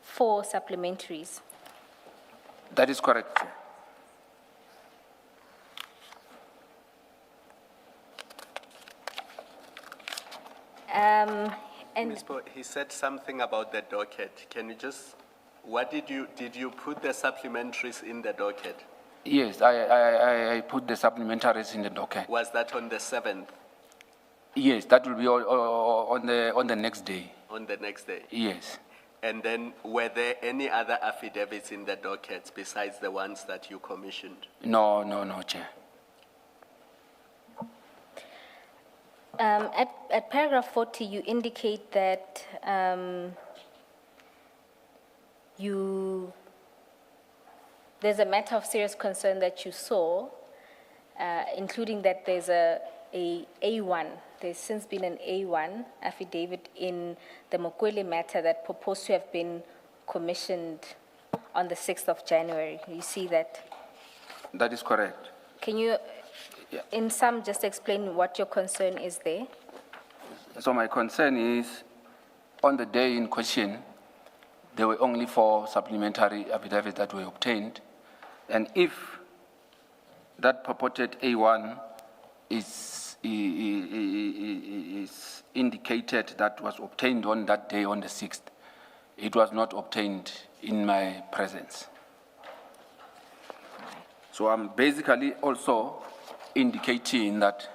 4 supplementaries. That is correct, Chair. And Ms. Bo, he said something about the docket. Can you just, did you put the supplementaries in the docket? Yes, I put the supplementaries in the docket. Was that on the 7th, Yes, that will be on the next day. on the next day? Yes. And then were there any other affidavits in the docket besides the ones that you commissioned? No, Chair. at paragraph 40, you indicate that there's a matter of serious concern that you saw, including that there's a A1. There's since been an A1 affidavit in the Mokwele matter that purports to have been commissioned on the 6th of January. You see that? That is correct. Can you, Yeah. in sum, just explain what your concern is there? So my concern is, on the day in question, there were only 4 supplementary affidavits that were obtained. And if that purported A1 is indicated that was obtained on that day, on the 6th, it was not obtained in my presence. So I'm basically also indicating that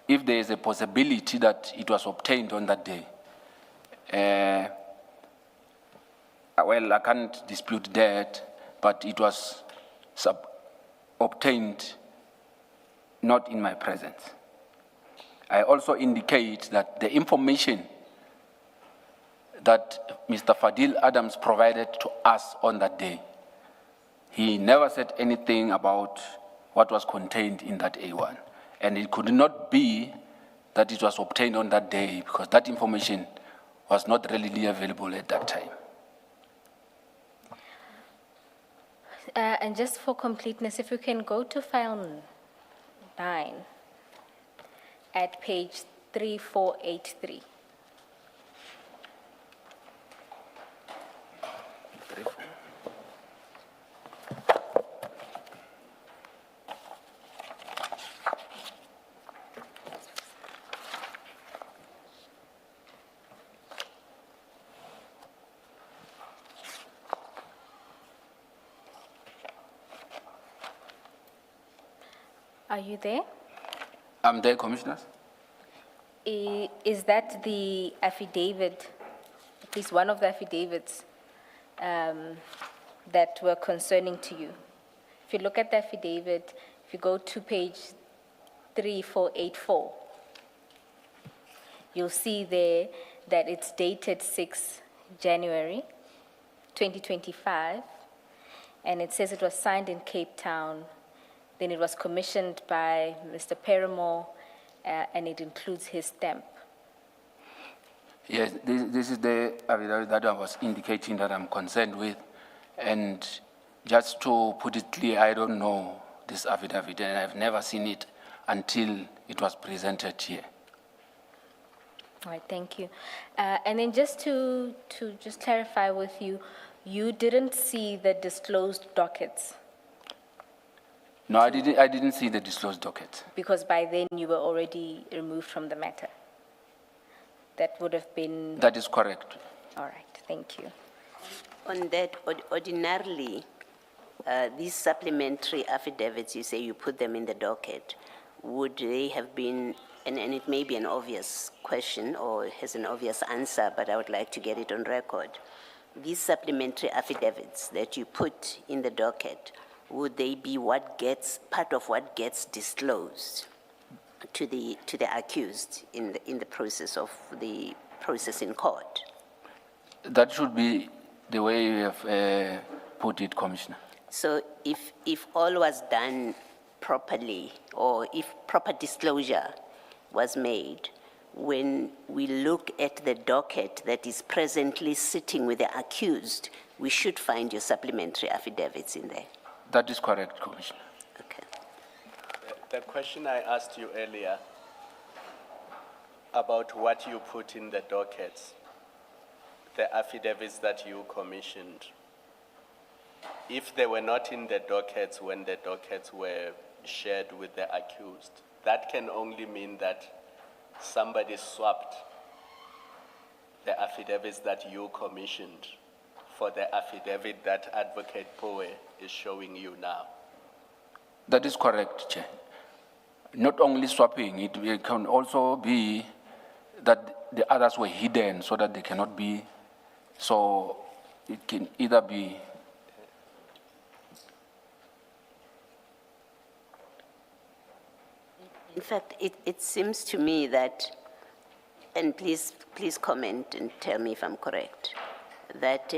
if there is a possibility that it was obtained on that day, well, I can't dispute that, but it was obtained not in my presence. I also indicate that the information that Mr. Fadil Adams provided to us on that day, he never said anything about what was contained in that A1. And it could not be that it was obtained on that day because that information was not readily available at that time. And just for completeness, if you can go to file 9 at page 3483. Are you there? I'm there, Commissioners. Is that the affidavit, at least one of the affidavits that were concerning to you? If you look at the affidavit, if you go to page 3484, you'll see there that it's dated 6 January 2025, and it says it was signed in Cape Town. Then it was commissioned by Mr. Paramore, and it includes his stamp. Yes, this is the affidavit that I was indicating that I'm concerned with. And just to put it clear, I don't know this affidavit, and I've never seen it until it was presented here. All right, thank you. And then just to just clarify with you, you didn't see the disclosed dockets No, I didn't see the disclosed docket. because by then you were already removed from the matter. That would have been, That is correct. all right, thank you. On that, ordinarily, these supplementary affidavits, you say you put them in the docket, would they have been, and it may be an obvious question or has an obvious answer, but I would like to get it on record. These supplementary affidavits that you put in the docket, would they be part of what gets disclosed to the accused in the process of the process in court? That should be the way you have put it, Commissioner. So if all was done properly, or if proper disclosure was made, when we look at the docket that is presently sitting with the accused, we should find your supplementary affidavits in there. That is correct, Commissioner. Okay. The question I asked you earlier about what you put in the dockets, the affidavits that you commissioned, if they were not in the dockets when the dockets were shared with the accused, that can only mean that somebody swapped the affidavits that you commissioned for the affidavit that Advocate Poe is showing you now. That is correct, Chair. Not only swapping, it can also be that the others were hidden so that they cannot be, so it can either be. In fact, it seems to me that, and please comment and tell me if I'm correct, that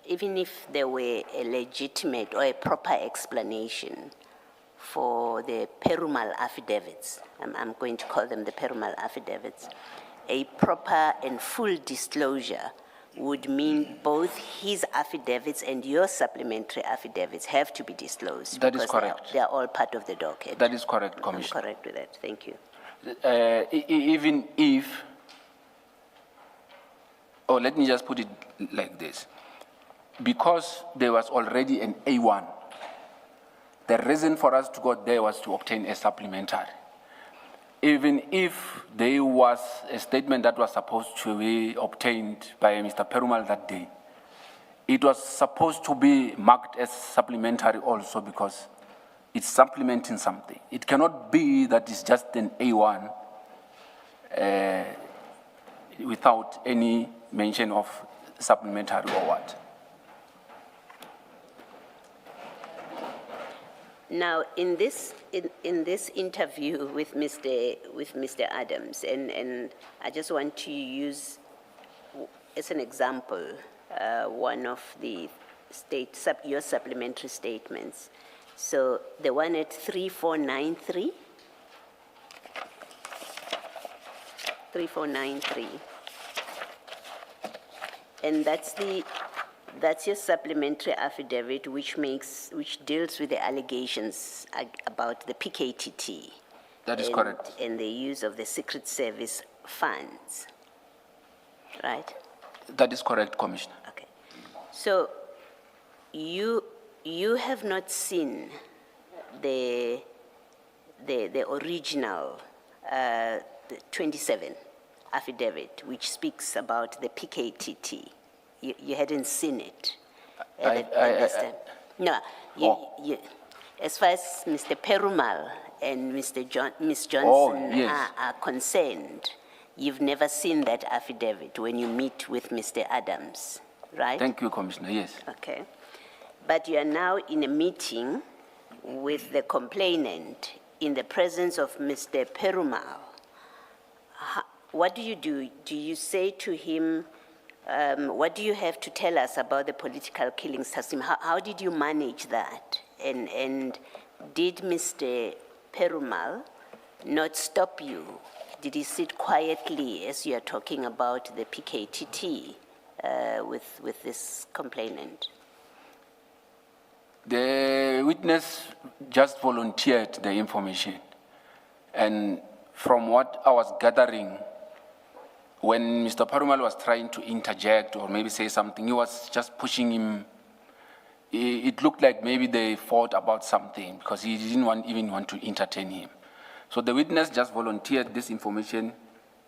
even if there were a legitimate or a proper explanation for the Perumal affidavits, I'm going to call them the Perumal affidavits, a proper and full disclosure would mean both his affidavits and your supplementary affidavits have to be disclosed. That is because correct. They are all part of the docket. That is correct, I'm Commissioner. correct with that. Thank you. Even if, or let me just put it like this, because there was already an A1, the reason for us to go there was to obtain a supplementary. Even if there was a statement that was supposed to be obtained by Mr. Perumal that day, it was supposed to be marked as supplementary also because it's supplementing something. It cannot be that it's just an A1 without any mention of supplementary or what. Now, in this interview with Mr. Adams, and I just want to use as an example one of the your supplementary statements. So the one at 3493. 3493. And that's your supplementary affidavit, which deals with the allegations about the PKTT. That is correct. And the use of the Secret Service funds, right? That is correct, Commissioner. Okay. So you have not seen the original the 27 affidavit, which speaks about the PKTT. You hadn't seen it at this time. No, as far as Mr. Perumal and Ms. Johnson yes. are concerned, you've never seen that affidavit when you meet with Mr. Adams, right? Thank you, Commissioner, yes. Okay. But you are now in a meeting with the complainant in the presence of Mr. Perumal. What do you do? Do you say to him, what do you have to tell us about the political killing system? How did you manage that? And did Mr. Perumal not stop you? Did he sit quietly as you are talking about the PKTT with this complainant? The witness just volunteered the information. And from what I was gathering, when Mr. Perumal was trying to interject or maybe say something, he was just pushing him. It looked like maybe they fought about something because he didn't even want to entertain him. So the witness just volunteered this information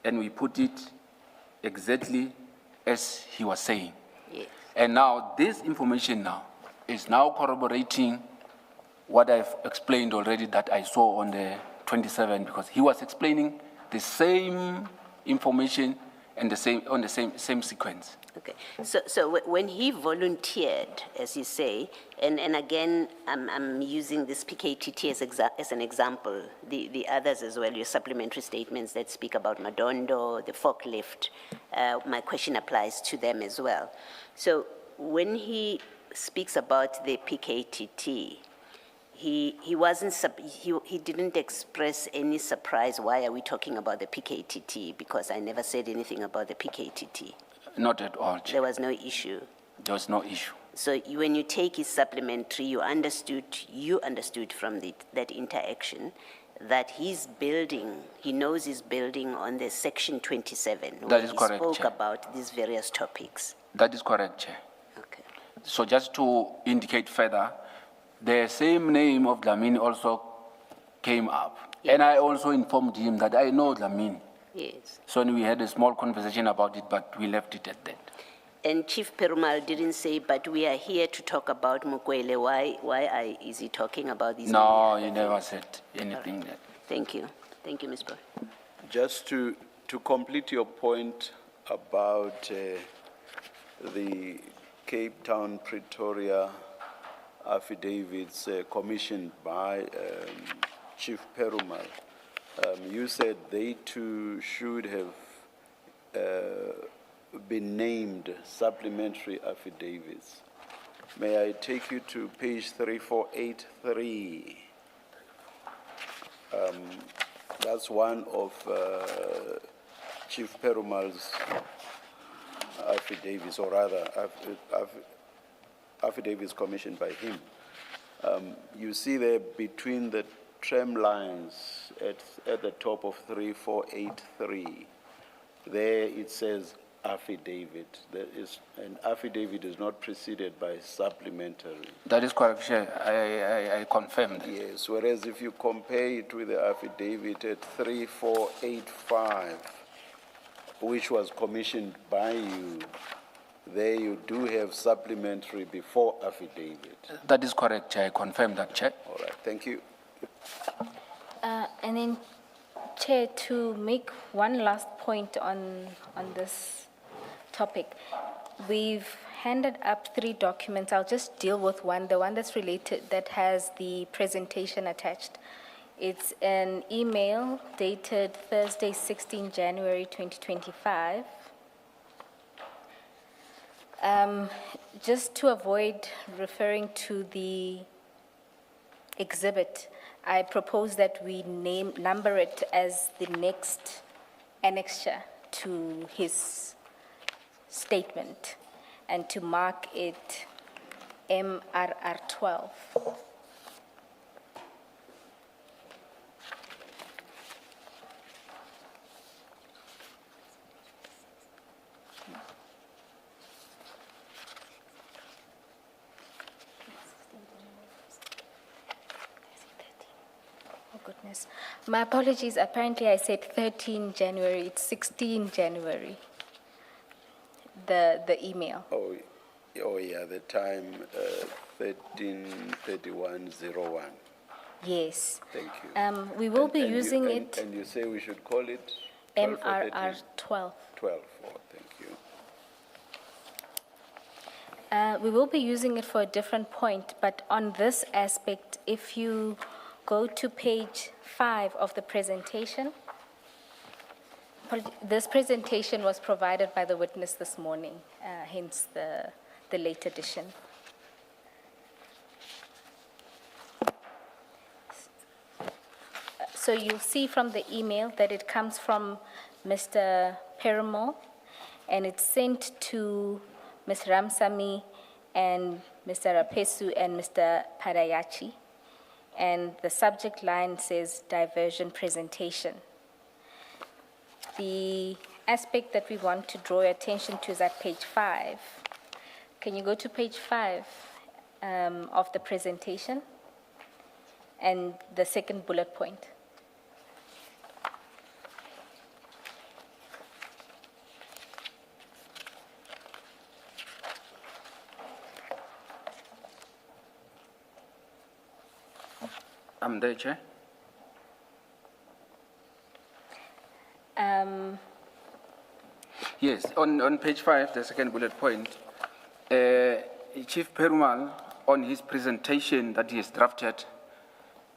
and we put it exactly as he was saying. Yes. And now this information now is now corroborating what I've explained already that I saw on the 27th, because he was explaining the same information and on the same sequence. Okay, so when he volunteered, as you say, and again, I'm using this PKTT as an example, the others as well, your supplementary statements that speak about Madondo, the forklift, my question applies to them as well. So when he speaks about the PKTT, he didn't express any surprise. Why are we talking about the PKTT? Because I never said anything about the PKTT. Not at all, Chair. There was no issue. There was no issue. So when you take his supplementary, you understood from that interaction that he's building, he knows he's building on the section 27. That where is he correct, spoke Chair. about these various topics. That is correct, Chair. Okay. So just to indicate further, the same name of Dlamini also came up. Yes. And I also informed him that I know Dlamini. Yes. So we had a small conversation about it, but we left it at that. And Chief Perumal didn't say, but we are here to talk about Mukwele. Why is he talking about these? No, he never said anything. Right. Thank you. Thank you, Ms. Boy. Just to complete your point about the Cape Town Pretoria affidavits commissioned by Chief Perumal, you said they too should have been named supplementary affidavits. May I take you to page 3483? That's one of Chief Perumal's affidavits, or rather affidavits commissioned by him. You see there between the tram lines at the top of 3483, there it says affidavit. An affidavit is not preceded by supplementary. That is correct, Chair. I confirm that. Yes, whereas if you compare it with the affidavit at 3485, which was commissioned by you, there you do have supplementary before affidavit. That is correct, Chair. I confirm that, Chair. All right, thank you. And then, Chair, to make one last point on this topic, we've handed up 3 documents. I'll just deal with one, the one that's related, that has the presentation attached. It's an email dated Thursday, 16 January 2025. Just to avoid referring to the exhibit, I propose that we number it as the next annexure to his statement and to mark it MRR 12. Oh, goodness. My apologies. Apparently, I said 13 January. It's 16 January. The email. Oh yeah, the time 13:31:01. Yes. Thank you. We will be using it And you say we should call it 12 or 13? MRR 12. 12, oh, thank you. We will be using it for a different point, but on this aspect, if you go to page 5 of the presentation, this presentation was provided by the witness this morning, hence the late edition. So you'll see from the email that it comes from Mr. Perumal, and it's sent to Ms. Ramsamy and Mr. Rapesu and Mr. Padayachi. And the subject line says diversion presentation. The aspect that we want to draw your attention to is at page 5. Can you go to page 5 of the presentation? And the second bullet point. I'm there, Chair. Yes, on page 5, the second bullet point, Chief Perumal, on his presentation that he has drafted,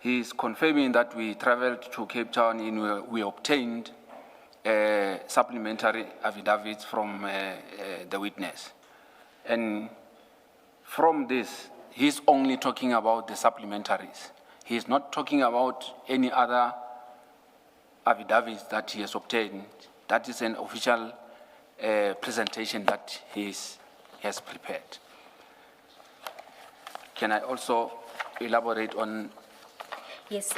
he is confirming that we traveled to Cape Town and we obtained supplementary affidavits from the witness. And from this, he's only talking about the supplementaries. He's not talking about any other affidavits that he has obtained. That is an official presentation that he has prepared. Can I also elaborate on? Yes,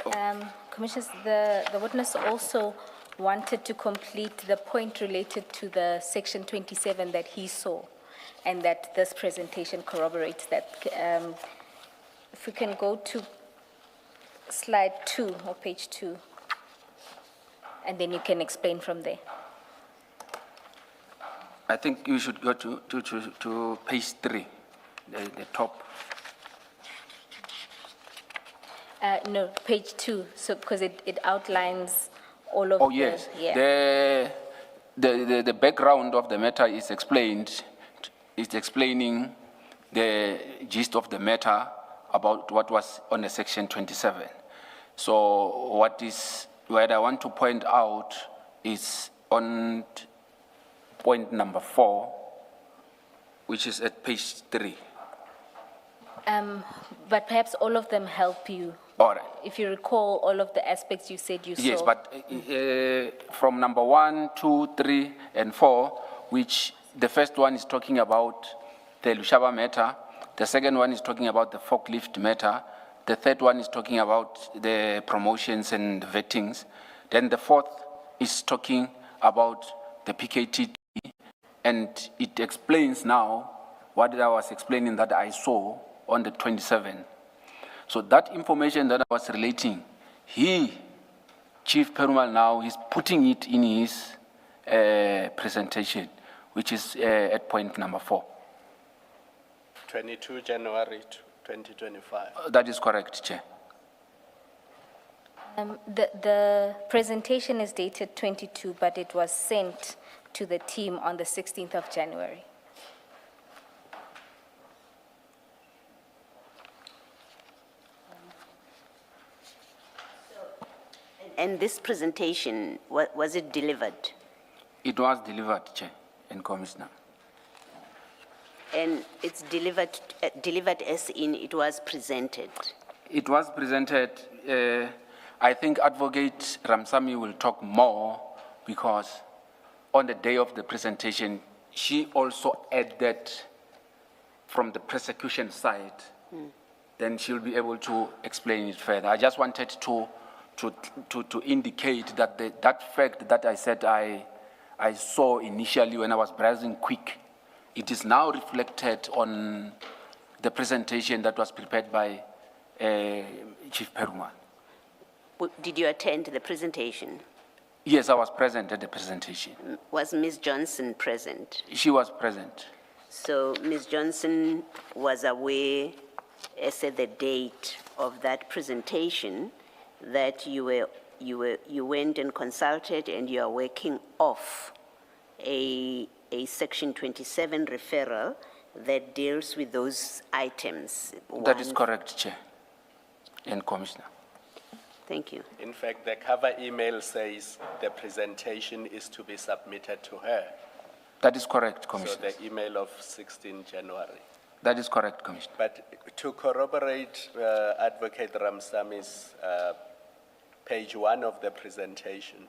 Commissioners, the witness also wanted to complete the point related to the section 27 that he saw, and that this presentation corroborates that. If we can go to slide 2 or page 2, and then you can explain from there. I think you should go to page 3, the top. No, page 2, so, because it outlines all of Oh, yes. yeah. The background of the matter is explained. It's explaining the gist of the matter about what was on the section 27. So what I want to point out is on point number 4, which is at page 3. But perhaps all of them help you. All right. If you recall all of the aspects you said you saw. Yes, but from number 1, 2, 3, and 4, which the first one is talking about the Lushaba matter, the second one is talking about the forklift matter, the third one is talking about the promotions and vettings, then the fourth is talking about the PKT, and it explains now what I was explaining that I saw on the 27th. So that information that I was relating, Chief Perumal now, he's putting it in his presentation, which is at point number 4. 22 January 2025. That is correct, Chair. The presentation is dated 22, but it was sent to the team on the 16th of January. And this presentation, was it delivered? It was delivered, Chair and Commissioner. And it's delivered as in it was presented? It was presented, I think Advocate Ramsamy will talk more because on the day of the presentation, she also added from the prosecution side, then she'll be able to explain it further. I just wanted to indicate that that fact that I said I saw initially when I was browsing quick, it is now reflected on the presentation that was prepared by Chief Perumal. Did you attend the presentation? Yes, I was present at the presentation. Was Ms. Johnson present? She was present. So Ms. Johnson was aware, as at the date of that presentation, that you went and consulted and you are working off a section 27 referral that deals with those items. That is correct, Chair and Commissioner. Thank you. In fact, the cover email says the presentation is to be submitted to her. That is correct, So Commissioner. the email of 16 January. That is correct, Commissioner. But to corroborate Advocate Ramsamy's page 1 of the presentation,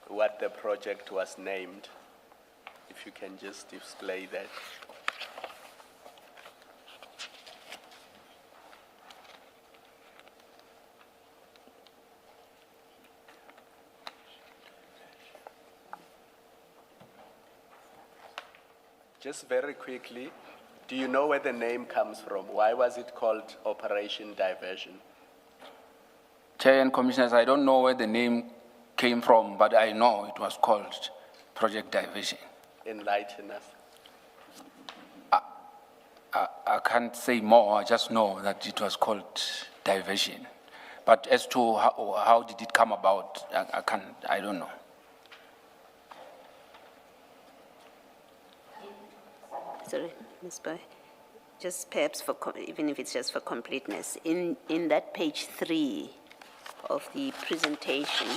what the project was named, if you can just display that. Just very quickly, do you know where the name comes from? Why was it called Operation Diversion? Chair and Commissioners, I don't know where the name came from, but I know it was called Project Diversion. Enlighten us. I can't say more, I just know that it was called diversion. But as to how did it come about, I don't know. Sorry, Ms. Boy. Just perhaps for, even if it's just for completeness, in that page 3 of the presentation,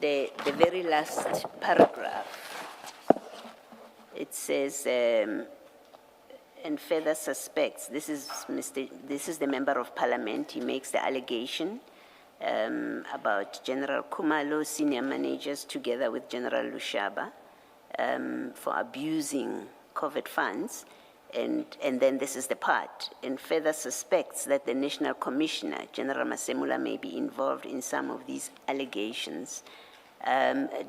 the very last paragraph, it says, and further suspects, this is the Member of Parliament, he makes the allegation about General Kumalo, senior managers, together with General Lushaba, for abusing COVID funds. And then this is the part, and further suspects that the National Commissioner, General Masemula, may be involved in some of these allegations.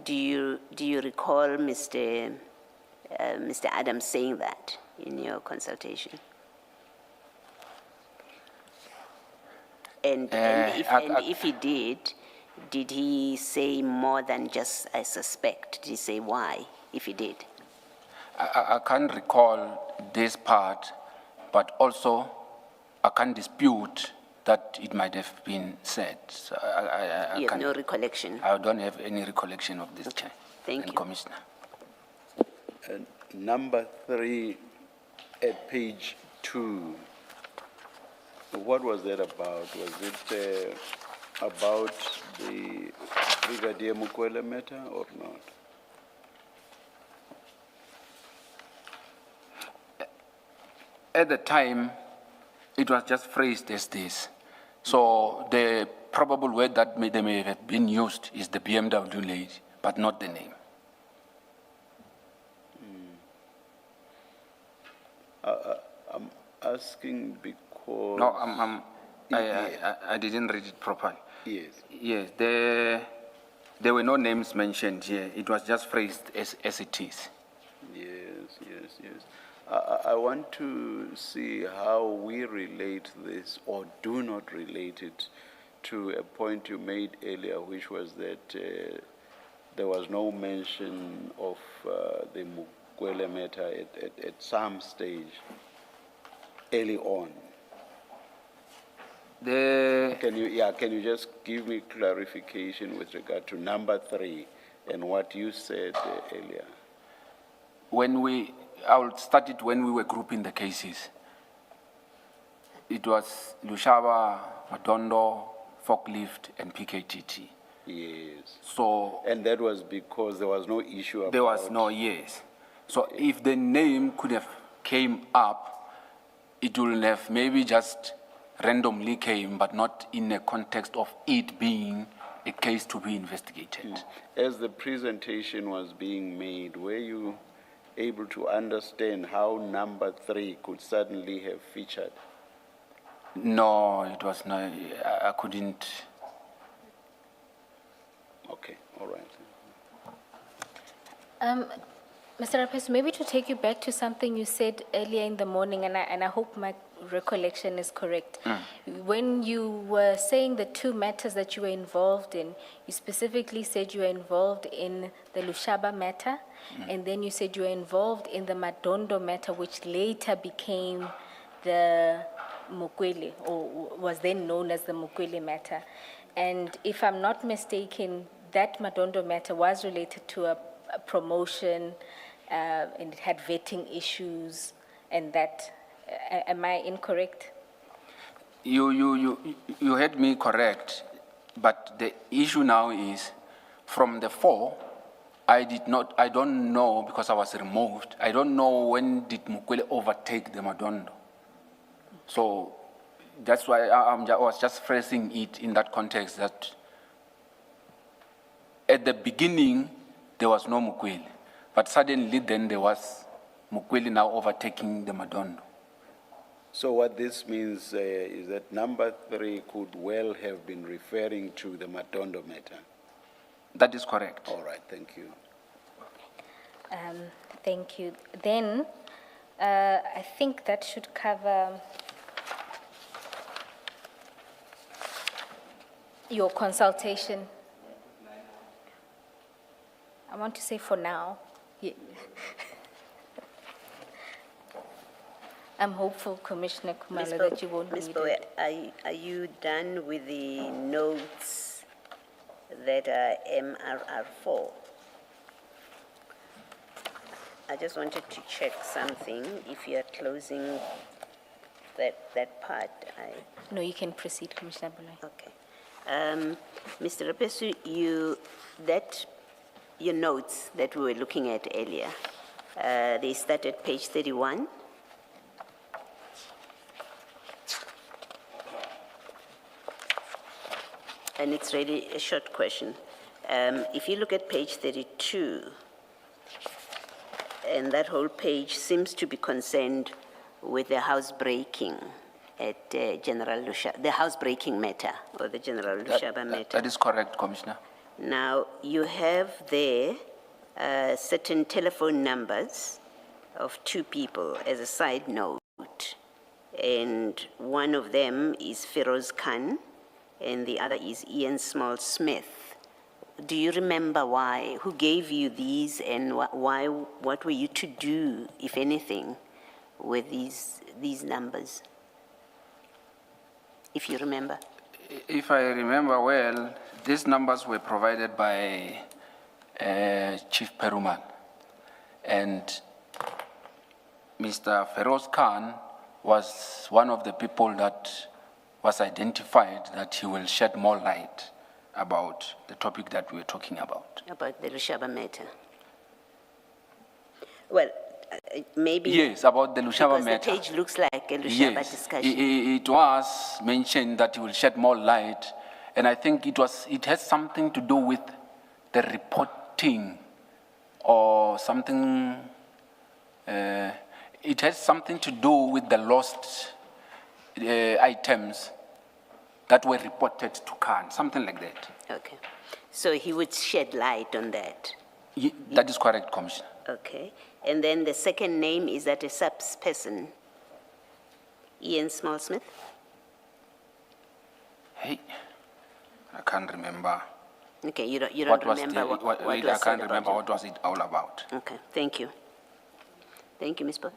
Do you recall Mr. Adams saying that in your consultation? And if he did he say more than just I suspect? Did he say why, if he did? I can't recall this part, but also I can't dispute that it might have been said. So I You have can't, no recollection? I don't have any recollection of this, Chair. Thank and you. Commissioner. Number 3 at page 2. What was that about? Was it about the Brigadier Mukwele matter or not? At the time, it was just phrased as this. So the probable word that they may have been used is the BMW lady, but not the name. I'm asking because... No, I didn't read it properly. Yes. Yes, there were no names mentioned here. It was just phrased as it is. Yes. I want to see how we relate this or do not relate it to a point you made earlier, which was that there was no mention of the Mukwele matter at some stage early on. Can you just give me clarification with regard to number 3 and what you said earlier? I will start it when we were grouping the cases. It was Lushaba, Madondo, Forklift, and PKTT. Yes. So And that was because there was no issue about... there was no, yes. So if the name could have came up, it would have maybe just randomly came, but not in a context of it being a case to be investigated. As the presentation was being made, were you able to understand how number 3 could suddenly have featured? No, it was not. I couldn't. Okay, all right. Mr. Rapesu, maybe to take you back to something you said earlier in the morning, and I hope my recollection is correct. When you were saying the 2 matters that you were involved in, you specifically said you were involved in the Lushaba matter, and then you said you were involved in the Madondo matter, which later became the Mukwele, or was then known as the Mukwele matter. And if I'm not mistaken, that Madondo matter was related to a promotion, and it had vetting issues, and that, am I incorrect? You had me correct, but the issue now is from the 4, I don't know because I was removed. I don't know when did Mukwele overtake the Madondo. So that's why I was just phrasing it in that context that at the beginning there was no Mukwele, but suddenly then there was Mukwele now overtaking the Madondo. So what this means is that number 3 could well have been referring to the Madondo matter. That is correct. All right, thank you. Thank you. Then, I think that should cover your consultation. I want to say for now. Yeah. I'm hopeful, Commissioner Ms. Kumalo, Bo- that you won't Ms. need Bowe, it. are you done with the notes that are MRR4? I just wanted to check something. If you are closing that part, No, you can proceed, Commissioner Bulai. okay. Mr. Rapesu, your notes that we were looking at earlier, they start at page 31. And it's really a short question. If you look at page 32, and that whole page seems to be concerned with the housebreaking at General Lushaba, the housebreaking matter, or the General Lushaba matter. That is correct, Commissioner. Now, you have there certain telephone numbers of 2 people as a side note, and one of them is Feroz Khan, and the other is Ian Small Smith. Do you remember why, who gave you these, and why, what were you to do, if anything, with these numbers? If you remember. If I remember well, these numbers were provided by Chief Perumal, and Mr. Feroz Khan was one of the people that was identified that he will shed more light about the topic that we were talking about. About the Lushaba matter. Well, maybe. Yes, about the Lushaba matter. Because the page looks like a Lushaba Yes, discussion. it was mentioned that he will shed more light, and I think it has something to do with the reporting or something. It has something to do with the lost items that were reported to Khan, something like that. Okay. So he would shed light on that. That is correct, Commissioner. Okay. And then the second name, is that a subs person? Ian Small Smith? Hey, I can't remember. Okay, you don't What was remember what I was said can't about remember it. what was it all about. Okay, thank you. Thank you, Ms. Bo.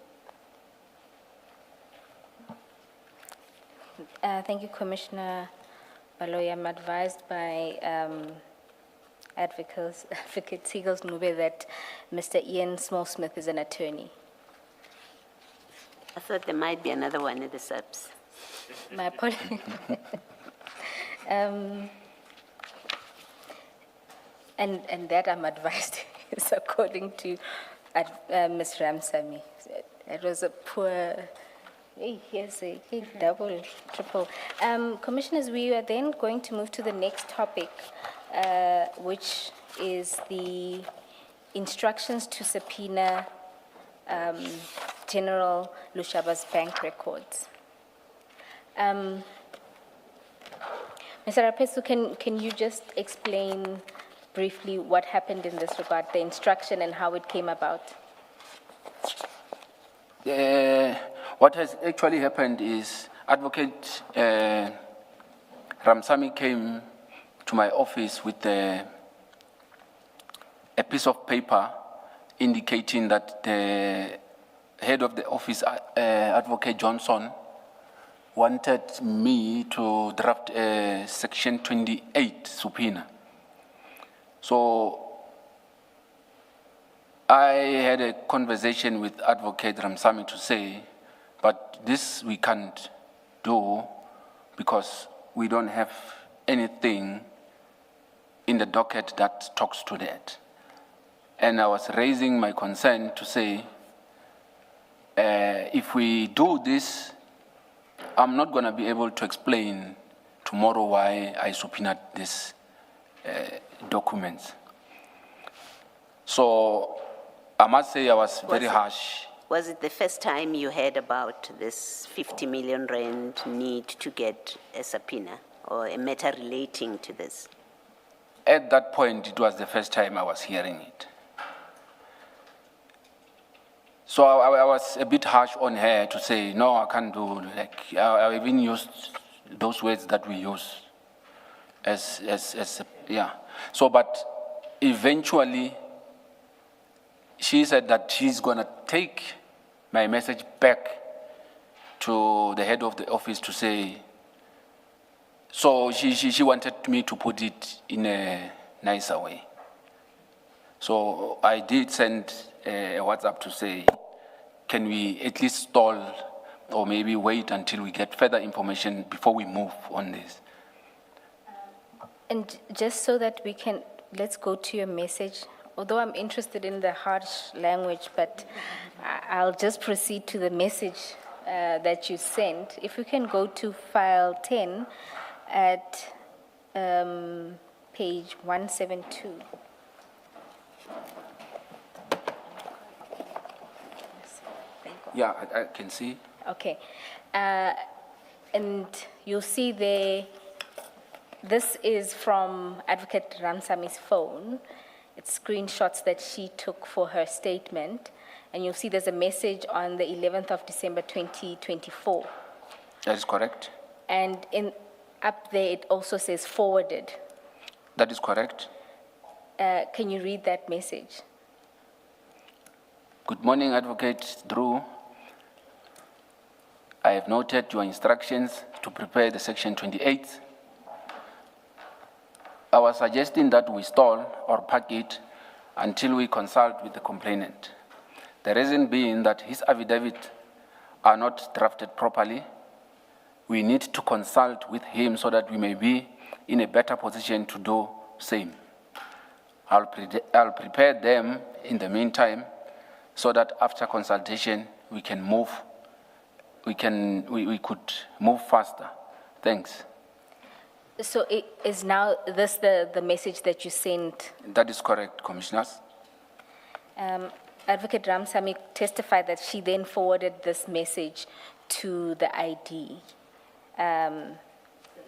Thank you, Commissioner Baloyi. I'm advised by Advocate Seagulls Nube that Mr. Ian Small-Smith is an attorney. I thought there might be another one at the subs. My apologies. And that I'm advised is according to Ms. Ramsamy. It was a poor. Hey, here's a double, triple. Commissioners, we are then going to move to the next topic, which is the instructions to subpoena General Lushaba's bank records. Mr. Rapesu, can you just explain briefly what happened in this regard, the instruction and how it came about? What has actually happened is Advocate Ramsamy came to my office with a piece of paper indicating that the head of the office, Advocate Johnson, wanted me to draft a Section 28 subpoena. So I had a conversation with Advocate Ramsamy to say, but this we can't do because we don't have anything in the docket that talks to that. And I was raising my concern to say, if we do this, I'm not going to be able to explain tomorrow why I subpoenaed these documents. So I must say I was very harsh. Was it the first time you heard about this 50 million rand need to get a subpoena or a matter relating to this? At that point, it was the first time I was hearing it. So I was a bit harsh on her to say, no, I can't do, like, I even used those words that we use yeah. So, but eventually, she said that she's gonna take my message back to the head of the office to say, so she wanted me to put it in a nicer way. So I did send a WhatsApp to say, can we at least stall or maybe wait until we get further information before we move on this? And just so that we can, let's go to your message. Although I'm interested in the harsh language, but I'll just proceed to the message that you sent. If we can go to file 10 at page 172. Yeah, I can see. Okay. And you'll see there, this is from Advocate Ramsami's phone. It's screenshots that she took for her statement. And you'll see there's a message on the 11th of December, 2024. That is correct. And up there, it also says forwarded. That is correct. Can you read that message? Good morning, Advocate Drew. I have noted your instructions to prepare the Section 28. I was suggesting that we stall or park it until we consult with the complainant. The reason being that his affidavits are not drafted properly. We need to consult with him so that we may be in a better position to do same. I'll prepare them in the meantime so that after consultation we can move. We could move faster. Thanks. So is now this the message that you sent? That is correct, Commissioners. Advocate Ramsamy testified that she then forwarded this message to the ID.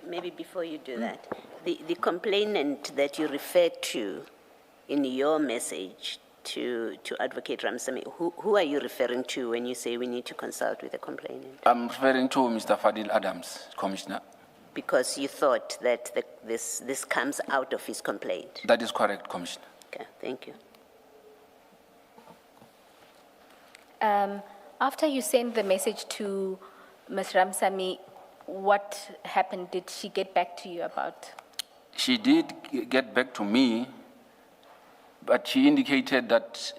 Maybe before you do that, the complainant that you referred to in your message to Advocate Ramsamy, who are you referring to when you say we need to consult with the complainant? I'm referring to Mr. Fadil Adams, Commissioner. Because you thought that this comes out of his complaint? That is correct, Commissioner. Okay, thank you. After you sent the message to Ms. Ramsamy, what happened? Did she get back to you about? She did get back to me, but she indicated that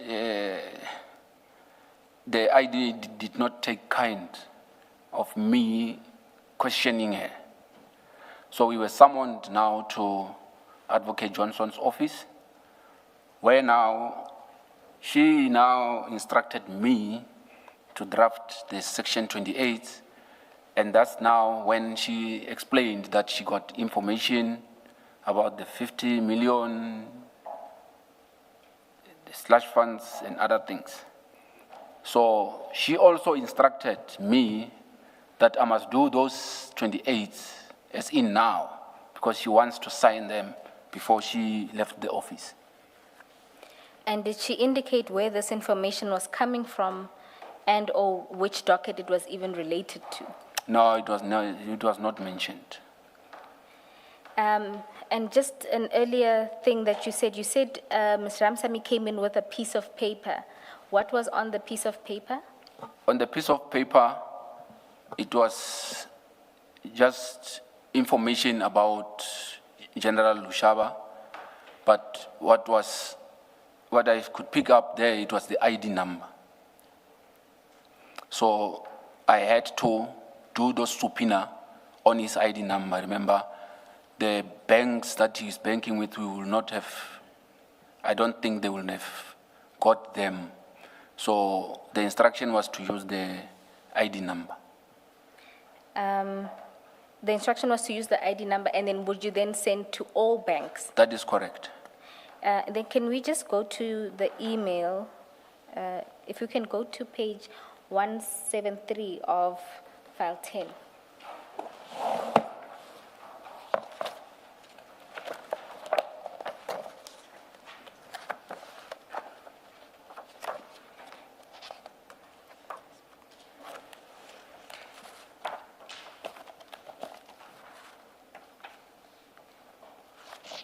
the ID did not take kind of me questioning her. So we were summoned now to Advocate Johnson's office, where now she now instructed me to draft the Section 28, and that's now when she explained that she got information about the 50 million, the slush funds and other things. So she also instructed me that I must do those 28s as in now, because she wants to sign them before she left the office. And did she indicate where this information was coming from and or which docket it was even related to? No, it was not mentioned. And just an earlier thing that you said Ms. Ramsamy came in with a piece of paper. What was on the piece of paper? On the piece of paper, it was just information about General Lushaba, but what I could pick up there, it was the ID number. So I had to do those subpoena on his ID number. Remember, the banks that he's banking with, we will not have, I don't think they will have got them. So the instruction was to use the ID number. The instruction was to use the ID number, and then would you then send to all banks? That is correct. Then can we just go to the email? If you can go to page 173 of file 10.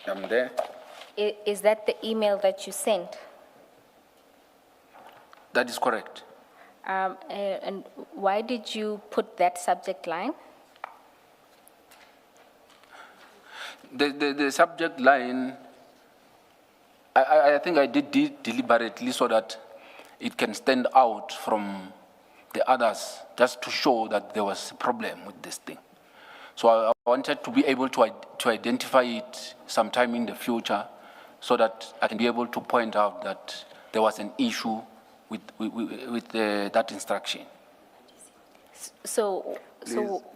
I'm there. Is that the email that you sent? That is correct. And why did you put that subject line? The subject line, I think I did deliberately so that it can stand out from the others, just to show that there was a problem with this thing. So I wanted to be able to identify it sometime in the future so that I can be able to point out that there was an issue with that instruction. So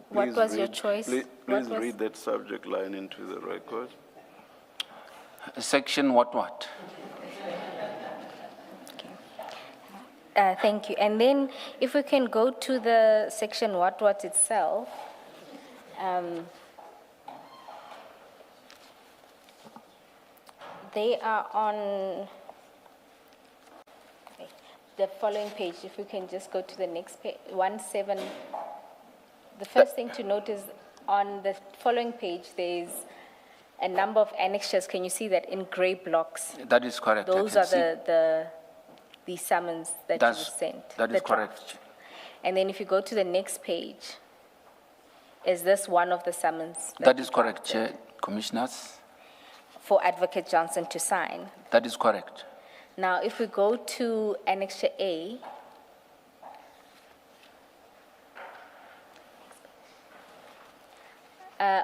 what Please was your read- choice? Please What was- read that subject line into the record. Section what? Thank you. And then if we can go to the section what itself. They are on the following page. If we can just go to the next page, 17. The first thing to note is on the following page, there's a number of annexures. Can you see that in gray blocks? That is correct. I Those can are see. the summons that That's- you sent. that the is correct. draft. And then if you go to the next page, is this one of the summons? That you is correct, drafted Chair, Commissioners. For Advocate Johnson to sign. That is correct. Now, if we go to Annexure A,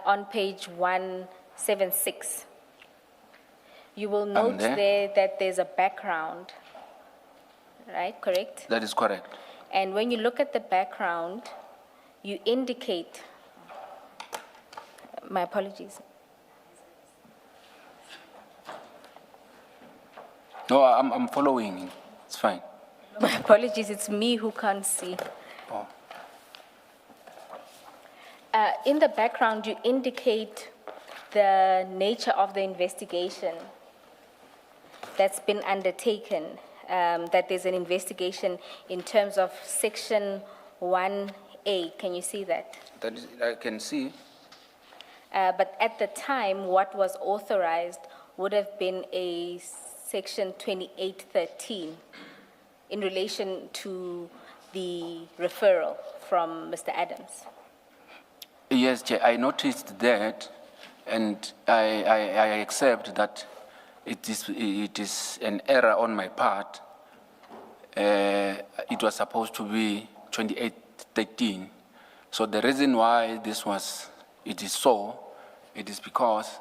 on page 176, you will note there. there that there's a background, right? Correct? That is correct. And when you look at the background, you indicate, my apologies. No, I'm following. It's fine. My apologies, it's me who can't see. Oh. In the background, you indicate the nature of the investigation that's been undertaken, that there's an investigation in terms of section 1A. Can you see that? That is, I can see. But at the time, what was authorized would have been a section 2813 in relation to the referral from Mr. Adams. Yes, Chair, I noticed that, and I accept that it is an error on my part. It was supposed to be 2813. So the reason why it is because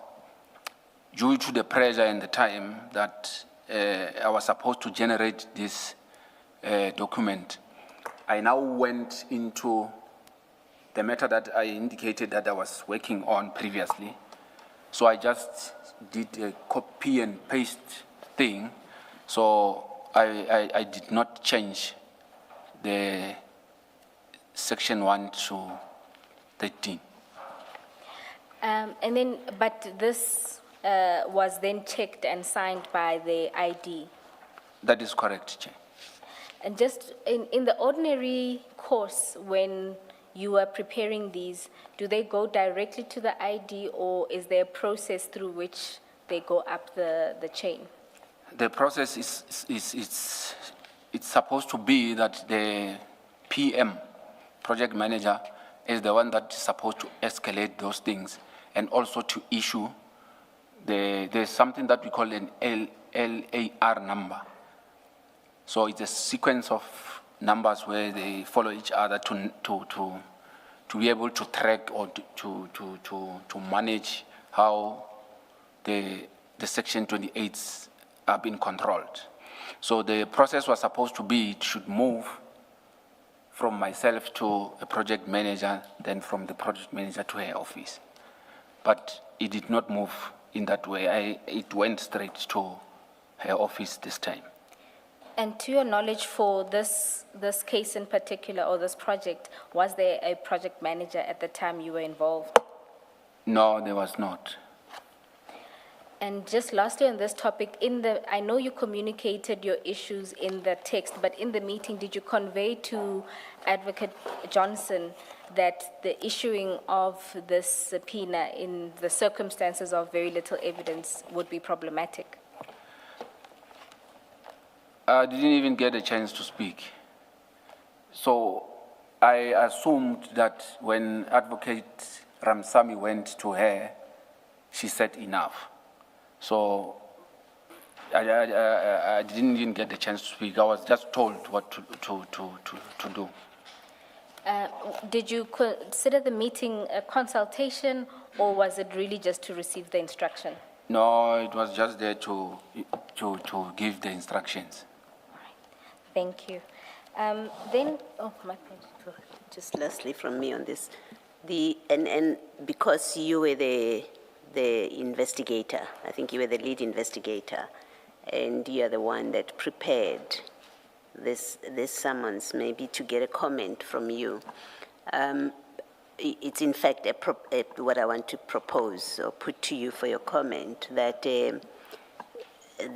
due to the pressure and the time that I was supposed to generate this document, I now went into the matter that I indicated that I was working on previously. So I just did a copy and paste thing. So I did not change the section 1 to 13. And then, but this was then checked and signed by the ID. That is correct, Chair. And just in the ordinary course, when you are preparing these, do they go directly to the ID, or is there a process through which they go up the chain? The process it's supposed to be that the PM, project manager, is the one that is supposed to escalate those things and also to issue there's something that we call an LAR number. So it's a sequence of numbers where they follow each other to be able to track or to manage how the section 28s are being controlled. So the process was supposed to be, it should move from myself to a project manager, then from the project manager to her office. But it did not move in that way. It went straight to her office this time. And to your knowledge, for this case in particular, or this project, was there a project manager at the time you were involved? No, there was not. And just lastly on this topic, I know you communicated your issues in the text, but in the meeting, did you convey to Advocate Johnson that the issuing of this subpoena in the circumstances of very little evidence would be problematic? I didn't even get a chance to speak. So I assumed that when Advocate Ramsamy went to her, she said enough. So I didn't even get the chance to speak. I was just told what to do. Did you consider the meeting a consultation, or was it really just to receive the instruction? No, it was just there to give the instructions. Thank you. Then, oh, my apologies. Just lastly from me on this, and because you were the investigator, I think you were the lead investigator, and you are the one that prepared this summons, maybe to get a comment from you. It's in fact what I want to propose or put to you for your comment, that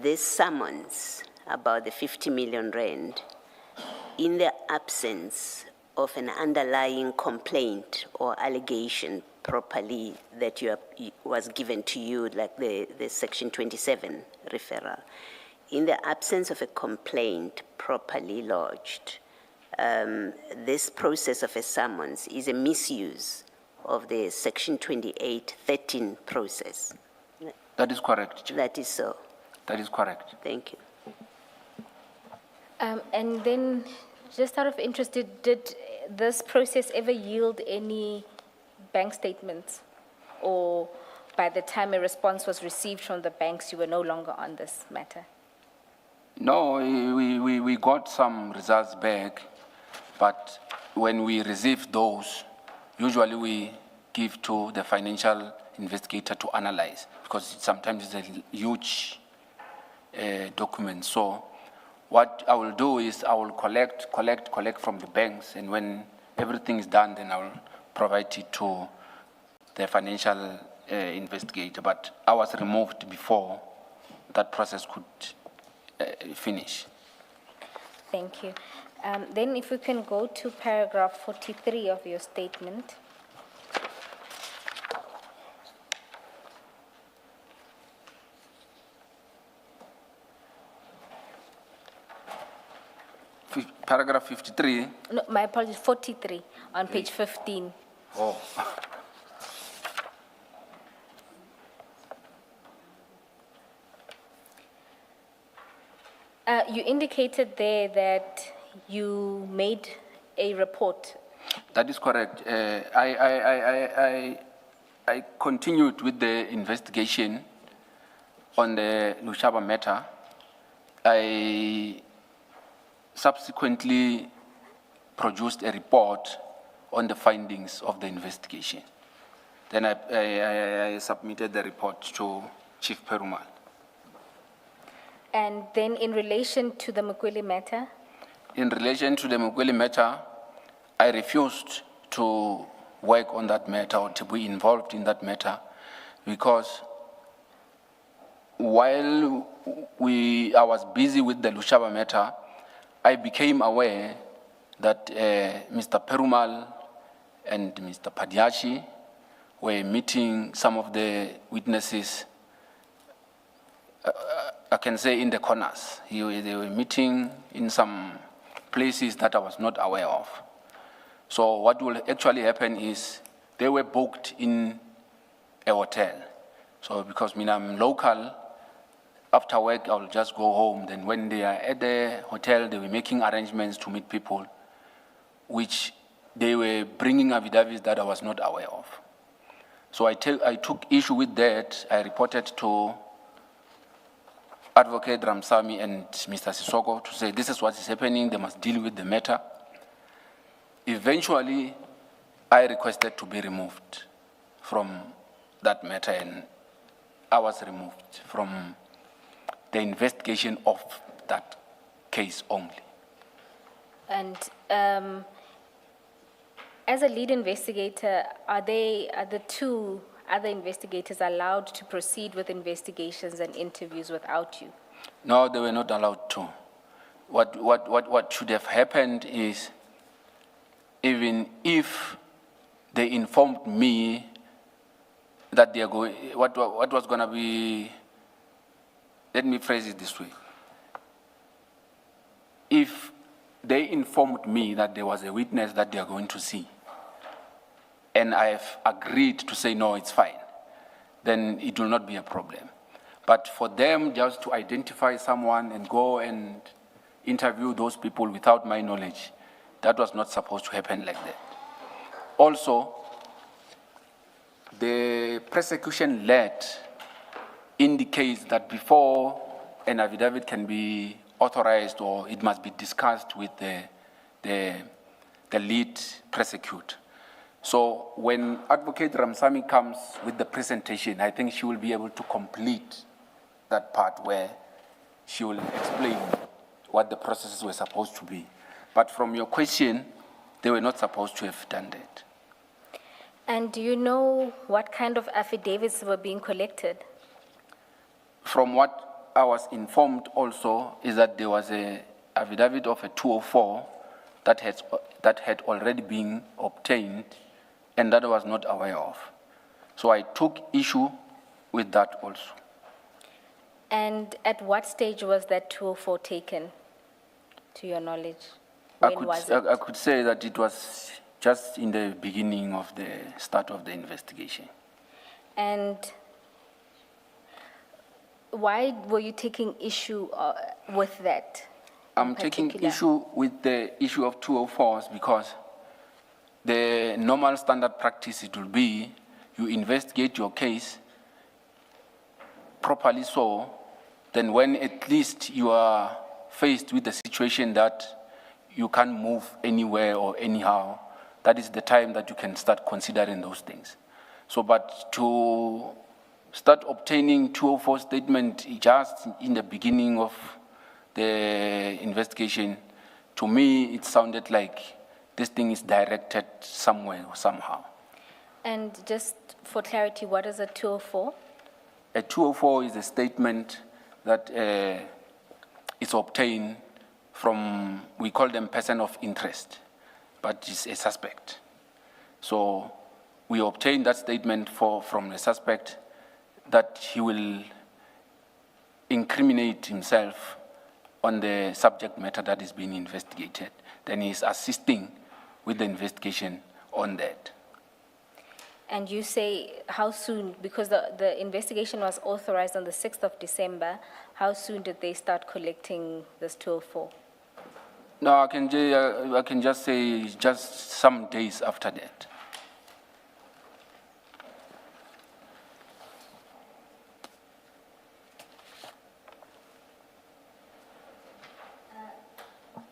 this summons about the 50 million rand, in the absence of an underlying complaint or allegation properly that was given to you, like the Section 27 referral, in the absence of a complaint properly lodged, this process of a summons is a misuse of the Section 28(13) process. That is correct. That is so. That is correct. Thank you. And then, just out of interest, did this process ever yield any bank statements? Or by the time a response was received from the banks, you were no longer on this matter? No, we got some results back, but when we receive those, usually we give to the financial investigator to analyze, because sometimes it's a huge document. So what I will do is I will collect from the banks, and when everything is done, then I will provide it to the financial investigator. But I was removed before that process could finish. Thank you. Then if we can go to paragraph 43 of your statement. Paragraph 53. No, my apologies, 43 on page 15. Oh. You indicated there that you made a report. That is correct. I continued with the investigation on the Lushaba matter. I subsequently produced a report on the findings of the investigation. Then I submitted the report to Chief Perumal. And then in relation to the Mukweli matter? In relation to the Mukweli matter, I refused to work on that matter or to be involved in that matter, because while I was busy with the Lushaba matter, I became aware that Mr. Perumal and Mr. Padiachi were meeting some of the witnesses, I can say in the corners. They were meeting in some places that I was not aware of. So what will actually happen is they were booked in a hotel. So because I'm local, after work I'll just go home. Then when they are at the hotel, they were making arrangements to meet people, which they were bringing affidavits that I was not aware of. So I took issue with that. I reported to Advocate Ramsamy and Mr. Sisoko to say this is what is happening, they must deal with the matter. Eventually, I requested to be removed from that matter, and I was removed from the investigation of that case only. And as a lead investigator, are the two other investigators allowed to proceed with investigations and interviews without you? No, they were not allowed to. What should have happened is, even if they informed me that they are going, what was going to be, let me phrase it this way. If they informed me that there was a witness that they are going to see, and I have agreed to say, no, it's fine, then it will not be a problem. But for them just to identify someone and go and interview those people without my knowledge, that was not supposed to happen like that. Also, the prosecution lead indicates that before an affidavit can be authorized, or it must be discussed with the lead prosecutor. So when Advocate Ramsamy comes with the presentation, I think she will be able to complete that part where she will explain what the processes were supposed to be. But from your question, they were not supposed to have done that. And do you know what kind of affidavits were being collected? From what I was informed also is that there was an affidavit of a 204 that had already been obtained and that I was not aware of. So I took issue with that also. And at what stage was that 204 taken, to your knowledge? When was it? I could say that it was just in the beginning of the start of the investigation. And why were you taking issue with that? I'm taking issue with the issue of 204s because the normal standard practice, it will be you investigate your case properly, so then when at least you are faced with the situation that you can't move anywhere or anyhow, that is the time that you can start considering those things. So, but to start obtaining 204 statement just in the beginning of the investigation, to me, it sounded like this thing is directed somewhere or somehow. And just for clarity, what is a 204? A 204 is a statement that is obtained from, we call them person of interest, but it's a suspect. So we obtain that statement from the suspect that he will incriminate himself on the subject matter that is being investigated. Then he is assisting with the investigation on that. And you say how soon, because the investigation was authorized on the 6th of December, how soon did they start collecting this 204? No, I can just say just some days after that.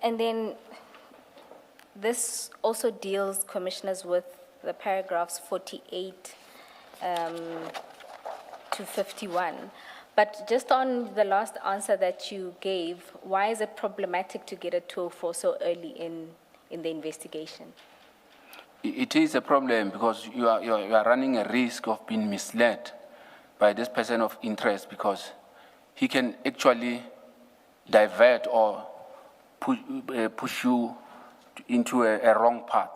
And then this also deals, commissioners, with the paragraphs 48 to 51. But just on the last answer that you gave, why is it problematic to get a 204 so early in the investigation? It is a problem because you are running a risk of being misled by this person of interest, because he can actually divert or push you into a wrong path.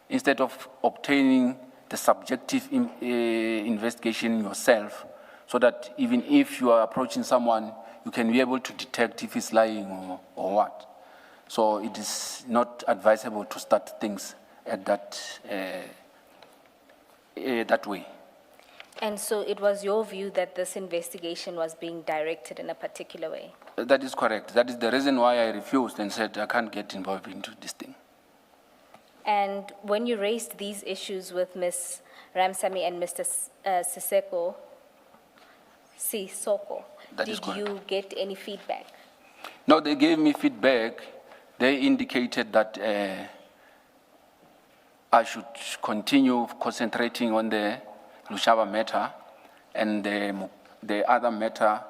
Instead of obtaining the subjective investigation yourself, so that even if you are approaching someone, you can be able to detect if he's lying or what. So it is not advisable to start things at that way. And so it was your view that this investigation was being directed in a particular way? That is correct. That is the reason why I refused and said I can't get involved into this thing. And when you raised these issues with Ms. Ramsamy and Mr. Sisoko, did you get any feedback? No, they gave me feedback. They indicated that I should continue concentrating on the Lushaba matter, and the other matter,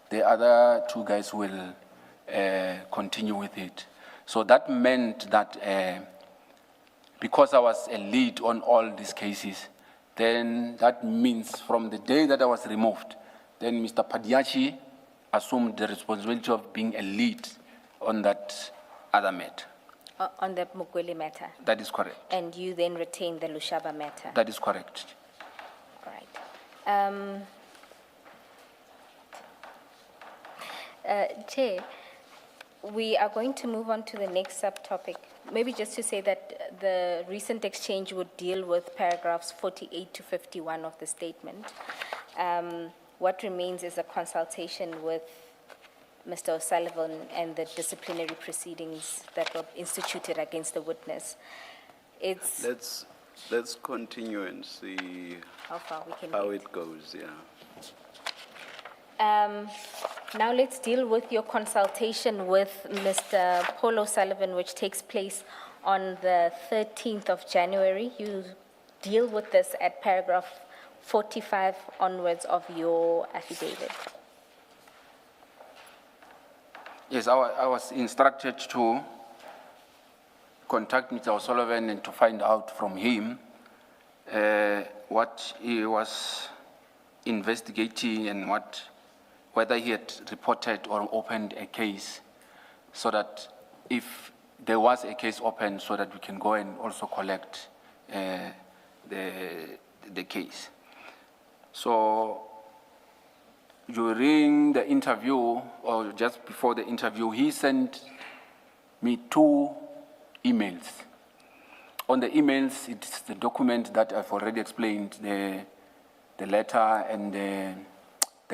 the other two guys will continue with it. So that meant that because I was a lead on all these cases, then that means from the day that I was removed, then Mr. Padiachi assumed the responsibility of being a lead on that other matter. On the Mukwele matter, That is correct. and you then retain the Lushaba matter? That is correct. All right. Chair, we are going to move on to the next subtopic. Maybe just to say that the recent exchange would deal with paragraphs 48 to 51 of the statement. What remains is a consultation with Mr. O'Sullivan and the disciplinary proceedings that were instituted against the witness. It's Let's continue and see how far we can how get. it goes, yeah. Now let's deal with your consultation with Mr. Paul O'Sullivan, which takes place on the 13th of January. You deal with this at paragraph 45 onwards of your affidavit. Yes, I was instructed to contact Mr. O'Sullivan and to find out from him what he was investigating and whether he had reported or opened a case, so that if there was a case open, so that we can go and also collect the case. So during the interview, or just before the interview, he sent me 2 emails. On the emails, it's the document that I've already explained, the letter and the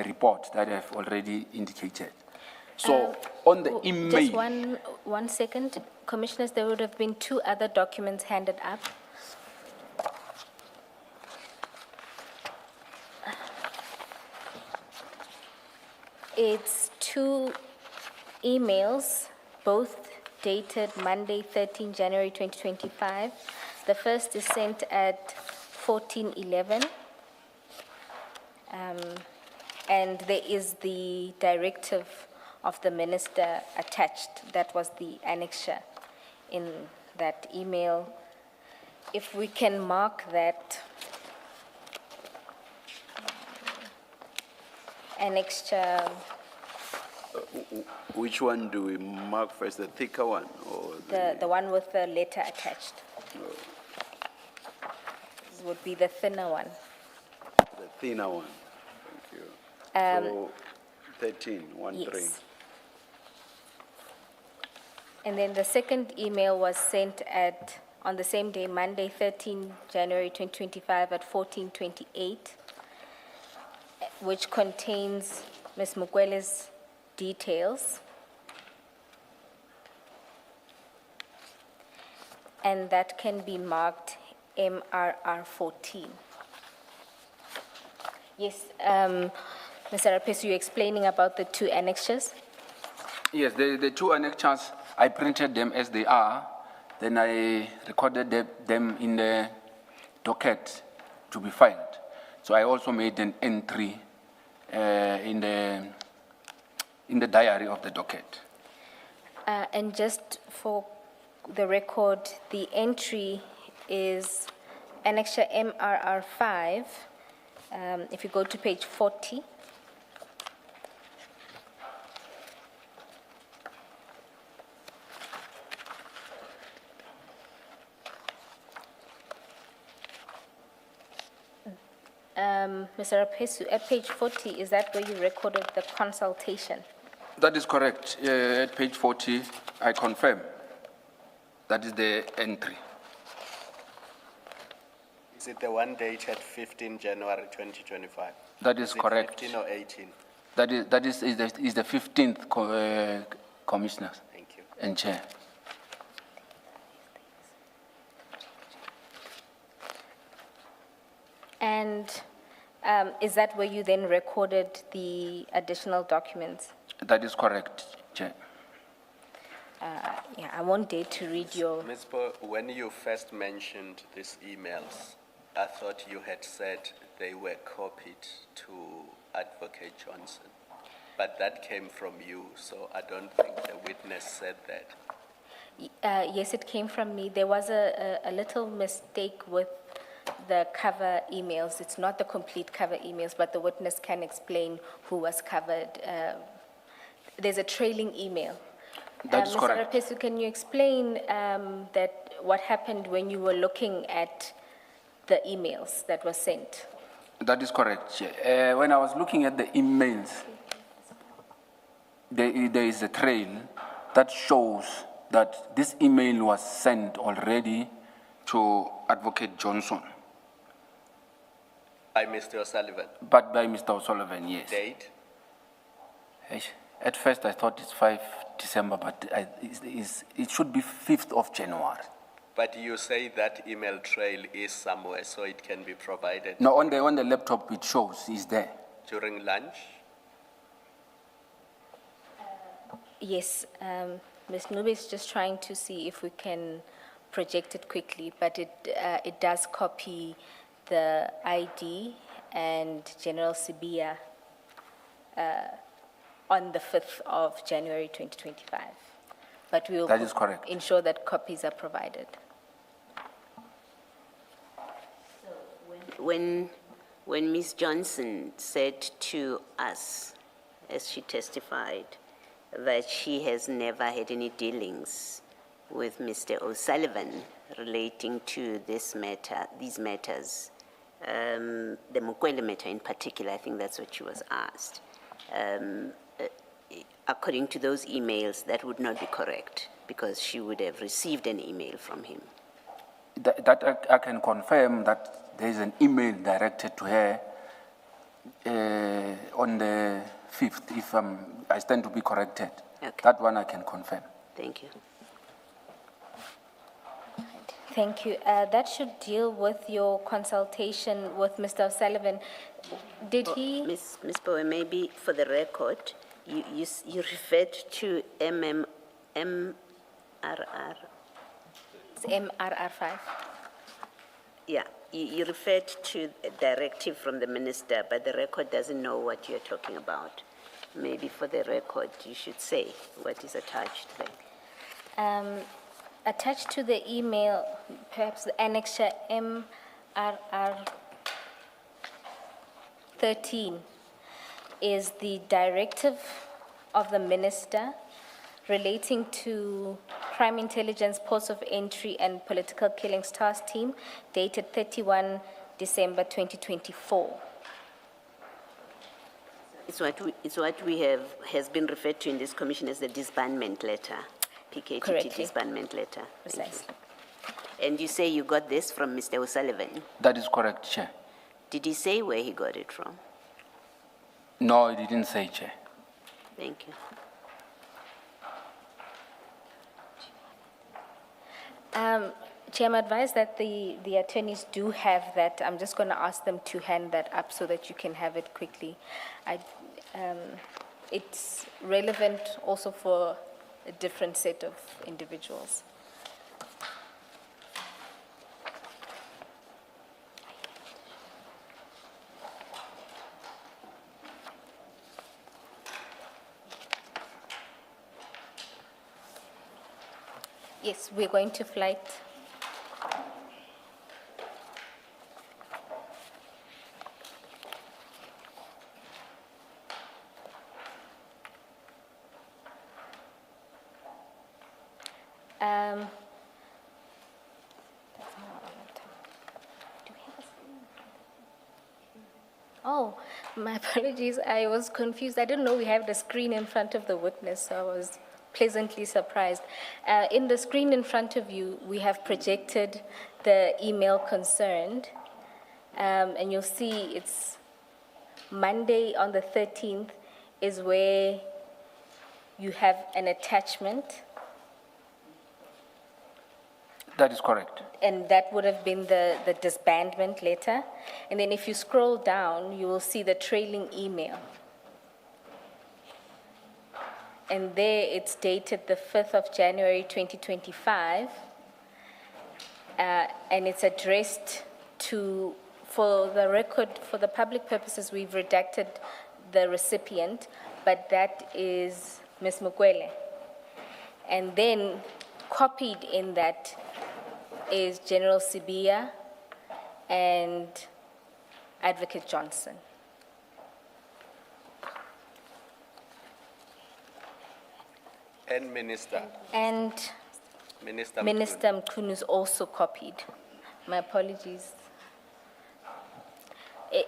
report that I've already indicated. So on the email... Just one second. Commissioners, there would have been 2 other documents handed up. It's 2 emails, both dated Monday, 13 January 2025. The first is sent at 14:11. And there is the directive of the minister attached. That was the annexure in that email. If we can mark that annexure. Which one do we mark first, the thicker one or The one with the letter attached. This would be the thinner one. the thinner one? Thank you. So 13, 1-3. Yes. And then the second email was sent on the same day, Monday, 13 January 2025 at 14:28, which contains Ms. Mukwele's details. And that can be marked MRR 14. Yes, Mr. Rapesu, you're explaining about the 2 annexures? Yes, the 2 annexures, I printed them as they are, then I recorded them in the docket to be filed. So I also made an entry in the diary of the docket. And just for the record, the entry is annexure MRR 5. If you go to page 40. Mr. Rapesu, at page 40, is that where you recorded the consultation? That is correct. At page 40, I confirm. That is the entry. Is it the one dated 15 January 2025? That is correct. 15 or 18? That is the 15th commissioner Thank you. and chair. And is that where you then recorded the additional documents? That is correct, chair. Yeah, I won't dare to read your... Ms. Bo, when you first mentioned these emails, I thought you had said they were copied to Advocate Johnson, but that came from you, so I don't think the witness said that. Yes, it came from me. There was a little mistake with the cover emails. It's not the complete cover emails, but the witness can explain who was covered. There's a trailing email That is correct. Mr. Rapesu, can you explain that what happened when you were looking at the emails that were sent? That is correct, Chair. When I was looking at the emails, there is a trail that shows that this email was sent already to Advocate Johnson, By Mr. O'Sullivan. but by Mr. O'Sullivan, yes. Date? Eish, at first I thought it's 5 December, but it should be 5th of January. But you say that email trail is somewhere, so it can be provided No, on the laptop it shows, it's there. during lunch? Yes, Ms. Nube is just trying to see if we can project it quickly, but it does copy the ID and General Sibia on the 5th of January 2025. But we will That is correct. ensure that copies are provided. When Ms. Johnson said to us, as she testified, that she has never had any dealings with Mr. O'Sullivan relating to this matter, these matters, the Mukwele matter in particular, I think that's what she was asked. According to those emails, that would not be correct because she would have received an email from him. That I can confirm that there is an email directed to her on the 5th, if I stand to be corrected. Okay. That one I can confirm. Thank you. Thank you. That should deal with your consultation with Mr. O'Sullivan. Did he? Ms. Bowe, maybe for the record, you referred to MRR. It's MRR5. Yeah, you referred to a directive from the minister, but the record doesn't know what you're talking about. Maybe for the record, you should say what is attached there. Attached to the email, perhaps the annexure MRR13 is the directive of the minister relating to Crime Intelligence Ports of Entry and Political Killings Task Team dated 31 December 2024. It's what we have, has been referred to in this commission as the disbandment letter, PKTT Correctly. disbandment letter. Thank you. Precisely. And you say you got this from Mr. O'Sullivan. That is correct, Chair. Did he say where he got it from? No, it didn't say, Chair. Thank you. Chair, I'm advised that the attorneys do have that. I'm just going to ask them to hand that up so that you can have it quickly. It's relevant also for a different set of individuals. Yes, we're going to flight. Oh, my apologies. I was confused. I didn't know we have the screen in front of the witness, so I was pleasantly surprised. In the screen in front of you, we have projected the email concerned, and you'll see it's Monday on the 13th is where you have an attachment, That is correct. and that would have been the disbandment letter. And then if you scroll down, you will see the trailing email. And there it's dated the 5th of January 2025. And it's addressed to, for the record, for the public purposes, we've redacted the recipient, but that is Ms. Mukwele. And then copied in that is General Sibia and Advocate Johnson. And Minister. And Minister. Minister Mkhunu is also copied. My apologies.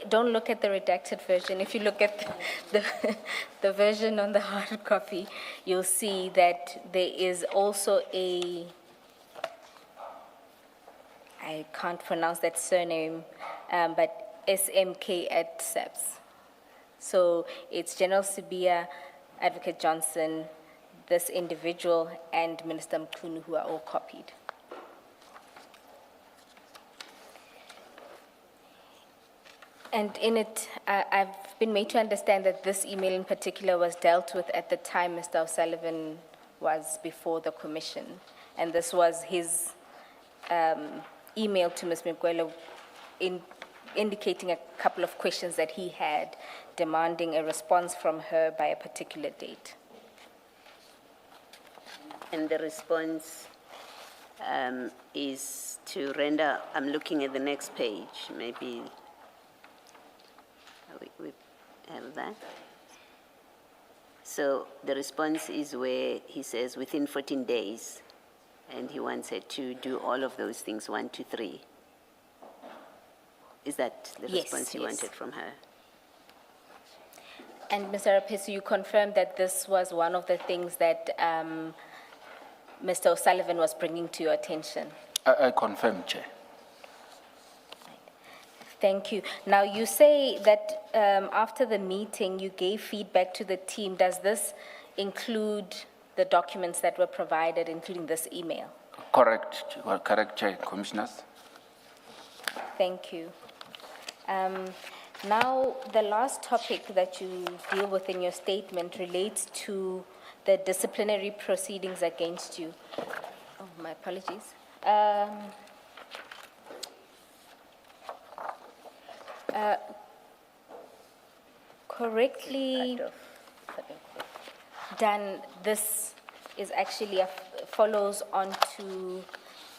Don't look at the redacted version. If you look at the version on the hard copy, you'll see that there is also I can't pronounce that surname, but SMK at SAPS. So it's General Sibia, Advocate Johnson, this individual, and Minister Mkhunu, who are all copied. And in it, I've been made to understand that this email in particular was dealt with at the time Mr. O'Sullivan was before the commission. And this was his email to Ms. Mkwelo indicating a couple of questions that he had, demanding a response from her by a particular date. And the response is to render, I'm looking at the next page, maybe we have that. So the response is where he says within 14 days, and he wants her to do all of those things, 1, 2, 3. Is that the Yes, response you yes. wanted from her? And Mr. Rapesu, you confirmed that this was one of the things that Mr. O'Sullivan was bringing to your attention. I confirm, Chair. Thank you. Now, you say that after the meeting, you gave feedback to the team. Does this include the documents that were provided, including this email? Correct, Chair, Commissioners. Thank you. Now, the last topic that you deal with in your statement relates to the disciplinary proceedings against you. Oh, my apologies. Correctly done, this is actually follows on to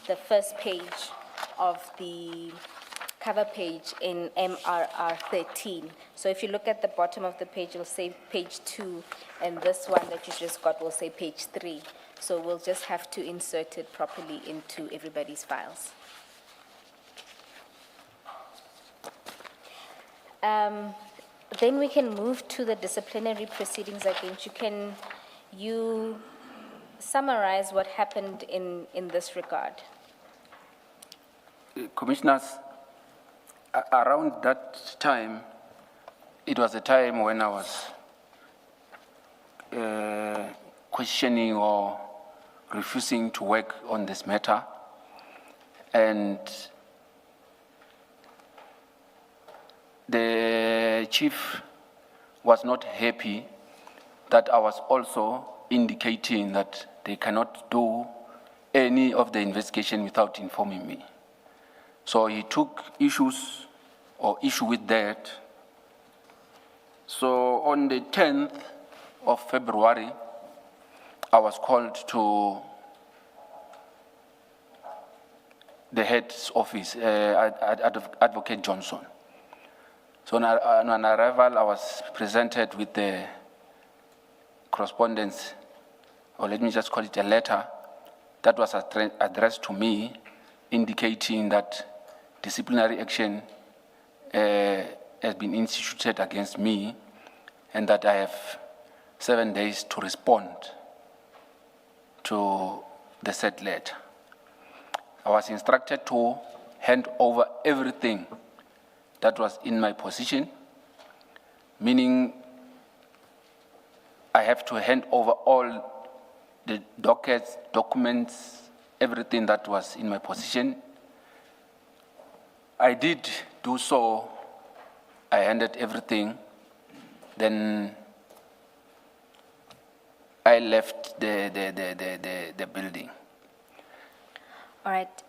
the first page of the cover page in MRR 13. So if you look at the bottom of the page, it'll say page 2, and this one that you just got will say page 3. So we'll just have to insert it properly into everybody's files. Then we can move to the disciplinary proceedings against you. Can you summarize what happened in this regard? Commissioners, around that time, it was a time when I was questioning or refusing to work on this matter. And the chief was not happy that I was also indicating that they cannot do any of the investigation without informing me. So he took issue with that. So on the 10th of February, I was called to the head's office, Advocate Johnson. So on arrival, I was presented with the correspondence, or let me just call it a letter, that was addressed to me, indicating that disciplinary action has been instituted against me, and that I have 7 days to respond to the said letter. I was instructed to hand over everything that was in my possession, meaning I have to hand over all the dockets, documents, everything that was in my possession. I did do so. I handed everything. Then I left the building. All right.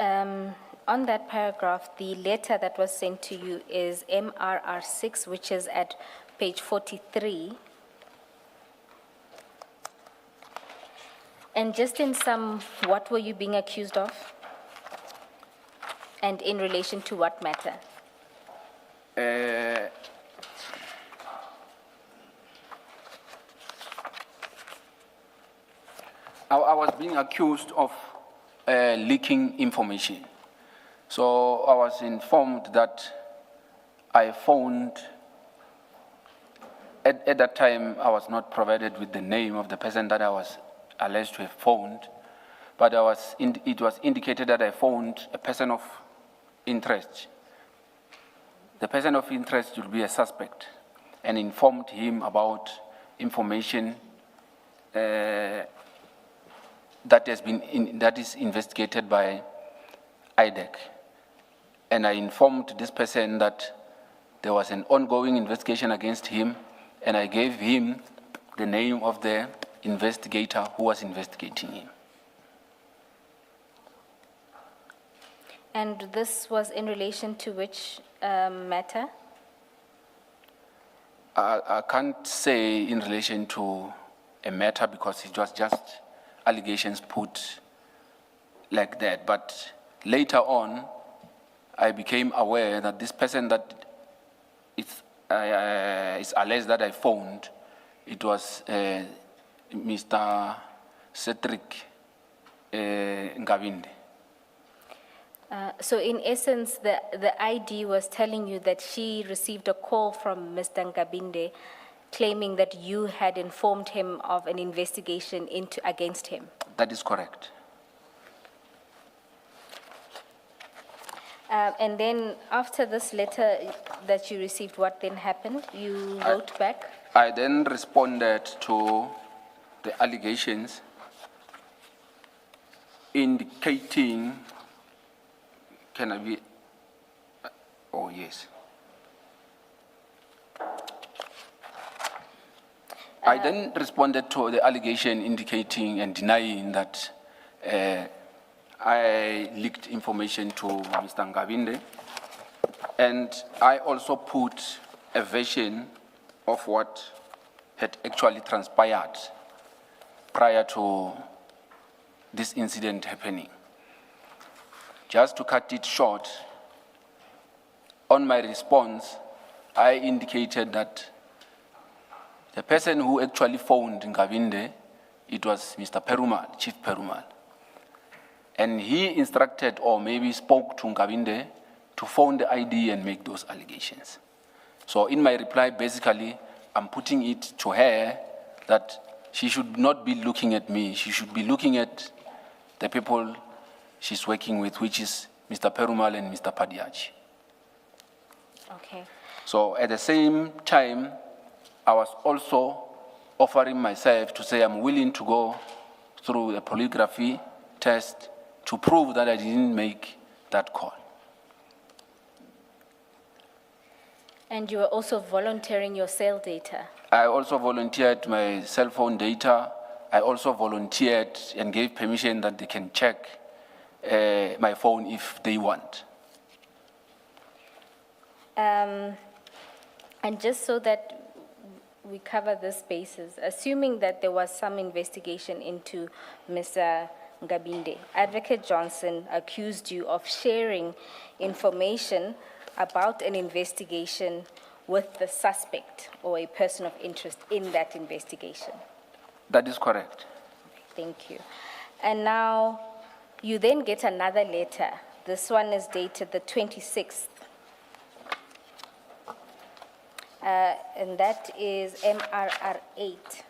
On that paragraph, the letter that was sent to you is MRR 6, which is at page 43. And just in sum, what were you being accused of? And in relation to what matter? I was being accused of leaking information. So I was informed that I phoned, at that time I was not provided with the name of the person that I was alleged to have phoned, but it was indicated that I phoned a person of interest. The person of interest will be a suspect, and informed him about information that is investigated by IDEC. And I informed this person that there was an ongoing investigation against him, and I gave him the name of the investigator who was investigating him. And this was in relation to which matter? I can't say in relation to a matter because it was just allegations put like that. But later on, I became aware that this person that is alleged that I phoned, it was Mr. Cedric Ngabinde. So in essence, the ID was telling you that she received a call from Mr. Ngabinde claiming that you had informed him of an investigation against him. That is correct. And then after this letter that you received, what then happened? You wrote back? I then responded to the allegations indicating, can I be, oh yes. I then responded to the allegation indicating and denying that I leaked information to Mr. Ngabinde, and I also put a version of what had actually transpired prior to this incident happening. Just to cut it short, on my response, I indicated that the person who actually phoned Ngabinde, it was Mr. Perumal, Chief Perumal. And he instructed or maybe spoke to Ngabinde to phone the ID and make those allegations. So in my reply, basically, I'm putting it to her that she should not be looking at me. She should be looking at the people she's working with, which is Mr. Perumal and Mr. Padiachi. Okay. So at the same time, I was also offering myself to say I'm willing to go through a polygraphy test to prove that I didn't make that call. And you were also volunteering your cell data? I also volunteered my cell phone data. I also volunteered and gave permission that they can check my phone if they want. And just so that we cover this basis, assuming that there was some investigation into Mr. Ngabinde, Advocate Johnson accused you of sharing information about an investigation with the suspect or a person of interest in that investigation. That is correct. Thank you. And now you then get another letter. This one is dated the 26th. And that is MRR 8.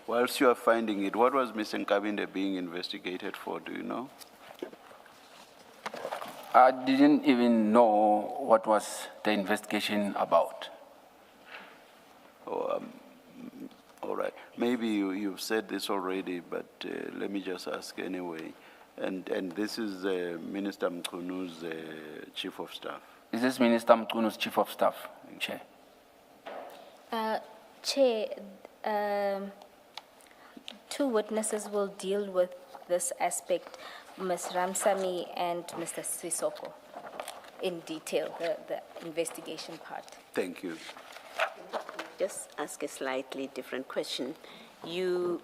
Whilst you are finding it, what was Mr. Ngabinde being investigated for, do you know? I didn't even know what was the investigation about. Oh, all right. Maybe you've said this already, but let me just ask anyway. And this is Minister Mkunu's Chief of Staff. Is this Minister Mkunu's Chief of Staff, Chair? Chair, two witnesses will deal with this aspect, Ms. Ramsamy and Mr. Sisoko, in detail, the investigation part. Thank you. Just ask a slightly different question. You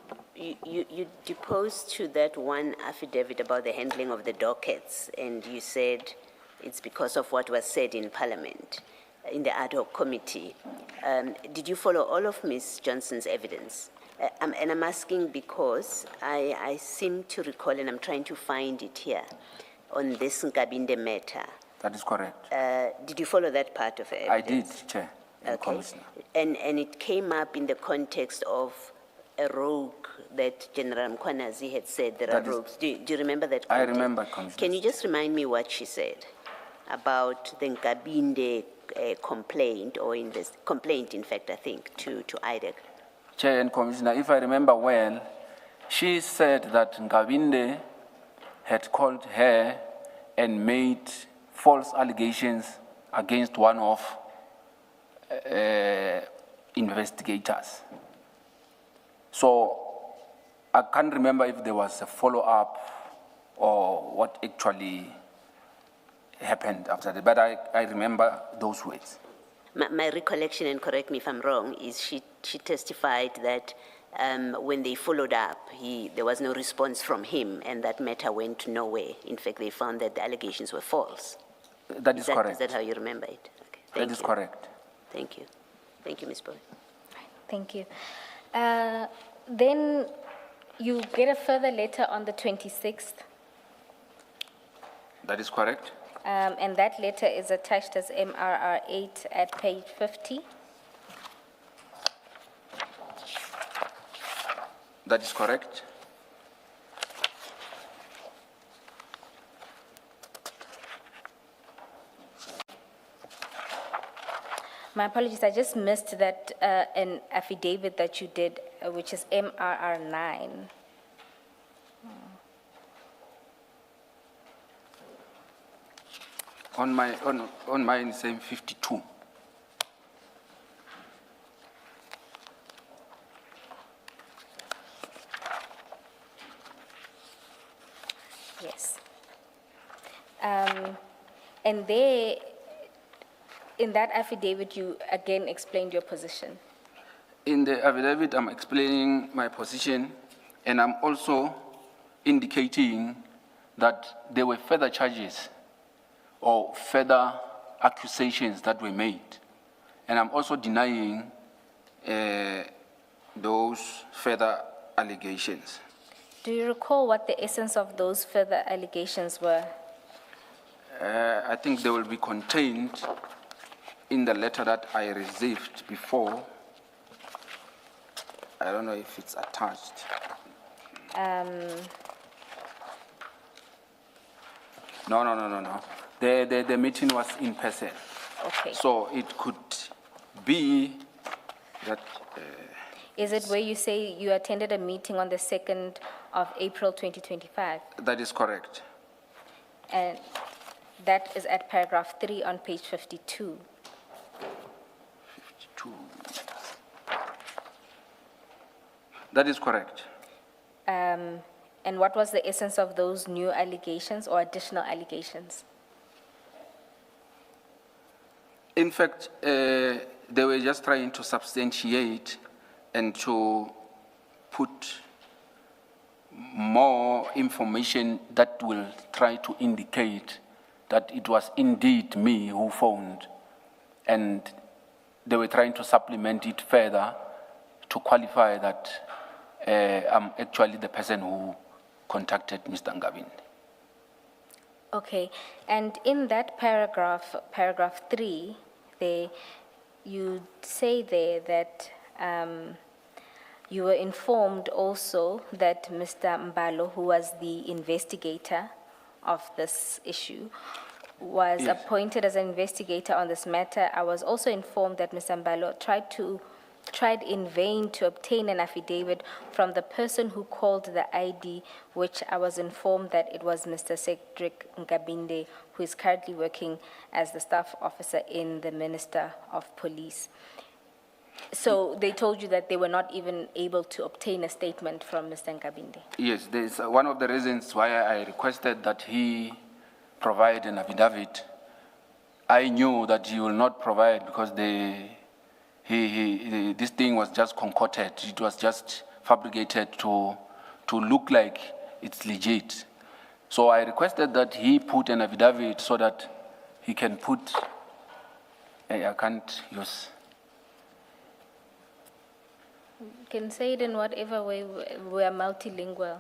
deposed to that one affidavit about the handling of the dockets, and you said it's because of what was said in Parliament, in the ad hoc committee. Did you follow all of Ms. Johnson's evidence? And I'm asking because I seem to recall, and I'm trying to find it here, on this Nkabinde matter. That is correct. Did you follow that part of it? I did, Chair and Okay. Commissioner. And it came up in the context of a rogue that General Mkwanazi had said there That are is- rogues. Do you remember that I context? remember, Commissioner. Can you just remind me what she said about the Nkabinde complaint, or complaint, in fact, I think, to IDEC? Chair and Commissioner, if I remember well, she said that Nkabinde had called her and made false allegations against one of investigators. So I can't remember if there was a follow-up or what actually happened after that, but I remember those words. My recollection, and correct me if I'm wrong, is she testified that when they followed up, there was no response from him, and that matter went nowhere. In fact, they found that the allegations were false. That is correct. Is that how you remember it? Okay. That is correct. Thank you. Thank you, Ms. Boy. Thank you. Then you get a further letter on the 26th, That is correct. and that letter is attached as MRR 8 at page 50. That is correct. My apologies, I just missed that an affidavit that you did, which is MRR 9. On mine, same 52. Yes. And there, in that affidavit, you again explained your position. In the affidavit, I'm explaining my position, and I'm also indicating that there were further charges or further accusations that were made. And I'm also denying those further allegations. Do you recall what the essence of those further allegations were? I think they will be contained in the letter that I received before. I don't know if it's attached. No. The meeting was in person. Okay. So it could be that, Is it where you say you attended a meeting on the 2nd of April 2025? that is correct. And that is at paragraph 3 on page 52. 52. That is correct. And what was the essence of those new allegations or additional allegations? In fact, they were just trying to substantiate and to put more information that will try to indicate that it was indeed me who phoned, and they were trying to supplement it further to qualify that I'm actually the person who contacted Mr. Nkabinde. Okay, and in that paragraph 3, you say there that you were informed also that Mr. Mbalo, who was the investigator of this issue, was Yes. appointed as an investigator on this matter. I was also informed that Mr. Mbalo tried in vain to obtain an affidavit from the person who called the ID, which I was informed that it was Mr. Cedric Nkabinde, who is currently working as the staff officer in the Minister of Police. So they told you that they were not even able to obtain a statement from Mr. Nkabinde. Yes, there's one of the reasons why I requested that he provide an affidavit. I knew that he will not provide because this thing was just concocted. It was just fabricated to look like it's legit. So I requested that he put an affidavit so that he can put, I can't use. You can say it in whatever way. We are multilingual.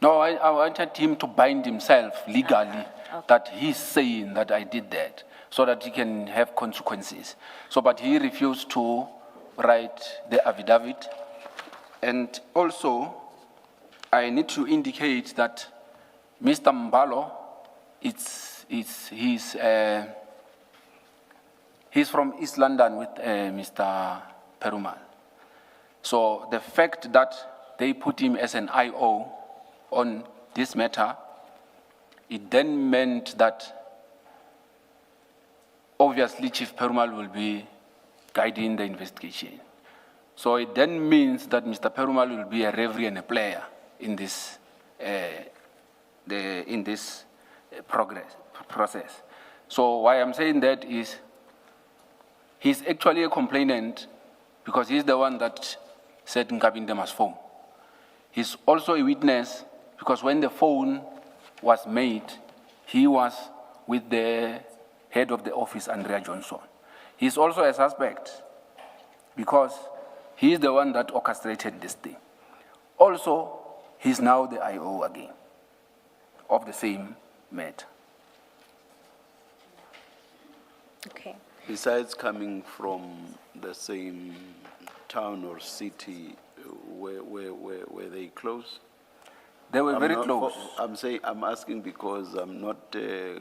No, I wanted him to bind himself legally that he's saying that I did that, so that he can have consequences. So, but he refused to write the affidavit. And also, I need to indicate that Mr. Mbalo, he's from East London with Mr. Perumal. So the fact that they put him as an IO on this matter, it then meant that obviously Chief Perumal will be guiding the investigation. So it then means that Mr. Perumal will be a referee and a player in this, process. So why I'm saying that is he's actually a complainant because he's the one that said Nkabinde must phone. He's also a witness because when the phone was made, he was with the head of the office, Andrea Johnson. He's also a suspect because he's the one that orchestrated this thing. Also, he's now the IO again of the same matter. Okay. Besides coming from the same town or city, were they close? They were very not- close. I'm asking because I'm not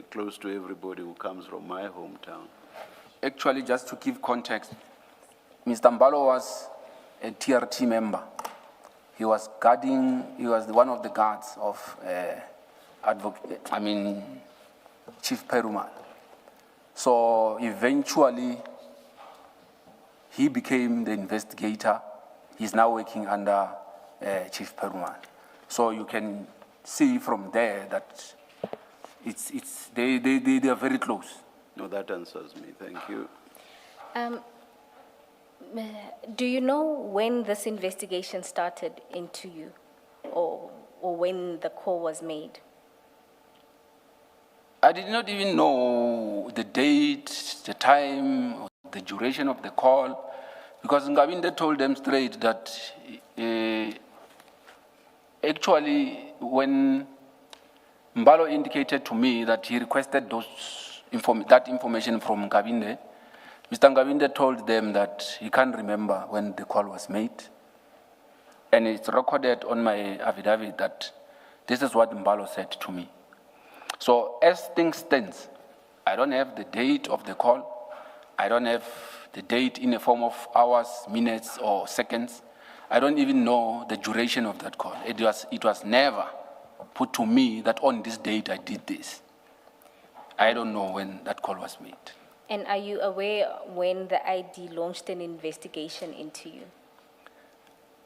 close to everybody who comes from my hometown. Actually, just to give context, Mr. Mbalo was a TRT member. He was one of the guards of Chief Perumal. So eventually, he became the investigator. He's now working under Chief Perumal. So you can see from there that they are very close. No, that answers me. Thank you. Do you know when this investigation started into you, or when the call was made? I did not even know the date, the time, or the duration of the call, because Nkabinde told them straight that actually when Mbalo indicated to me that he requested that information from Nkabinde, Mr. Nkabinde told them that he can't remember when the call was made. And it's recorded on my affidavit that this is what Mbalo said to me. So as things stand, I don't have the date of the call. I don't have the date in the form of hours, minutes, or seconds. I don't even know the duration of that call. It was never put to me that on this date I did this. I don't know when that call was made. And are you aware when the ID launched an investigation into you?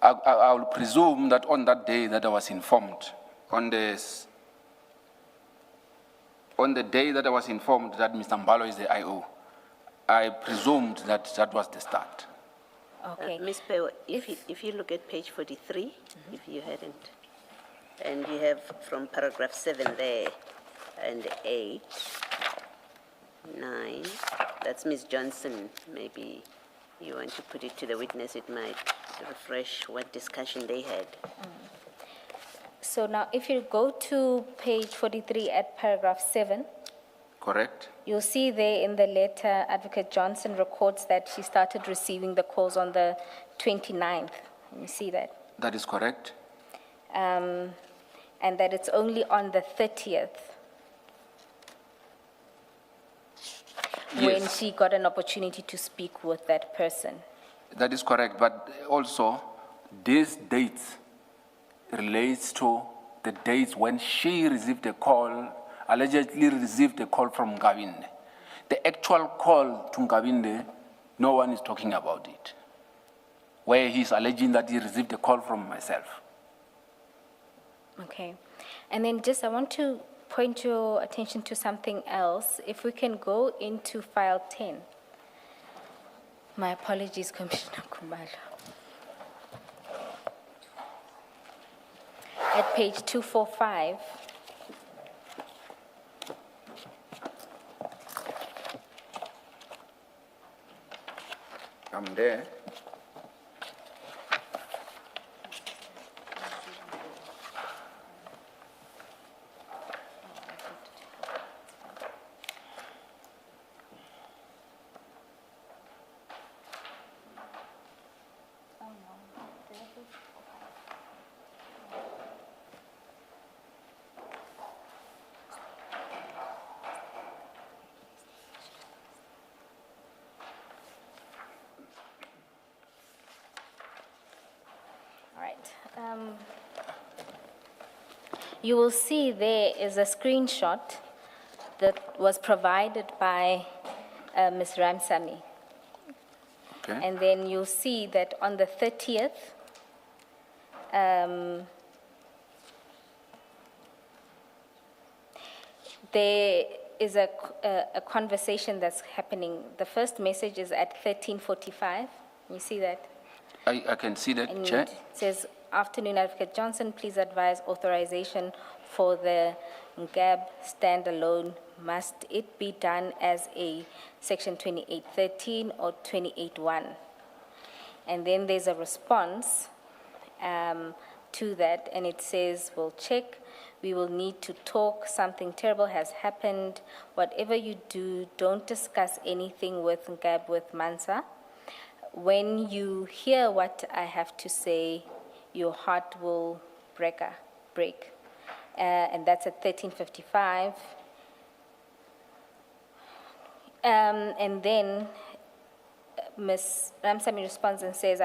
I will presume that on that day that I was informed, on the day that I was informed that Mr. Mbalo is the IO, I presumed that that was the start. Okay. Ms. Pewa, if you look at page 43, if you hadn't, and you have from paragraph 7 there, and 8, 9, that's Ms. Johnson. Maybe you want to put it to the witness, it might refresh what discussion they had. So now if you go to page 43 at paragraph 7, Correct? you'll see there in the letter, Advocate Johnson records that she started receiving the calls on the 29th. You see that? That is correct. And that it's only on the 30th when Yes. she got an opportunity to speak with that person. That is correct, but also these dates relates to the dates when she received a call, allegedly received a call from Nkabinde. The actual call to Nkabinde, no one is talking about it, where he's alleging that he received a call from myself. Okay. And then just, I want to point your attention to something else. If we can go into file 10. My apologies, Commissioner Khumalo. At page 245, I'm there. You will see there is a screenshot that was provided by Ms. Ramsamy. Okay. And then you'll see that on the 30th, there is a conversation that's happening. The first message is at 13:45. You see that? I can see that, And Chair. it says, "Afternoon, Advocate Johnson, please advise authorization for the NGAB standalone. Must it be done as a Section 2813 or 28.1? And then there's a response to that, and it says, "We'll check. We will need to talk. Something terrible has happened. Whatever you do, don't discuss anything with NGAB with Mansa. When you hear what I have to say, your heart will break. And that's at 13:55. And then Ms. Ramsamy responds and says,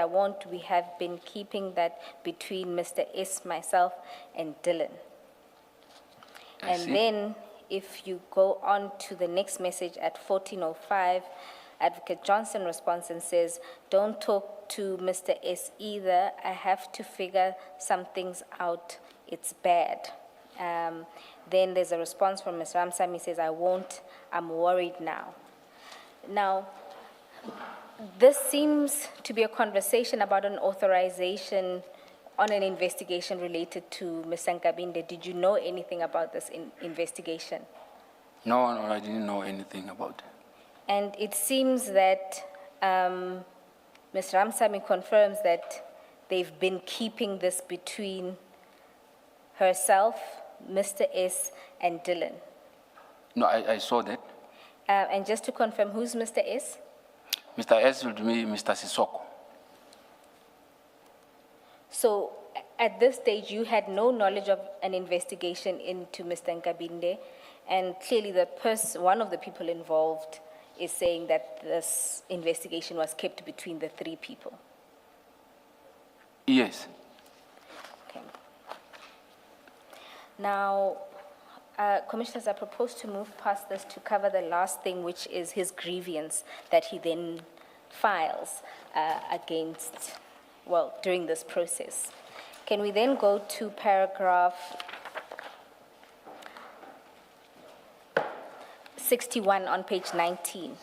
we have been keeping that between Mr. S, myself, and Dylan. I And see. then if you go on to the next message at 14:05, Advocate Johnson responds and says, don't talk to Mr. S either. I have to figure some things out. It's bad. Then there's a response from Ms. Ramsamy, says, I won't. I'm worried now. Now, this seems to be a conversation about an authorization on an investigation related to Ms. Nkabinde. Did you know anything about this investigation? No, I didn't know anything about it. And it seems that Ms. Ramsamy confirms that they've been keeping this between herself, Mr. S, and Dylan. No, I saw that. And just to confirm, who's Mr. S? Mr. S would be Mr. Sissoko. So at this stage, you had no knowledge of an investigation into Mr. Nkabinde, and clearly one of the people involved is saying that this investigation was kept between the three people. Yes. Okay. Now, Commissioners, I propose to move past this to cover the last thing, which is his grievance that he then files during this process. Can we then go to paragraph 61 on page 19?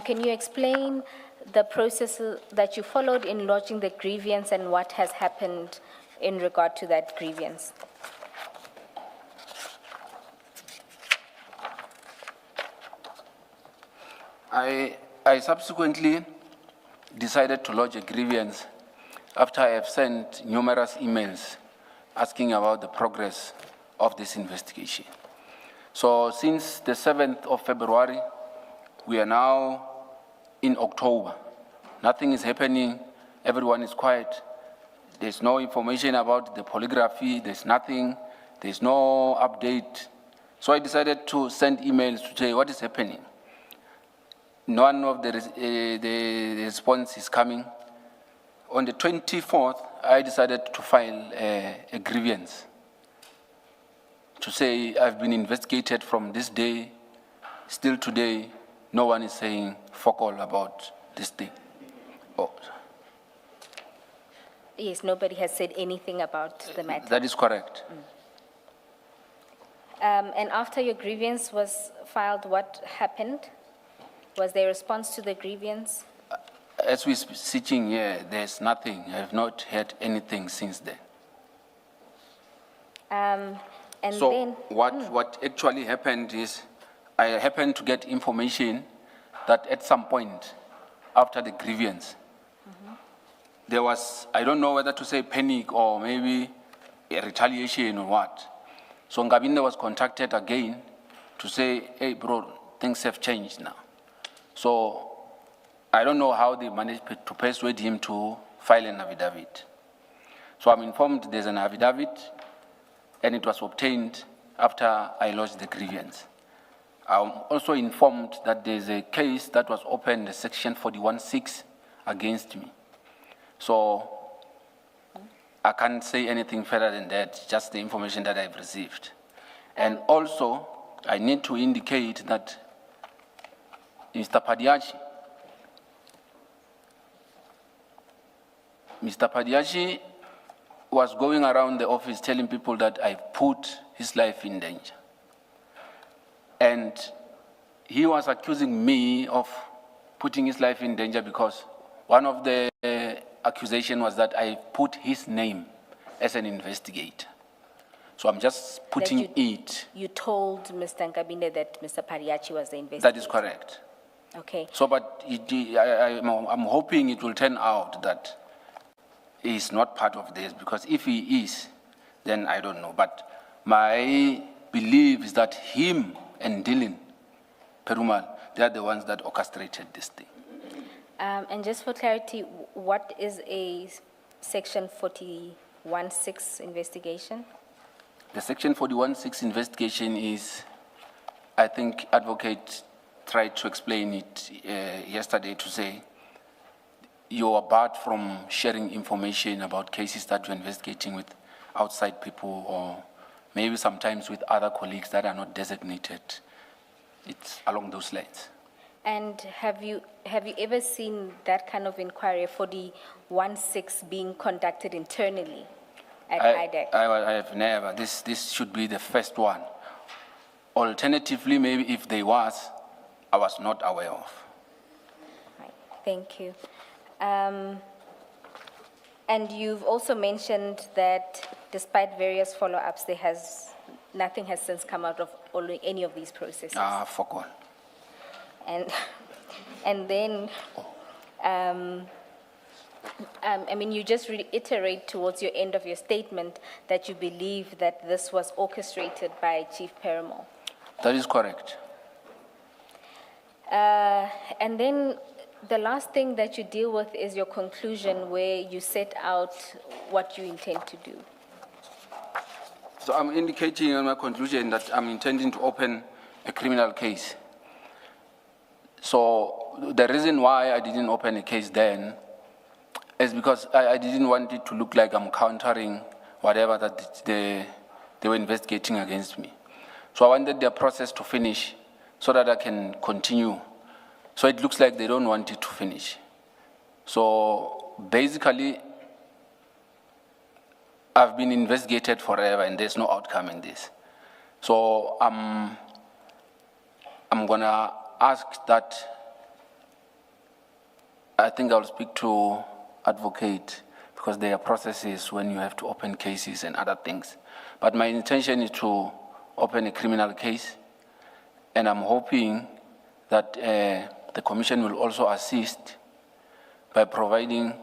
Can you explain the process that you followed in lodging the grievance and what has happened in regard to that grievance? I subsequently decided to lodge a grievance after I have sent numerous emails asking about the progress of this investigation. So since the 7th of February, we are now in October. Nothing is happening. Everyone is quiet. There's no information about the polygraphy. There's nothing. There's no update. So I decided to send emails to say what is happening. None of the response is coming. On the 24th, I decided to file a grievance to say I've been investigated from this day, still today, no one is saying fuck all about this thing. Oh. Yes, nobody has said anything about the matter. That is correct. And after your grievance was filed, what happened? Was there a response to the grievance? As we're sitting here, there's nothing. I have not heard anything since then. And So then, what actually happened is I happened to get information that at some point after the grievance, there was, I don't know whether to say panic or maybe a retaliation or what. So Nkabinde was contacted again to say, hey bro, things have changed now. So I don't know how they managed to persuade him to file an affidavit. So I'm informed there's an affidavit and it was obtained after I lodged the grievance. I'm also informed that there's a case that was opened, section 41(6), against me. So I can't say anything further than that, just the information that I've received. And also, I need to indicate that Mr. Padiachi was going around the office telling people that I put his life in danger. And he was accusing me of putting his life in danger because one of the accusation was that I put his name as an investigator. So I'm just putting it. You told Mr. Nkabinde that Mr. Padiachi was the investigator? That is correct. Okay. So, but I'm hoping it will turn out that he's not part of this, because if he is, then I don't know. But my belief is that him and Dylan Perumal, they are the ones that orchestrated this thing. And just for clarity, what is a section 41(6) investigation? The section 41(6) investigation is, I think advocate tried to explain it yesterday to say, you are barred from sharing information about cases that you're investigating with outside people, or maybe sometimes with other colleagues that are not designated. It's along those lines. And have you ever seen that kind of inquiry, 41(6), being conducted internally at IDEC? I have never. This should be the first one. Alternatively, maybe if there was, I was not aware of. Right. Thank you. And you've also mentioned that despite various follow-ups, nothing has since come out of any of these processes. Fuck all. And then, I mean, you just reiterate towards your end of your statement that you believe that this was orchestrated by Chief Perumal. That is correct. And then the last thing that you deal with is your conclusion, where you set out what you intend to do. So I'm indicating in my conclusion that I'm intending to open a criminal case. So the reason why I didn't open a case then is because I didn't want it to look like I'm countering whatever that they were investigating against me. So I wanted their process to finish so that I can continue. So it looks like they don't want it to finish. So basically, I've been investigated forever and there's no outcome in this. So I'm gonna ask that, I think I'll speak to advocate, because there are processes when you have to open cases and other things. But my intention is to open a criminal case, and I'm hoping that the commission will also assist by providing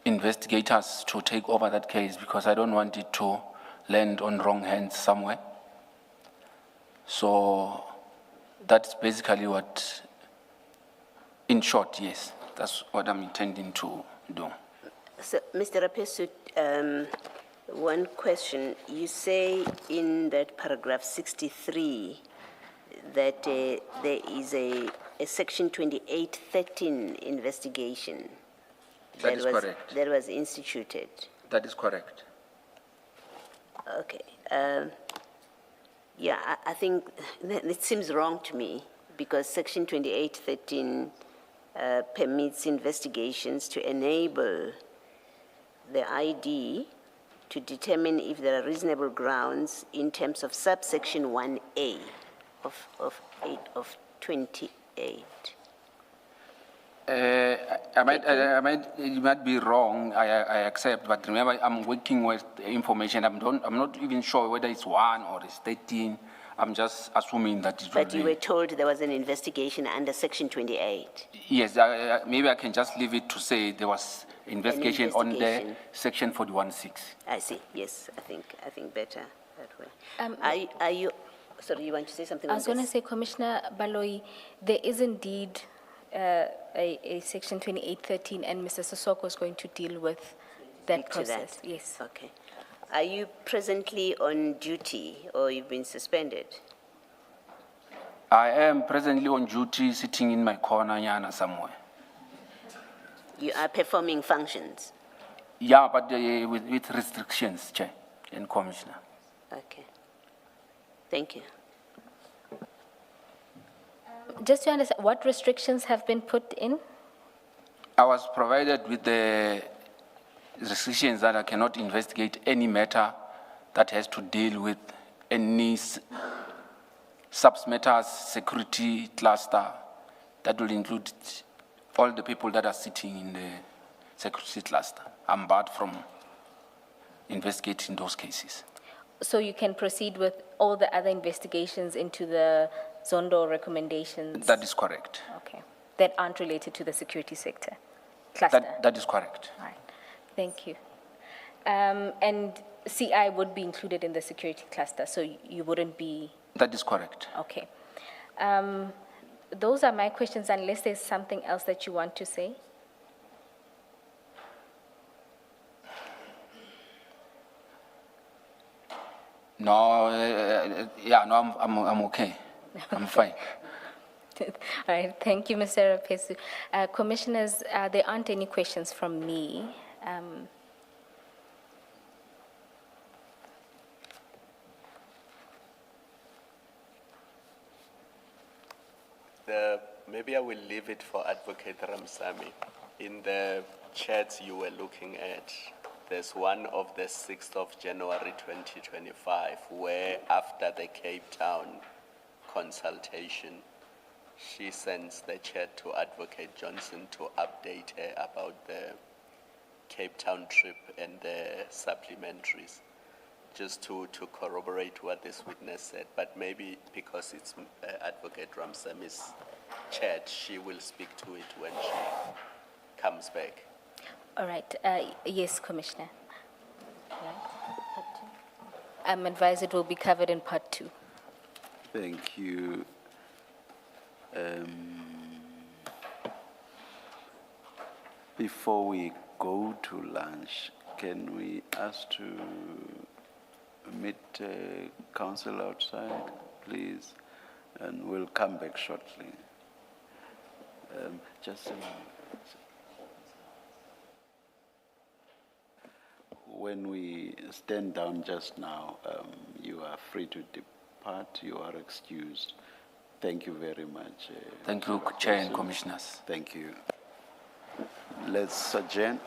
investigators to take over that case, because I don't want it to land on wrong hands somewhere. So that's basically what, in short, yes, that's what I'm intending to do. So, Mr. Rapesu, one question. You say in that paragraph 63 that there is a section 2813 investigation That is correct. that was instituted. That is correct. Okay. Yeah, I think it seems wrong to me, because section 2813 permits investigations to enable the ID to determine if there are reasonable grounds in terms of subsection 1A of 28. You might be wrong, I accept, but remember, I'm working with information. I'm not even sure whether it's 1 or it's 13. I'm just assuming that it will But you were told there was an investigation under section 28. Yes, maybe I can just leave it to say there was investigation on the section 41(6). I see, yes, I think better that way. Are you, sorry, you want to say something I was going to say, Commissioner Baloyi, there is indeed a section 2813, and Mr. Sissoko is going to deal with that process. Yes. Okay. Are you presently on duty, or you've been suspended? I am presently on duty, sitting in my corner, nyana, somewhere. You are performing functions? Yeah, but with restrictions, Chair and Commissioner. Okay. Thank you. Just to understand, what restrictions have been put in? I was provided with the restrictions that I cannot investigate any matter that has to deal with any submatters, security cluster. That will include all the people that are sitting in the security cluster. I'm barred from investigating those cases. So you can proceed with all the other investigations into the Zondo recommendations? That is correct. Okay. That aren't related to the security sector cluster? That is correct. All right. Thank you. And CI would be included in the security cluster, so you wouldn't be... That is correct. Okay. Those are my questions, unless there's something else that you want to say. No, yeah, no, I'm okay. I'm fine. All right, thank you, Mr. Rapesu. Commissioners, there aren't any questions from me. Maybe I will leave it for Advocate Ramsamy. In the chats you were looking at, there's one of the 6th of January 2025, where after the Cape Town consultation, she sends the chat to Advocate Johnson to update her about the Cape Town trip and the supplementaries, just to corroborate what this witness said. But maybe because it's Advocate Ramsamy's chat, she will speak to it when she comes back. All right, yes, Commissioner. I'm advised it will be covered in part 2. Thank you. Before we go to lunch, can we ask to meet council outside, please? And we'll come back shortly. Just a moment. When we stand down just now, you are free to depart. You are excused. Thank you very much. Thank you, Chair and Commissioners. Thank you. Let's adjourn.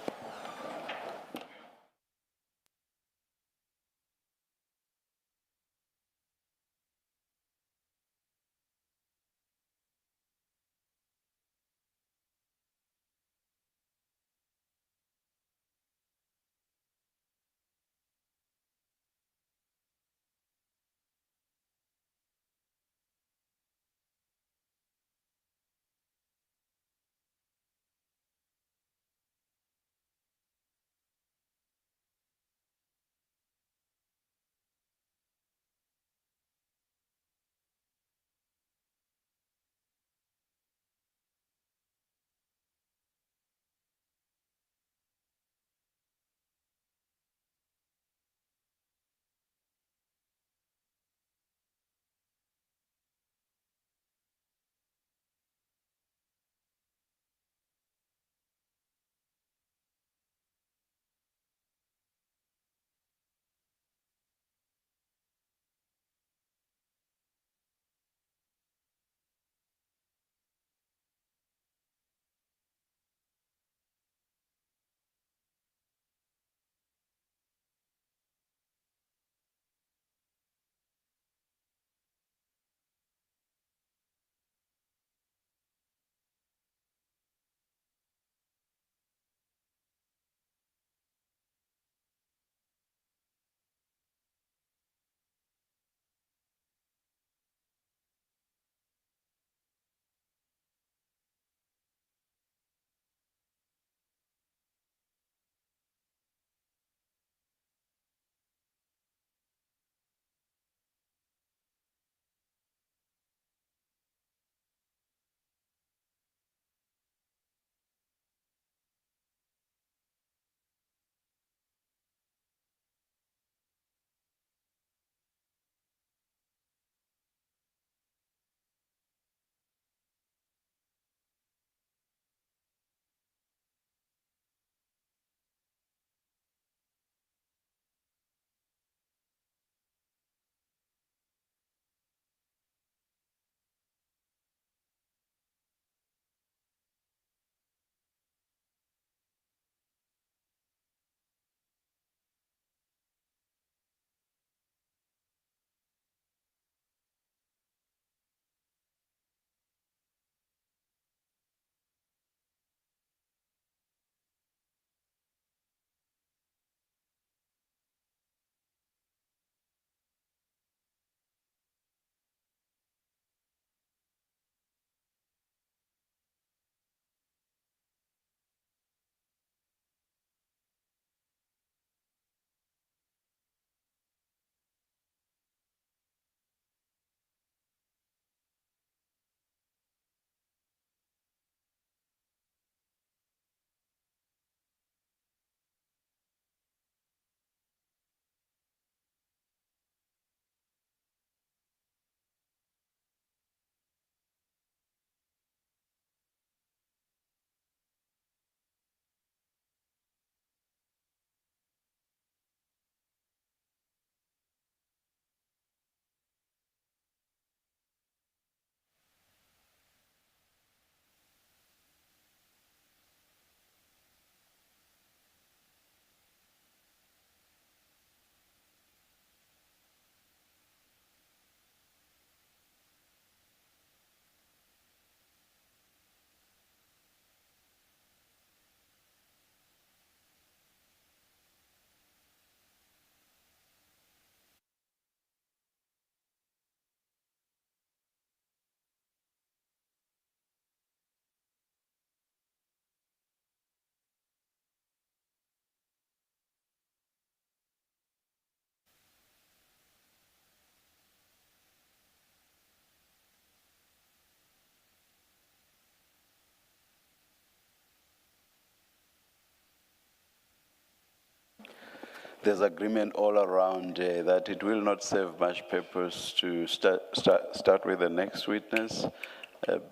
there's agreement all around that it will not serve much purpose to start with the next witness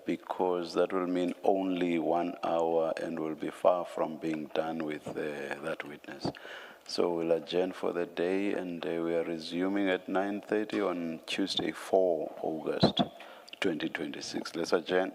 because that will mean only 1 hour and will be far from being done with that witness. So we'll adjourn for the day and we are resuming at 9:30 on Tuesday, 4 August 2026. Let's adjourn.